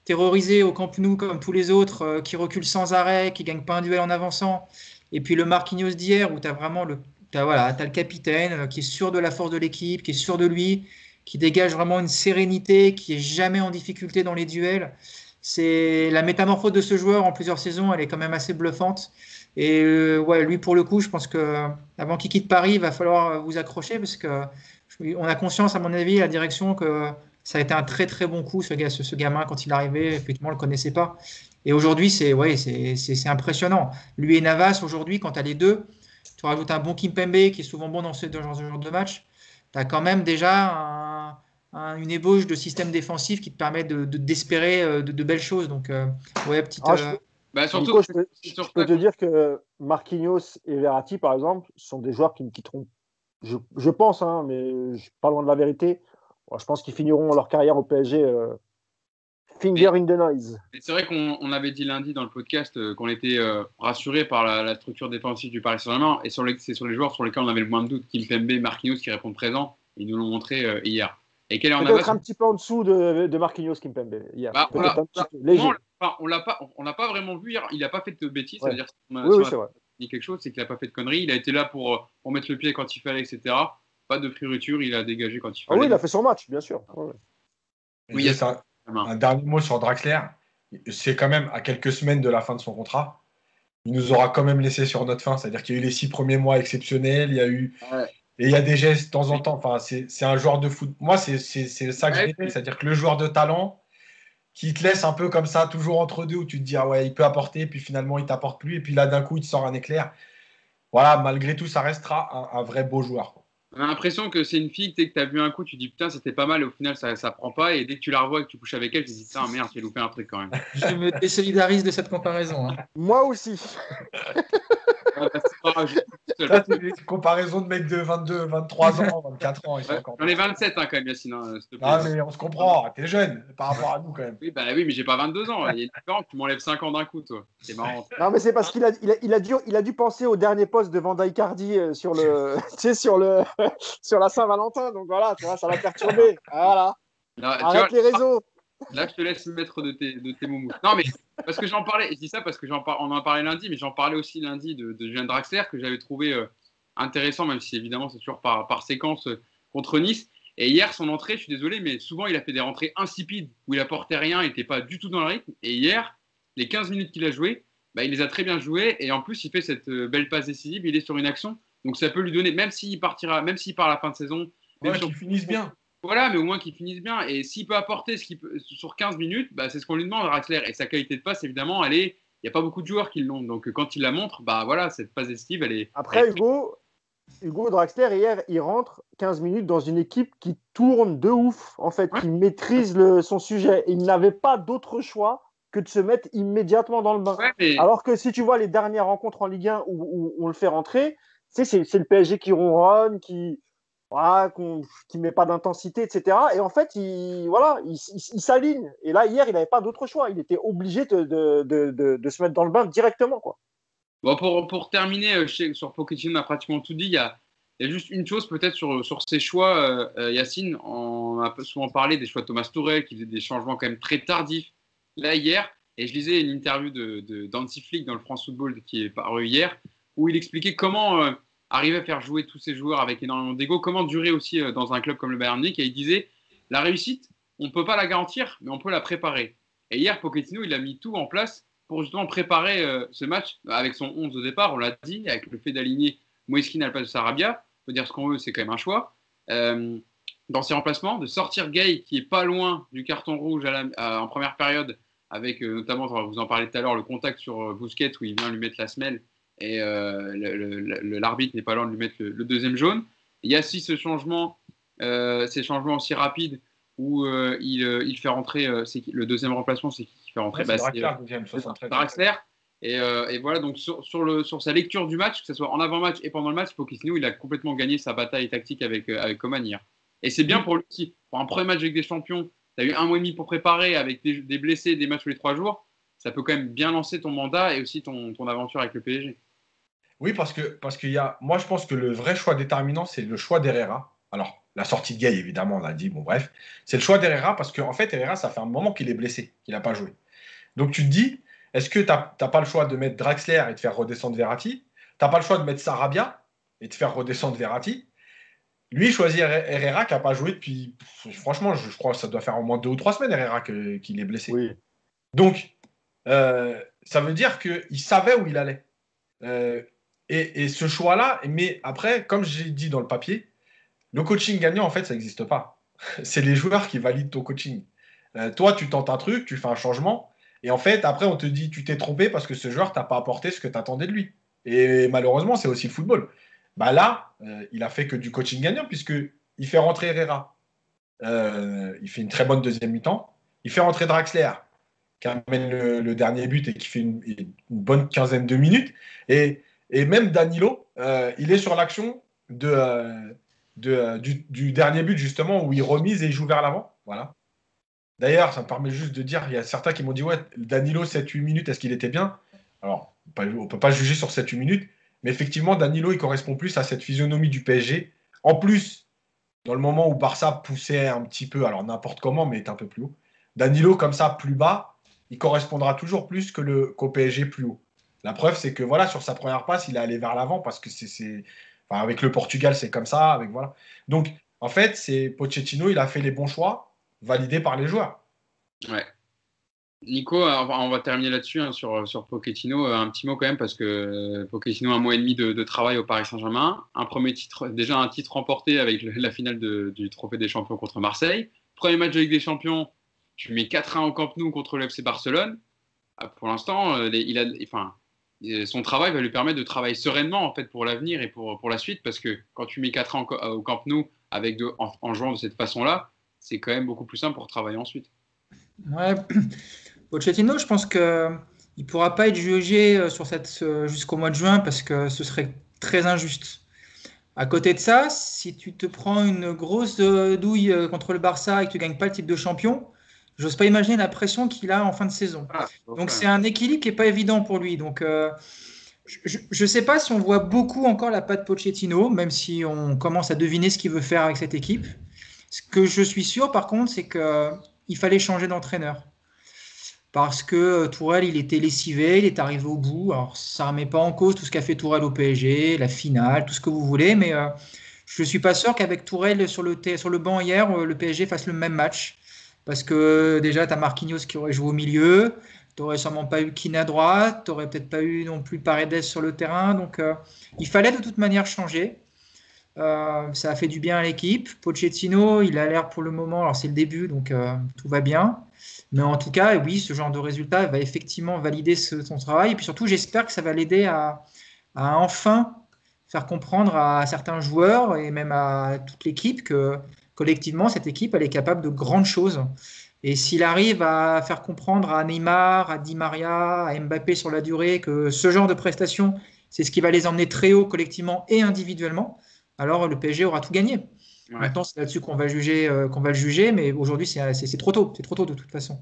terrorisé au Camp Nou comme tous les autres, qui recule sans arrêt, qui ne gagne pas un duel en avançant, et puis le Marquinhos d'hier où tu as vraiment t'as le capitaine qui est sûr de la force de l'équipe, qui est sûr de lui, qui dégage vraiment une sérénité, qui est jamais en difficulté dans les duels. C'est la métamorphose de ce joueur en plusieurs saisons, elle est quand même assez bluffante. Et lui pour le coup, je pense que avant qu'il quitte Paris, il va falloir vous accrocher parce que on a conscience, à mon avis, à la direction que ça a été un très très bon coup ce gamin quand il est arrivé. Effectivement, on le connaissait pas. Et aujourd'hui, c'est impressionnant. Lui et Navas, aujourd'hui, quand tu as les deux, tu rajoutes un bon Kimpembe qui est souvent bon dans ce genre de match, tu as quand même déjà une ébauche de système défensif qui te permet d'espérer de belles choses. Donc, petite. Surtout, je peux te dire que Marquinhos et Verratti, par exemple, sont des joueurs qui ne quitteront, je pense, hein, mais je suis pas loin de la vérité. Je pense qu'ils finiront leur carrière au PSG. Finger in the noise. C'est vrai qu'on avait dit lundi dans le podcast qu'on était rassuré par la structure défensive du Paris Saint-Germain et c'est sur les joueurs sur lesquels on avait le moins de doute, Kimpembe, Marquinhos qui répondent présent. Ils nous l'ont montré hier. Et quel est peut-être un petit peu en dessous de Marquinhos Kimpembe hier. On l'a pas vraiment vu hier. Il n'a pas fait de bêtises. Ouais. C'est-à-dire oui, c'est vrai. dit quelque chose, c'est qu'il n'a pas fait de conneries. Il a été là pour mettre le pied quand il fallait, etc. pas de fioriture, il a dégagé quand il Ah fallait. oui, il a fait son match, bien sûr. Ouais. Oui, Juste un dernier mot sur Draxler. C'est quand même à quelques semaines de la fin de son contrat. Il nous aura quand même laissé sur notre fin. C'est-à-dire qu'il y a eu les 6 premiers mois exceptionnels. Il y a eu. Ouais. Et il y a des gestes de temps en temps. Enfin, c'est un joueur de foot. Moi, c'est ça que je déteste. C'est-à-dire que le joueur de talent qui te laisse un peu comme ça, toujours entre deux, où tu te dis, ah ouais, il peut apporter, puis finalement, il t'apporte plus. Et puis là, d'un coup, il te sort un éclair. Voilà, malgré tout, ça restera un vrai beau joueur, quoi. On a l'impression que c'est une fille que tu as vu un coup, tu dis putain, c'était pas mal, et au final, ça prend pas. Et dès que tu la revois et que tu couches avec elle, tu te dis putain, merde, j'ai loupé un truc quand même. Je me désolidarise de cette comparaison. Hein. Moi aussi. Ouais, bah, c'est pas grave, je suis tout seul. Là, c'est des comparaisons de mecs de 22, 23 ans, 24 ans. Ils sont Ouais, encore j'en ai 27 hein, quand même, Yacine, hein, s'il te plaît. Ah, mais on se comprend. T'es jeune par rapport à nous, quand même. Oui, bah oui, mais j'ai pas 22 ans. Il y a une différence, tu m'enlèves 5 ans d'un coup, toi. C'est marrant. Non, mais c'est parce qu'il a dû penser au dernier poste de Van Icardi sur le, tu sais, sur la Saint-Valentin. Donc voilà, tu vois, ça l'a perturbé. Voilà. Là, tu Arrête vois, les réseaux. là, je te laisse mettre de tes moumous. Non, mais parce que j'en parlais, je dis ça parce que on en parlait lundi, mais j'en parlais aussi lundi de Julien Draxler que j'avais trouvé intéressant, même si évidemment c'est toujours par séquence contre Nice. Et hier, son entrée, je suis désolé, mais souvent il a fait des rentrées insipides où il apportait rien, il n'était pas du tout dans le rythme. Et hier, les 15 minutes qu'il a joué, bah, il les a très bien jouées. Et en plus, il fait cette belle passe décisive, il est sur une action. Donc ça peut lui donner, même s'il part à la fin de saison, même Ouais, sur qu'ils finissent bien. voilà, mais au moins qu'il finisse bien. Et s'il peut apporter sur 15 minutes, bah, c'est ce qu'on lui demande, Draxler. Et sa qualité de passe, évidemment, il n'y a pas beaucoup de joueurs qui l'ont. Donc quand il la montre, bah voilà, cette passe esquive, elle est. Après, Hugo Draxler, hier, il rentre 15 minutes dans une équipe qui tourne de ouf, en fait, Ouais. qui maîtrise son sujet. Il n'avait pas d'autre choix que de se mettre immédiatement dans le bain. Ouais, mais... Alors que si tu vois les dernières rencontres en Ligue 1 où on le fait rentrer, c'est le PSG qui ronronne, qui met pas d'intensité, etc. Et en fait, il s'aligne. Et là, hier, il n'avait pas d'autre choix. Il était obligé de se mettre dans le bain directement, quoi. Bon, pour terminer, sur Pochettino, on a pratiquement tout dit. Il y a juste une chose peut-être sur ses choix, Yacine. On a souvent parlé des choix de Thomas Tuchel qui faisait des changements quand même très tardifs. Là, hier, et je lisais une interview d'Hansi Flick dans le France Football qui est paru hier, où il expliquait comment arriver à faire jouer tous ces joueurs avec énormément d'ego, comment durer aussi dans un club comme le Bayern Munich. Et il disait, la réussite, on ne peut pas la garantir, mais on peut la préparer. Et hier, Pochettino, il a mis tout en place pour justement préparer ce match avec son 11 de départ, on l'a dit, avec le fait d'aligner Moïse Kean à la place de Sarabia. On peut dire ce qu'on veut, c'est quand même un choix. Dans ses remplacements, de sortir Gay, qui est pas loin du carton rouge en première période, avec notamment, vous en parlez tout à l'heure, le contact sur Busquets où il vient lui mettre la semelle et l'arbitre n'est pas loin de lui mettre le deuxième jaune. Il y a aussi ces changements aussi rapides où il fait rentrer, le deuxième remplacement, c'est qui fait rentrer, Ouais, c'est Draxler, deuxième, 73. Draxler. Et voilà, donc sur sa lecture du match, que ce soit en avant-match et pendant le match, Pochettino, il a complètement gagné sa bataille tactique avec Coman hier. Et c'est bien pour lui aussi. Pour un premier match avec des champions, tu as eu 1 mois et demi pour préparer avec des blessés, des matchs tous les 3 jours. Ça peut quand même bien lancer ton mandat et aussi ton aventure avec le PSG. Oui, parce qu'il y a. Moi, je pense que le vrai choix déterminant, c'est le choix d'Herrera. Alors, la sortie de Gay, évidemment, on l'a dit, bon, bref. C'est le choix d'Herrera parce qu'en fait, Herrera, ça fait un moment qu'il est blessé, qu'il n'a pas joué. Donc, tu te dis, est-ce que tu n'as pas le choix de mettre Draxler et de faire redescendre Verratti? Tu n'as pas le choix de mettre Sarabia et de faire redescendre Verratti? Lui, il choisit Herrera qui n'a pas joué depuis. Franchement, je crois que ça doit faire au moins 2 ou 3 semaines, Herrera, qu'il est blessé. Oui. Donc, ça veut dire qu'il savait où il allait. Et ce choix-là, mais après, comme j'ai dit dans le papier, le coaching gagnant, en fait, ça n'existe pas. C'est les joueurs qui valident ton coaching. Toi, tu tentes un truc, tu fais un changement, et en fait, après, on te dit, tu t'es trompé parce que ce joueur t'a pas apporté ce que tu attendais de lui. Et malheureusement, c'est aussi le football. Bah là, il a fait que du coaching gagnant, puisqu'il fait rentrer Herrera. Il fait une très bonne deuxième mi-temps. Il fait rentrer Draxler, qui amène le dernier but et qui fait une bonne quinzaine de minutes. Et même Danilo, il est sur l'action du dernier but, justement, où il remise et il joue vers l'avant. Voilà. D'ailleurs, ça me permet juste de dire, il y a certains qui m'ont dit, ouais, Danilo, 7-8 minutes, est-ce qu'il était bien? Alors, on ne peut pas juger sur 7-8 minutes, mais effectivement, Danilo, il correspond plus à cette physionomie du PSG. En plus, dans le moment où Barça poussait un petit peu, alors n'importe comment, mais est un peu plus haut, Danilo, comme ça, plus bas, il correspondra toujours plus qu'au PSG plus haut. La preuve, c'est que voilà, sur sa première passe, il est allé vers l'avant parce que Enfin, avec le Portugal, c'est comme ça. Voilà. Donc, en fait, c'est Pochettino, il a fait les bons choix, validés par les joueurs. Ouais. Nico, on va terminer là-dessus hein, sur Pochettino. Un petit mot quand même, parce que Pochettino a 1 mois et demi de travail au Paris Saint-Germain. Déjà un titre remporté avec la finale du Trophée des Champions contre Marseille. Premier match de Ligue des Champions, tu mets 4-1 au Camp Nou contre le FC Barcelone. Pour l'instant, son travail va lui permettre de travailler sereinement en fait, pour l'avenir et pour la suite, parce que quand tu mets 4 ans au Camp Nou en jouant de cette façon-là, c'est quand même beaucoup plus simple pour travailler ensuite. Ouais. Pochettino, je pense qu'il ne pourra pas être jugé jusqu'au mois de juin parce que ce serait très injuste. À côté de ça, si tu te prends une grosse douille contre le Barça et que tu ne gagnes pas le titre de champion, j'ose pas imaginer la pression qu'il a en fin de saison. Donc c'est un équilibre qui n'est pas évident pour lui. Donc je ne sais pas si on voit beaucoup encore la patte Pochettino, même si on commence à deviner ce qu'il veut faire avec cette équipe. Ce que je suis sûr, par contre, c'est qu'il fallait changer d'entraîneur. Parce que Tourelle, il était lessivé, il est arrivé au bout. Alors, ça ne remet pas en cause tout ce qu'a fait Tourelle au PSG, la finale, tout ce que vous voulez, mais je ne suis pas sûr qu'avec Tourelle sur le banc hier, le PSG fasse le même match. Parce que déjà, tu as Marquinhos qui aurait joué au milieu, tu n'aurais sûrement pas eu Keane à droite, tu n'aurais peut-être pas eu non plus Paredes sur le terrain. Donc, il fallait de toute manière changer. Ça a fait du bien à l'équipe. Pochettino, il a l'air pour le moment, alors c'est le début, donc tout va bien. Mais en tout cas, oui, ce genre de résultat va effectivement valider son travail. Et puis surtout, j'espère que ça va l'aider à enfin faire comprendre à certains joueurs et même à toute l'équipe que collectivement, cette équipe, elle est capable de grandes choses. Et s'il arrive à faire comprendre à Neymar, à Di Maria, à Mbappé sur la durée que ce genre de prestations, c'est ce qui va les emmener très haut collectivement et individuellement, alors le PSG aura tout gagné. Ouais. Maintenant, c'est là-dessus qu'on va le juger, mais aujourd'hui, c'est trop tôt. C'est trop tôt de toute façon.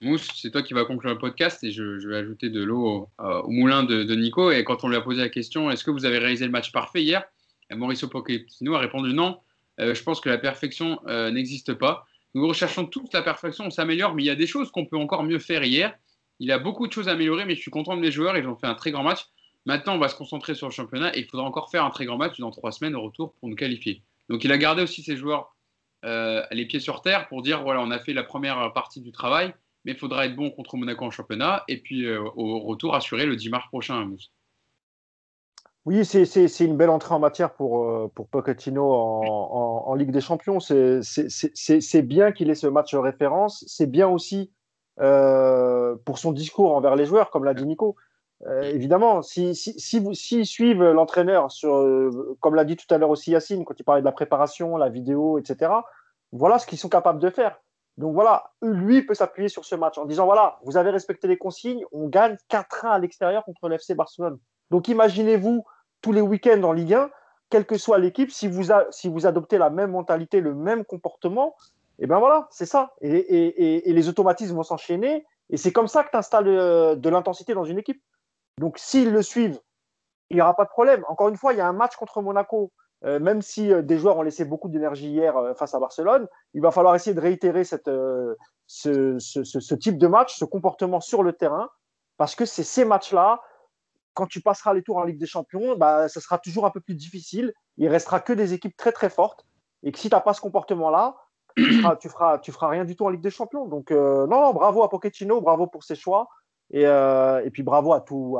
Mousse, c'est toi qui vas conclure le podcast et je vais ajouter de l'eau au moulin de Nico. Et quand on lui a posé la question, est-ce que vous avez réalisé le match parfait hier? Mauricio Pochettino a répondu non. Je pense que la perfection n'existe pas. Nous recherchons tous la perfection, on s'améliore, mais il y a des choses qu'on peut encore mieux faire hier. Il a beaucoup de choses à améliorer, mais je suis content de mes joueurs et ils ont fait un très grand match. Maintenant, on va se concentrer sur le championnat et il faudra encore faire un très grand match dans 3 semaines au retour pour nous qualifier. Donc il a gardé aussi ses joueurs les pieds sur terre pour dire voilà, on a fait la première partie du travail, mais il faudra être bon contre Monaco en championnat et puis au retour assurer le 10 mars prochain. Mousse. Oui, c'est une belle entrée en matière pour Pochettino en Ligue des Champions. C'est bien qu'il ait ce match référence. C'est bien aussi pour son discours envers les joueurs, comme l'a dit Nico. Évidemment, s'ils suivent l'entraîneur, comme l'a dit tout à l'heure aussi Yacine, quand il parlait de la préparation, la vidéo, etc., voilà ce qu'ils sont capables de faire. Donc voilà, lui peut s'appuyer sur ce match en disant voilà, vous avez respecté les consignes, on gagne 4-1 à l'extérieur contre l'FC Barcelone. Donc imaginez-vous tous les week-ends en Ligue 1, quelle que soit l'équipe, si vous adoptez la même mentalité, le même comportement, et ben voilà, c'est ça. Et les automatismes vont s'enchaîner. Et c'est comme ça que tu installes de l'intensité dans une équipe. Donc s'ils le suivent, il n'y aura pas de problème. Encore une fois, il y a un match contre Monaco. Même si des joueurs ont laissé beaucoup d'énergie hier face à Barcelone, il va falloir essayer de réitérer ce type de match, ce comportement sur le terrain, parce que c'est ces matchs-là quand tu passeras les tours en Ligue des Champions, bah, ça sera toujours un peu plus difficile. Il restera que des équipes très très fortes. Et que si tu n'as pas ce comportement-là, tu feras rien du tout en Ligue des Champions. Donc non, bravo à Pochettino, bravo pour ses choix. Et puis bravo à tout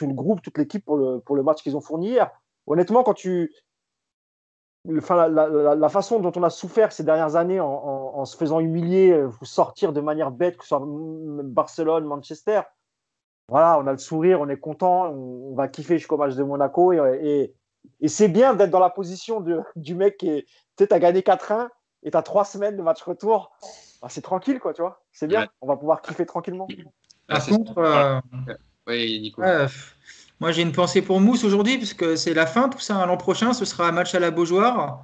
le groupe, toute l'équipe pour le match qu'ils ont fourni hier. Honnêtement, la façon dont on a souffert ces dernières années en se faisant humilier, sortir de manière bête, que ce soit Barcelone, Manchester, voilà, on a le sourire, on est content, on va kiffer jusqu'au match de Monaco. Et c'est bien d'être dans la position du mec qui tu as gagné 4-1 et tu as 3 semaines de match retour. Bah, c'est tranquille, quoi, tu vois. C'est bien, on va pouvoir kiffer tranquillement. Par contre, oui, Nico. Moi j'ai une pensée pour Mousse aujourd'hui, puisque c'est la fin, tout ça. L'an prochain, ce sera un match à la Beaujoire.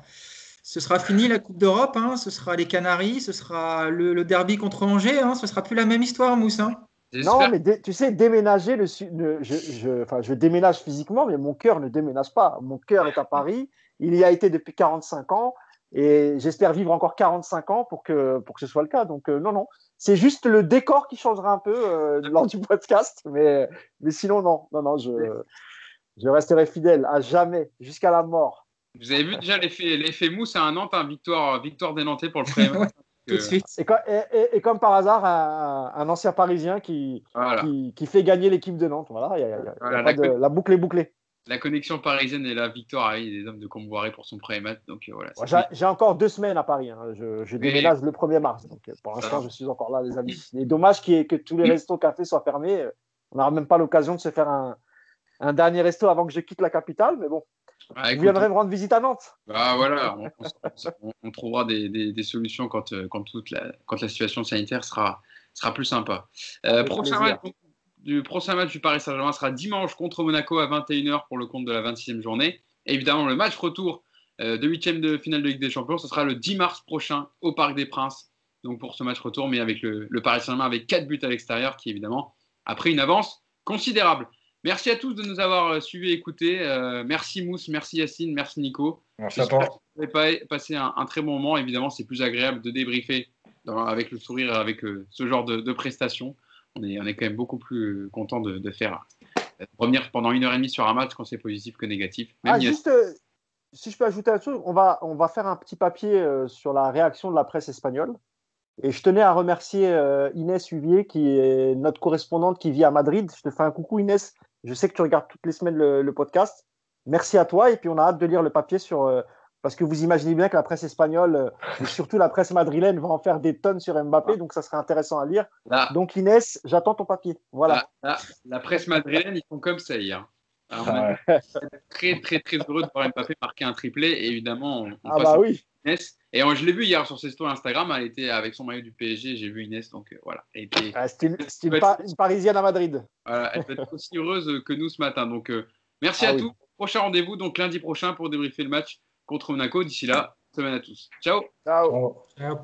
Ce sera fini la Coupe d'Europe, hein. Ce sera les Canaries, ce sera le derby contre Angers. Hein. Ce ne sera plus la même histoire, Mousse. Hein. Non, mais tu sais, déménager, je déménage physiquement, mais mon cœur ne déménage pas. Mon cœur est à Paris. Il y a été depuis 45 ans et j'espère vivre encore 45 ans pour que ce soit le cas. Donc, non. C'est juste le décor qui changera un peu lors du podcast, mais sinon, non. Je resterai fidèle à jamais, jusqu'à la mort. Vous avez vu déjà l'effet mousse à Nantes, hein, victoire des Nantais pour le premier match. Tout de suite. Et comme par hasard, un ancien Parisien qui fait gagner l'équipe de Nantes. Voilà, la boucle est bouclée. La connexion parisienne et la victoire des hommes de Comboiré pour son premier match. Donc, voilà, j'ai encore 2 semaines à Paris. Hein. Je déménage le 1er mars. Donc, pour l'instant, je suis encore là, les amis. Il est dommage que tous les restos cafés soient fermés. On n'aura même pas l'occasion de se faire un dernier resto avant que je quitte la capitale. Mais bon, vous viendrez me rendre visite à Nantes. Voilà, on trouvera des solutions quand la situation sanitaire sera plus sympa. Prochain match du Paris Saint-Germain sera dimanche contre Monaco à 21h pour le compte de la 26e journée. Et évidemment, le match retour de 8e de finale de Ligue des Champions, ce sera le 10 mars prochain au Parc des Princes. Donc pour ce match retour, mais avec le Paris Saint-Germain avec 4 buts à l'extérieur, qui évidemment a pris une avance considérable. Merci à tous de nous avoir suivis et écoutés. Merci Mousse, merci Yacine, merci Nico. Merci à toi. Vous avez passé un très bon moment. Évidemment, c'est plus agréable de débriefer avec le sourire, avec ce genre de prestations. On est quand même beaucoup plus content de faire revenir pendant 1h30 sur un match quand c'est positif que négatif. Juste, si je peux ajouter un truc, on va faire un petit papier sur la réaction de la presse espagnole. Et je tenais à remercier Inès Huvier, qui est notre correspondante qui vit à Madrid. Je te fais un coucou, Inès. Je sais que tu regardes toutes les semaines le podcast. Merci à toi. Et puis, on a hâte de lire le papier parce que vous imaginez bien que la presse espagnole, et surtout la presse madrilène, va en faire des tonnes sur Mbappé. Donc, ça serait intéressant à lire. Donc, Inès, j'attends ton papier. Voilà. La presse madrilène, ils font comme ça hier. Alors, on est très, très, très heureux de voir Mbappé marquer un triplé. Et évidemment, on passe oui. Inès. Et je l'ai vu hier sur ses stories Instagram. Elle était avec son maillot du PSG. J'ai vu Inès. Donc, voilà. C'est une Parisienne à Madrid. Voilà, elle peut être aussi heureuse que nous ce matin. Donc, merci à tous. Prochain rendez-vous, donc lundi prochain, pour débriefer le match contre Monaco. D'ici là, semaine à tous. Ciao. Ciao. Ciao.